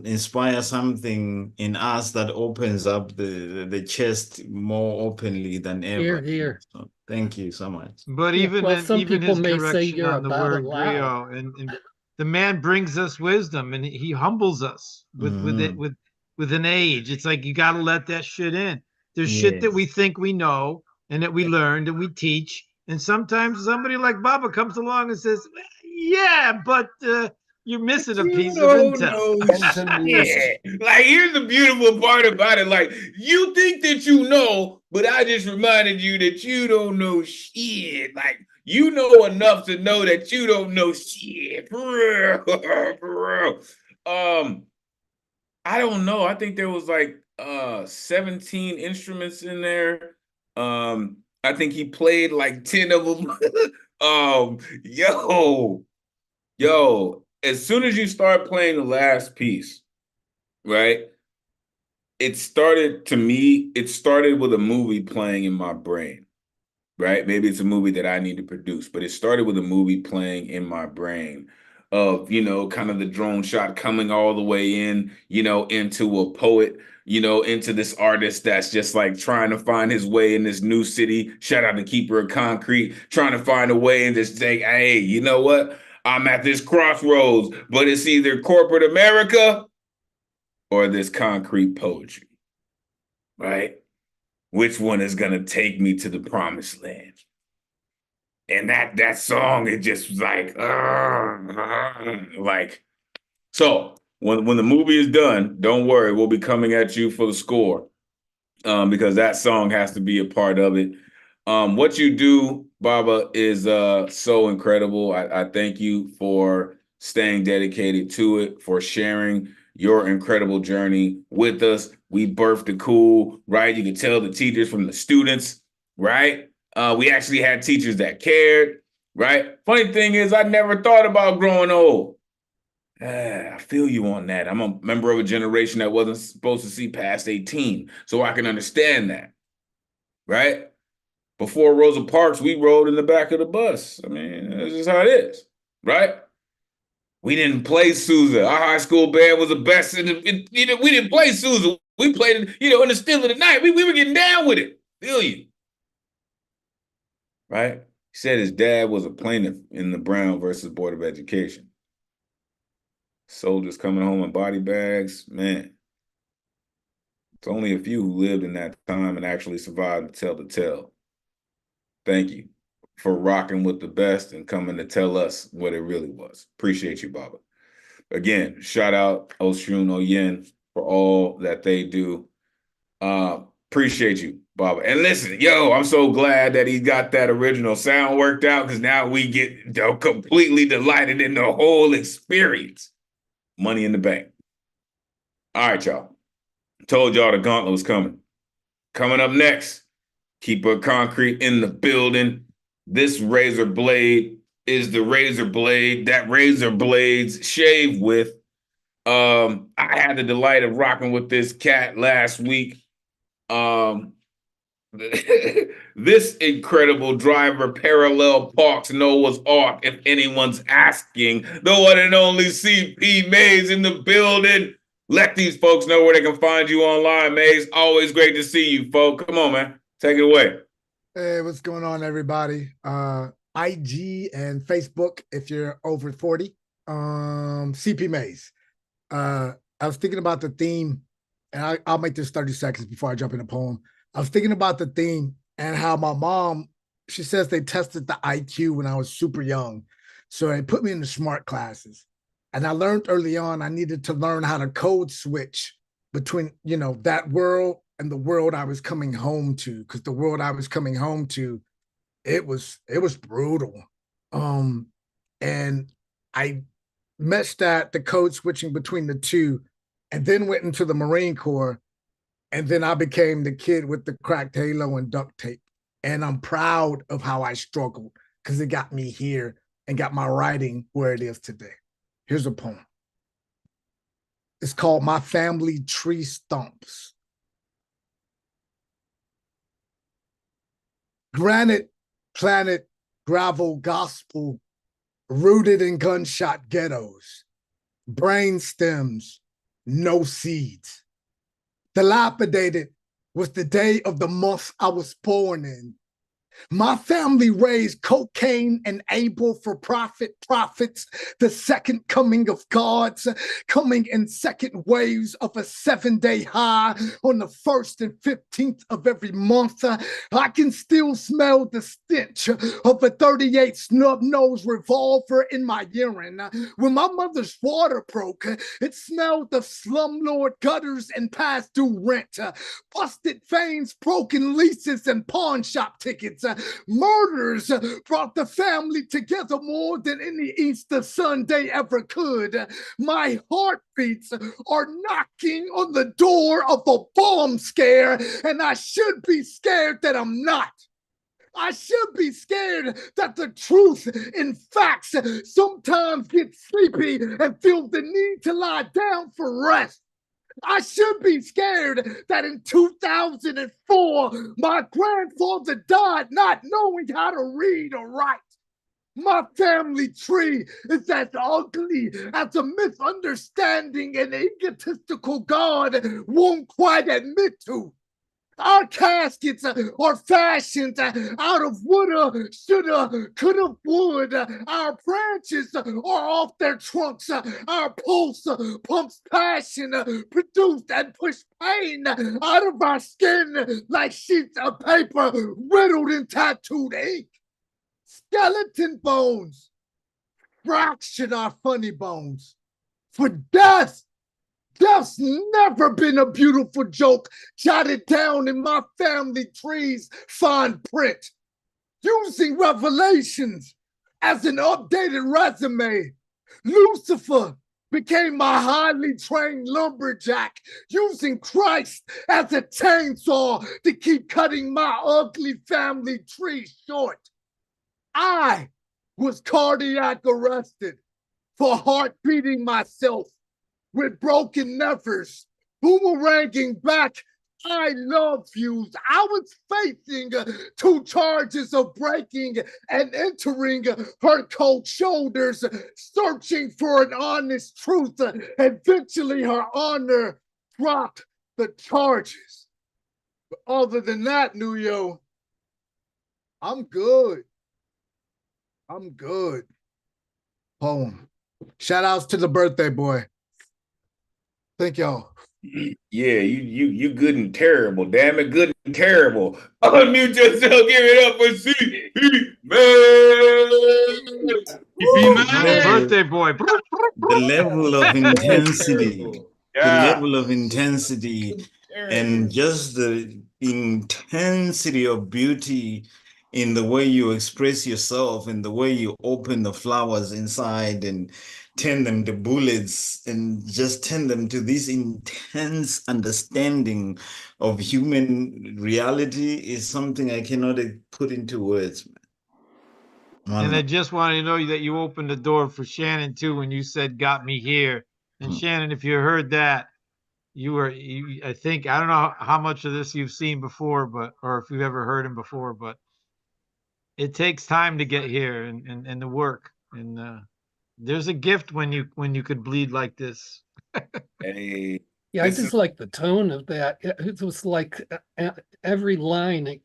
inspire something in us that opens up the chest more openly than Here, ever. here. So thank you so much. But Yeah, even well, in, some even people his may say correction you're on the about word allowed. griot, and the man brings us wisdom, and he humbles us with it with an age. It's like you got to let that shit in. There's shit that we Yes. think we know and that we learned and we teach, and sometimes somebody like Baba comes along and says, "Yeah, but you're missing a You piece of don't intel." know shit. Like, here's the beautiful part about it. Like, you think that you know, but I just reminded you that you don't know shit. Like, you know enough to know that you don't know shit. For real. For real. I don't know. I think there was like 17 instruments in there. I think he played like 10 of them. Yo, as soon as you start playing the last piece, right? It started with a movie playing in my brain, right? Maybe it's a movie that I need to produce, but it started with a movie playing in my brain of, kind of the drone shot coming all the way in, into a poet, into this artist that's just like trying to find his way in this new city. Shout out to Keeper of Concrete, trying to find a way and just say, hey, you know what? I'm at this crossroads, but it's either corporate America or this concrete poetry, right? Which one is gonna take me to the promised land? And that song, it just was like, so when the movie is done, don't worry, we'll be coming at you for the score, because that song has to be a part of it. What you do, Baba, is so incredible. I thank you for staying dedicated to it, for sharing your incredible journey with us. We birthed the cool, right? You can tell the teachers from the students, right? We actually had teachers that cared, right? Funny thing is, I never thought about growing old. I feel you on that. I'm a member of a generation that wasn't supposed to see past 18, so I can understand that, right? Before Rosa Parks, we rode in the back of the bus. I mean, that's just how it is, right? We didn't play Sousa. Our high school band was the best. We didn't play Sousa. We played it, in the still of the night. We were getting down with it. Feel you, right? He said his dad was a plaintiff in the Brown versus Board of Education. Soldiers coming home in body bags, man. It's only a few who lived in that time and actually survived to tell the tale. Thank you for rocking with the best and coming to tell us what it really was. Appreciate you, Baba. Again, shout out Oshun Oyen for all that they do. Appreciate you, Baba. And listen, I'm so glad that he got that original sound worked out, because now we get completely delighted in the whole experience. Money in the bank. All right, y'all. Told y'all the gauntlet was coming. Coming up next, Keeper Concrete in the building. This razor blade is the razor blade that razor blades shave with. I had the delight of rocking with this cat last week. This incredible driver parallel parks Noah's Ark, if anyone's asking. The one and only CP Mays in the building. Let these folks know where they can find you online, Mays. Always great to see you, folks. Come on, man. Take it away. Hey, what's going on, everybody? IG and Facebook if you're over 40. CP Mays. I was thinking about the theme, and I'll make this 30 seconds before I jump in the poem. I was thinking about the theme and how my mom, she says they tested the IQ when I was super young. So they put me in the smart classes. And I learned early on I needed to learn how to code switch between, that world and the world I was coming home to. Because the world I was coming home to, it was brutal. And I meshed the code switching between the two, and then went into the Marine Corps. And then I became the kid with the cracked halo and duct tape. And I'm proud of how I struggled, because it got me here and got my writing where it is today. Here's a poem. It's called My Family Tree Stumps. Granite, planet, gravel, gospel, rooted in gunshot ghettos. brain stems, no seeds. Dilapidated was the day of the month I was born in. My family raised cocaine and able for profits, the second coming of gods, coming in second waves of a 7-day high on the 1st and 15th of every month. I can still smell the stench of a 38 snub-nosed revolver in my urine. When my mother's water broke, it smelled of slumlord gutters and past due rent, busted veins, broken leases, and pawn shop tickets. Murders brought the family together more than any Easter Sunday ever could. My heartbeats are knocking on the door of a bomb scare, and I should be scared that I'm not. I should be scared that the truth and facts sometimes get sleepy and feel the need to lie down for rest. I should be scared that in 2004, my grandfather died not knowing how to read or write. My family tree is as ugly as a misunderstanding an egotistical God won't quite admit to. Our caskets are fashioned out of woulda, shoulda, coulda, would. Our branches are off their trunks. Our pulse pumps passion, produced and pushed pain out of our skin like sheets of paper riddled in tattooed ink. Skeleton bones fractured our funny bones. For death, death's never been a beautiful joke jotted down in my family tree's fine print. Using Revelations as an updated resume, Lucifer became my highly trained lumberjack, using Christ as a chainsaw to keep cutting my ugly family tree short. I was cardiac arrested for heart beating myself with broken nevers, boomeranging back, I love yous. I was facing 2 charges of breaking and entering her cold shoulders, searching for an honest truth. Eventually, her honor dropped the charges. But other than that, Nuyo, I'm good. I'm good. Poem. Shout outs to the birthday boy. Thank y'all. Yeah, you good and terrible. Damn it, good and terrible. Unmute yourself. Give it up for C. Birthday boy. The level of intensity, the Yeah. level of intensity, and just the intensity of beauty in the way you express yourself, in the way you open the flowers inside and turn them to bullets and just turn them to this intense understanding of human reality is something I cannot put into words. And I just wanted to know that you opened the door for Shannon too when you said "got me here." And Shannon, if you heard that, I think I don't know how much of this you've seen before, or if you've ever heard him before, but it takes time to get here and the work. And there's a gift when you could bleed like this. Hey, yeah, I just like the tone of that. It was like every line.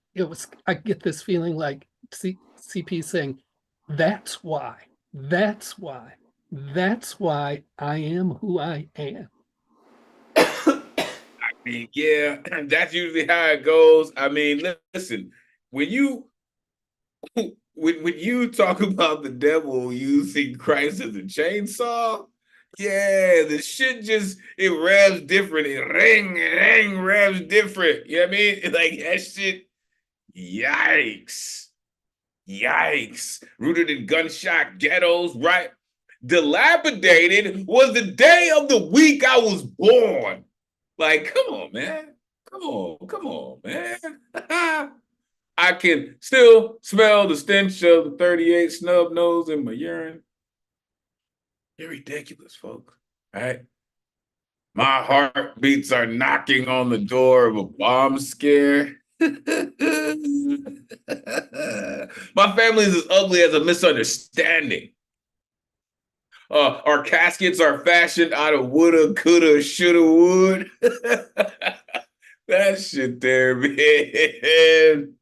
I get this feeling like CP saying, "That's why. That's why. That's why I am who I am." I mean, yeah, that's usually how it goes. I mean, listen, when you talk about the devil using Christ as a chainsaw, yeah, the shit it revs different. It ring revs different. You know what I mean? Like that shit, yikes. Yikes. Rooted in gunshot ghettos, right? Dilapidated was the day of the week I was born. Like, come on, man. Come on, man. I can still smell the stench of the 38 snub nose in my urine. You're ridiculous, folks. All right? My heartbeats are knocking on the door of a bomb scare. My family is as ugly as a misunderstanding. Our caskets are fashioned out of woulda, coulda, shoulda, would. That shit there, man.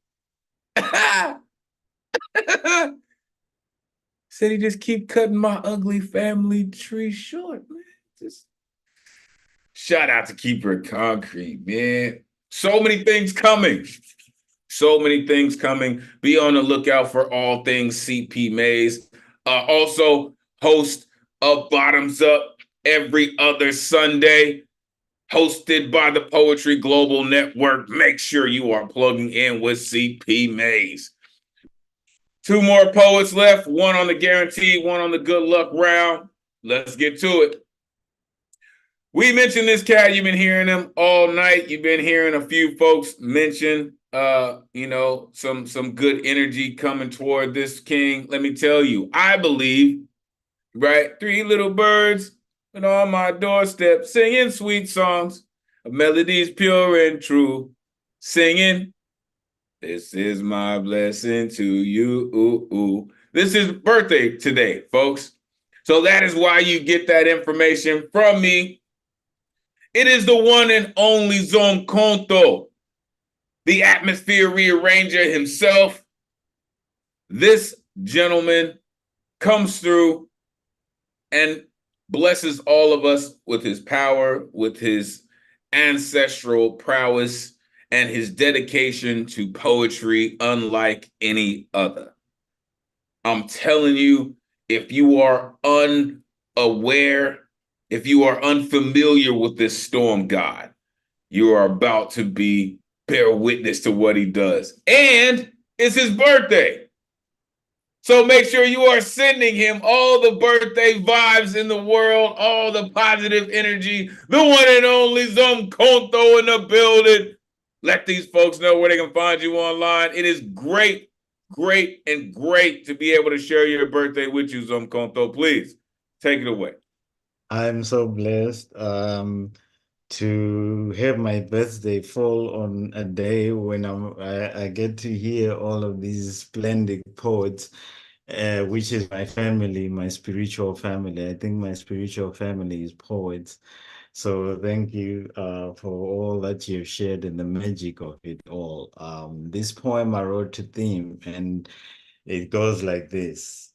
Said he just keep cutting my ugly family tree short, man. Just shout out to Keeper Concrete, man. So many things coming. So many things coming. Be on the lookout for all things CP Mays. Also, host of Bottoms Up every other Sunday, hosted by the Poetry Global Network. Make sure you are plugging in with CP Mays. 2 more poets left, one on the guaranteed, one on the good luck round. Let's get to it. We mentioned this cat. You've been hearing him all night. You've been hearing a few folks mention, some good energy coming toward this king. Let me tell you, I believe, right? 3 little birds and on my doorstep singing sweet songs, melodies pure and true, singing, this is my blessing to you. Ooh, ooh. This is birthday today, folks. So that is why you get that information from me. It is the one and only Zonkonto, the atmosphere rearranger himself. This gentleman comes through and blesses all of us with his power, with his ancestral prowess, and his dedication to poetry unlike any other. I'm telling you, if you are unaware, if you are unfamiliar with this storm god, you are about to bear witness to what he does. And it's his birthday. So make sure you are sending him all the birthday vibes in the world, all the positive energy, the one and only Zonkonto in the building. Let these folks know where they can find you online. It is great, great, and great to be able to share your birthday with you, Zonkonto. Please, take it away. I'm so blessed to have my birthday fall on a day when I get to hear all of these splendid poets, which is my family, my spiritual family. I think my spiritual family is poets. So thank you for all that you've shared and the magic of it all. This poem I wrote to theme, and it goes like this.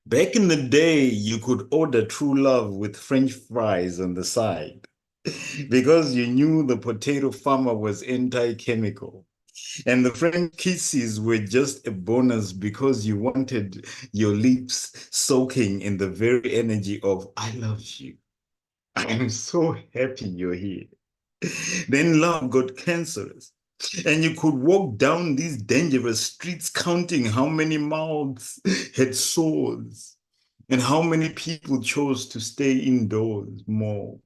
Back in the day, you could order true love with French fries on the side because you knew the potato farmer was anti-chemical. And the French kisses were just a bonus because you wanted your lips soaking in the very energy of I love you. I am so happy you're here. Then love got cancerous. And you could walk down these dangerous streets counting how many mouths had sores and how many people chose to stay indoors more.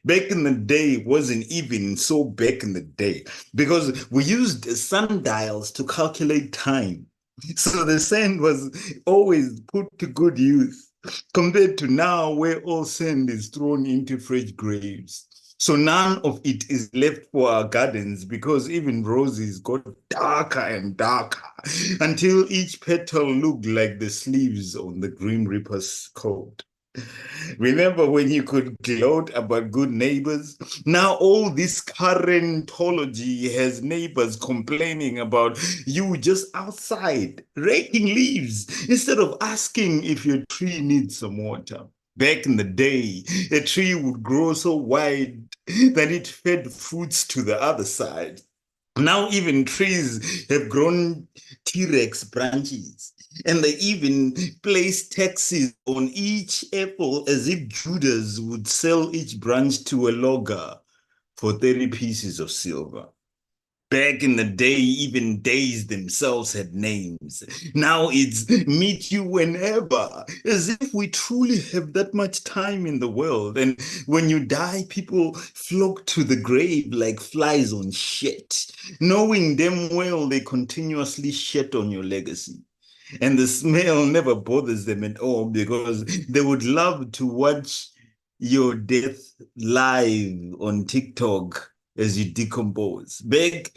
Back in the day, it wasn't even so back in the day because we used sundials to calculate time. So the sand was always put to good use compared to now where all sand is thrown into fresh graves. So none of it is left for our gardens because even roses got darker and darker until each petal looked like the sleeves on the Grim Reaper's coat. Remember when you could gloat about good neighbors? Now all this currentology has neighbors complaining about you just outside raking leaves instead of asking if your tree needs some water. Back in the day, a tree would grow so wide that it fed fruits to the other side. Now even trees have grown T-Rex branches, and they even place taxes on each apple as if Judas would sell each branch to a logger for 30 pieces of silver. Back in the day, even days themselves had names. Now it's meet you whenever, as if we truly have that much time in the world. And when you die, people flock to the grave like flies on shit, knowing damn well they continuously shit on your legacy. And the smell never bothers them at all because they would love to watch your death live on TikTok as you decompose. Back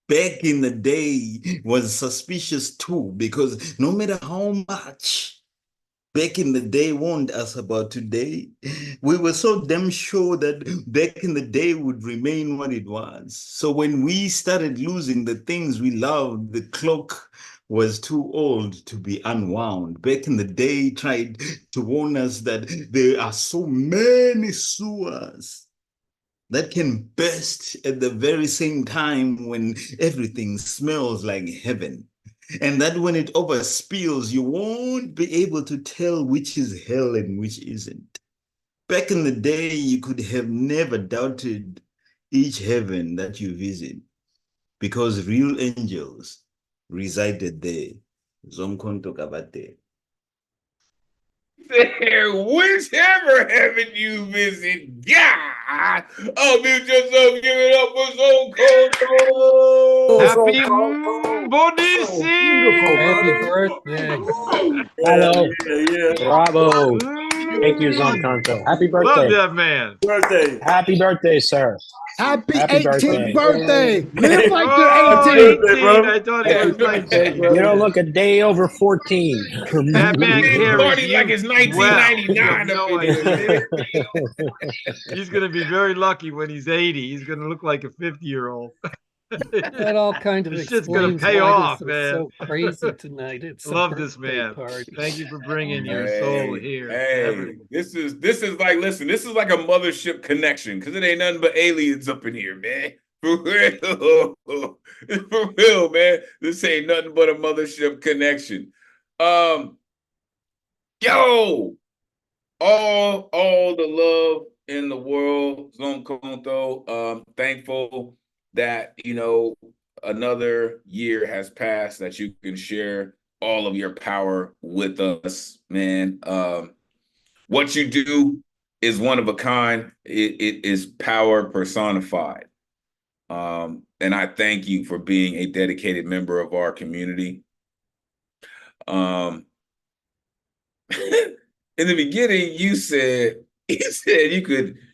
in the day was suspicious too, because no matter how much back in the day warned us about today. We were so damn sure that back in the day would remain what it was. So when we started losing the things we loved, the cloak was too old to be unwound. Back in the day, tried to warn us that there are so many sewers that can burst at the very same time when everything smells like heaven. And that when it overspills, you won't be able to tell which is hell and which isn't. Back in the day, you could have never doubted each heaven that you visit because real angels resided there. Zomkhonto kabate. There, whichever heaven you visit, God, unmute yourself, give it up for Zomkhonto. Happy Bodisi! Happy birthday. Hello. Yeah. Bravo. Thank you, Zomkhonto. Happy Love birthday. that man. Birthday. Happy birthday, sir. Happy Happy 18th birthday. birthday. Live like Oh, you're 18. birthday, bro. 18. I thought he was like. You don't look a day over 14. That man carries Party like you it's well. You 1999 have up no in here, idea. man. He's going to be very lucky when he's 80. He's going to look like a 50-year-old. That all kind of This shit's going to explains pay why off, this is man. so crazy tonight. It's I a love this birthday man. party. Thank you for bringing your soul here. to Hey, everyone. this is like, listen, this is like a mothership connection because it ain't nothing but aliens up in here, man. For real. For real, man. This ain't nothing but a mothership connection. Yo, all the love in the world, Zomkhonto. Thankful that, another year has passed that you can share all of your power with us, man. What you do is one of a kind. It is power personified. And I thank you for being a dedicated member of our community. In the beginning, you said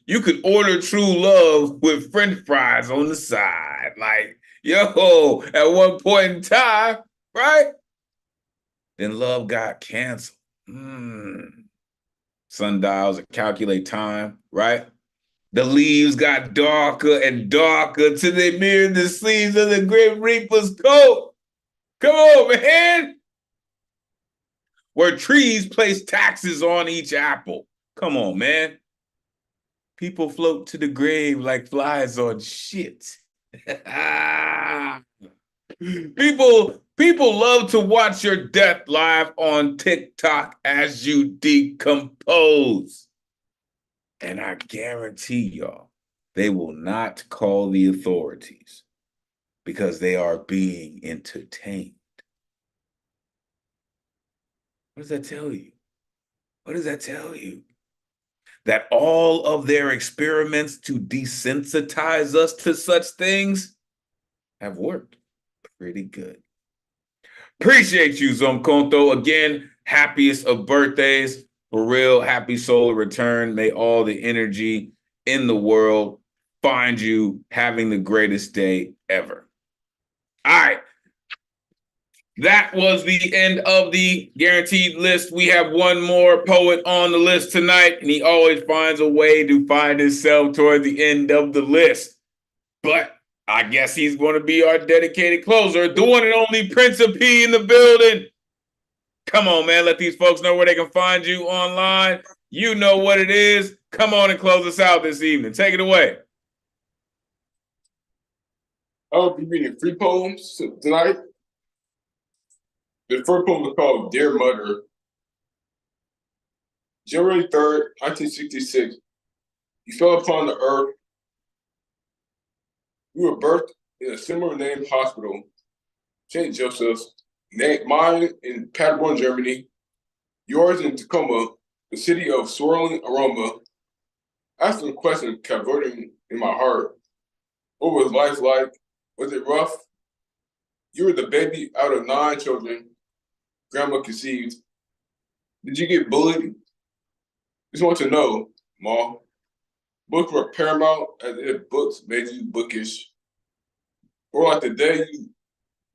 you could order true love with French fries on the side. Like, yo, at one point in time, right? Then love got canceled. Sundials that calculate time, right? The leaves got darker and darker till they mirrored the sleeves of the Grim Reaper's coat. Come on, man. Where trees place taxes on each apple. Come on, man. People float to the grave like flies on shit. People love to watch your death live on TikTok as you decompose. And I guarantee y'all, they will not call the authorities because they are being entertained. What does that tell you? What does that tell you? That all of their experiments to desensitize us to such things have worked pretty good. Appreciate you, Zomkhonto. Again, happiest of birthdays. For real, happy solar return. May all the energy in the world find you having the greatest day ever. All right. That was the end of the guaranteed list. We have one more poet on the list tonight, and he always finds a way to find himself toward the end of the list. But I guess he's going to be our dedicated closer, the one and only Prince of P in the building. Come on, man. Let these folks know where they can find you online. You know what it is. Come on and close us out this evening. Take it away. I'll be reading 3 poems tonight. The first poem is called Dear Mother. January 3rd, 1966. You fell upon the earth. You were birthed in a similar named hospital, St. Joseph's, mine in Paderborn, Germany, yours in Tacoma, the city of swirling aroma. Asking a question kept burning in my heart. What was life like? Was it rough? You were the baby out of 9 children Grandma conceived. Did you get bullied? Just want to know, Ma. Books were paramount as if books made you bookish. Or like the day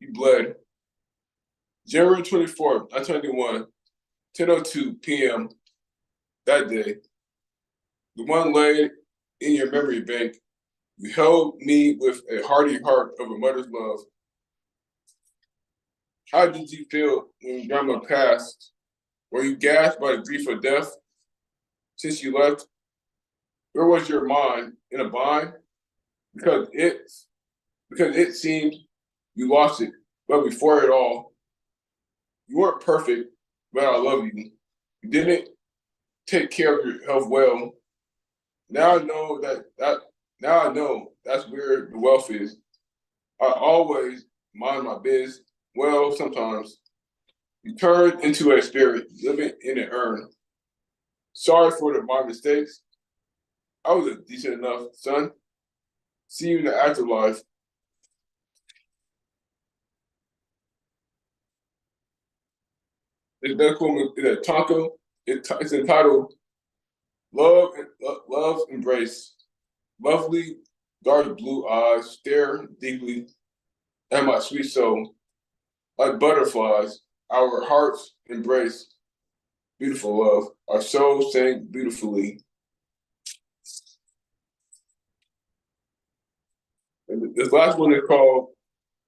you bled. January 24th, 1991. 10:02 p.m. that day, the one laid in your memory bank, you held me with a hearty heart of a mother's love. How did you feel when grandma passed? Were you gasped by the grief of death since you left? Where was your mind? In a bind? Because it seemed you lost it. But before it all, you weren't perfect, but I love you. You didn't take care of your health well. Now I know now I know that's where the wealth is. I always mind my biz. Well, sometimes you turn into a spirit living in an urn. Sorry for my mistakes. I was a decent enough son. See you in the afterlife. This medical is a taco. It's entitled Love Embrace. Lovely dark blue eyes stare deeply at my sweet soul. Like butterflies, our hearts embrace. Beautiful love. Our souls sang beautifully. And this last one is called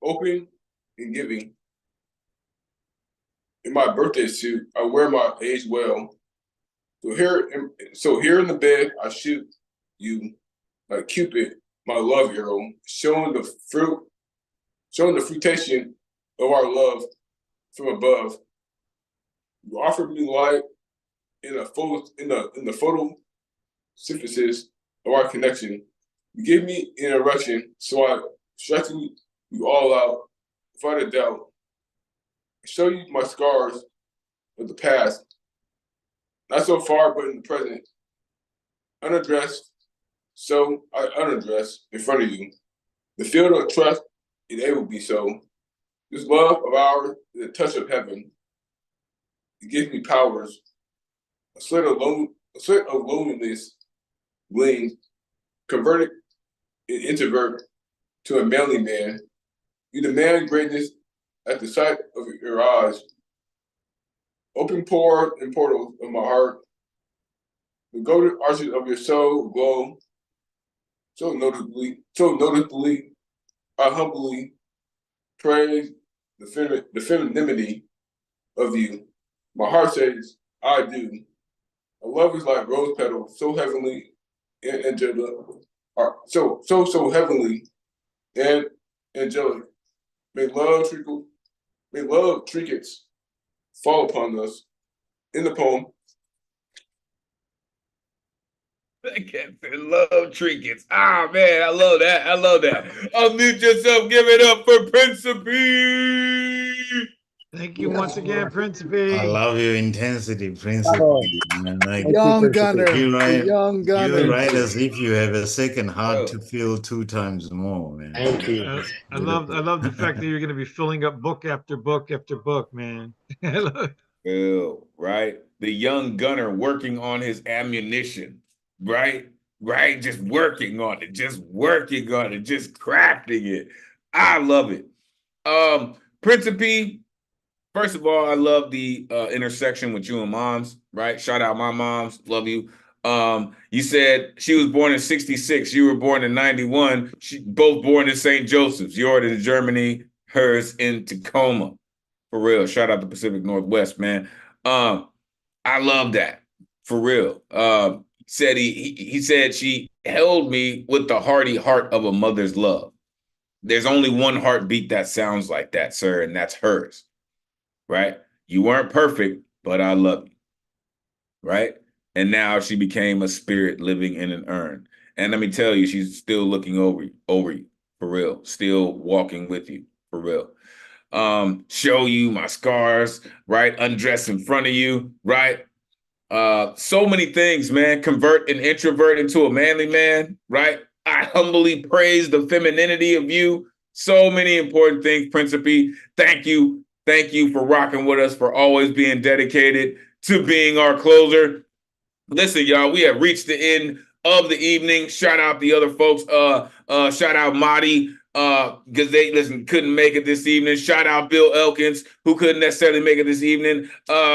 Open and Giving. In my birthday suit, I wear my age well. So here in the bed, I shoot you like Cupid, my love arrow, showing the fruitation of our love from above. You offered me light in the photosynthesis of our connection. You gave me an erection, so I stretched you all out without a doubt. I show you my scars of the past, not so far, but in the present. Unaddressed, so I unaddress in front of you. The field of trust enabled me so. This love of ours is a touch of heaven. It gives me powers. A slit of loneliness gleams, converted an introvert to a manly man. You demand greatness at the sight of your eyes. Open pores and portals of my heart. The golden arches of your soul glow so noticeably. I humbly praise the femininity of you. My heart says, I do. A love is like rose petals, so heavenly and angelic. So heavenly and angelic. May love trinkets fall upon us. In the poem. I can't say love trinkets. Ah, man, I love that. I love that. Unmute yourself. Give it up for Principe. Thank you once again, Principe. I love your intensity, Principe. Man. Like, Young gunner. you Young gunner. write as if you have a second heart to feel 2 times more, man. Thank you. I love the fact that you're going to be filling up book after book after book, man. Right? The young gunner working on his ammunition, right? Right? Just working on it, just crafting it. I love it. Principe, first of all, I love the intersection with you and moms, right? Shout out my moms, love you. You said she was born in 66, you were born in 91, both born in St. Joseph's, yours in Germany, hers in Tacoma. For real, shout out to Pacific Northwest, man. I love that, for real. Said he said she held me with the hearty heart of a mother's love. There's only one heartbeat that sounds like that, sir, and that's hers, right? You weren't perfect, but I love you, right? And now she became a spirit living in an urn. And let me tell you, she's still looking over you, for real, still walking with you, for real. Show you my scars, right? Undress in front of you, right? So many things, man. Convert an introvert into a manly man, right? I humbly praise the femininity of you. So many important things, Principe. Thank you. Thank you for rocking with us, for always being dedicated to being our closer. Listen, y'all, we have reached the end of the evening. Shout out the other folks. Shout out Marty. because they couldn't make it this evening. Shout out Bill Elkins, who couldn't necessarily make it this evening.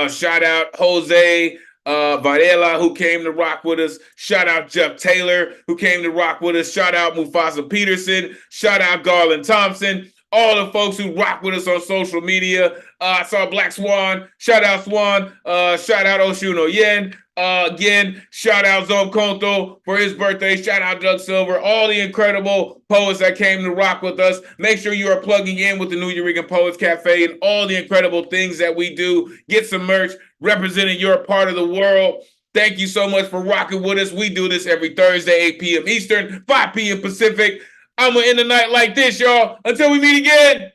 Shout out Jose Varela, who came to rock with us. Shout out Jeff Taylor, who came to rock with us. Shout out Mufasa Peterson. Shout out Garland Thompson. All the folks who rock with us on social media. I saw Black Swan. Shout out Swan. Shout out Oshuno Yen. Again, shout out Zom Konto for his birthday. Shout out Doug Silver. All the incredible poets that came to rock with us. Make sure you are plugging in with the New Eureka Poets Cafe and all the incredible things that we do. Get some merch representing your part of the world. Thank you so much for rocking with us. We do this every Thursday, 8 p.m. Eastern, 5 p.m. Pacific. I'm going to end the night like this, y'all. Until we meet again,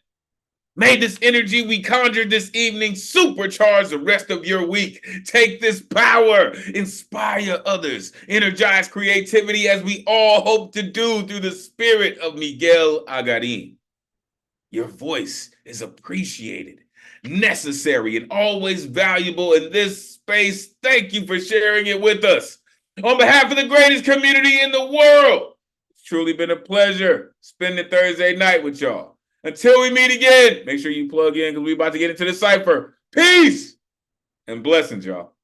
may this energy we conjured this evening supercharge the rest of your week. Take this power, inspire others, energize creativity as we all hope to do through the spirit of Miguel Agarin. Your voice is appreciated, necessary, and always valuable in this space. Thank you for sharing it with us. On behalf of the greatest community in the world, it's truly been a pleasure spending Thursday night with y'all. Until we meet again, make sure you plug in because we're about to get into the cipher. Peace and blessings, y'all.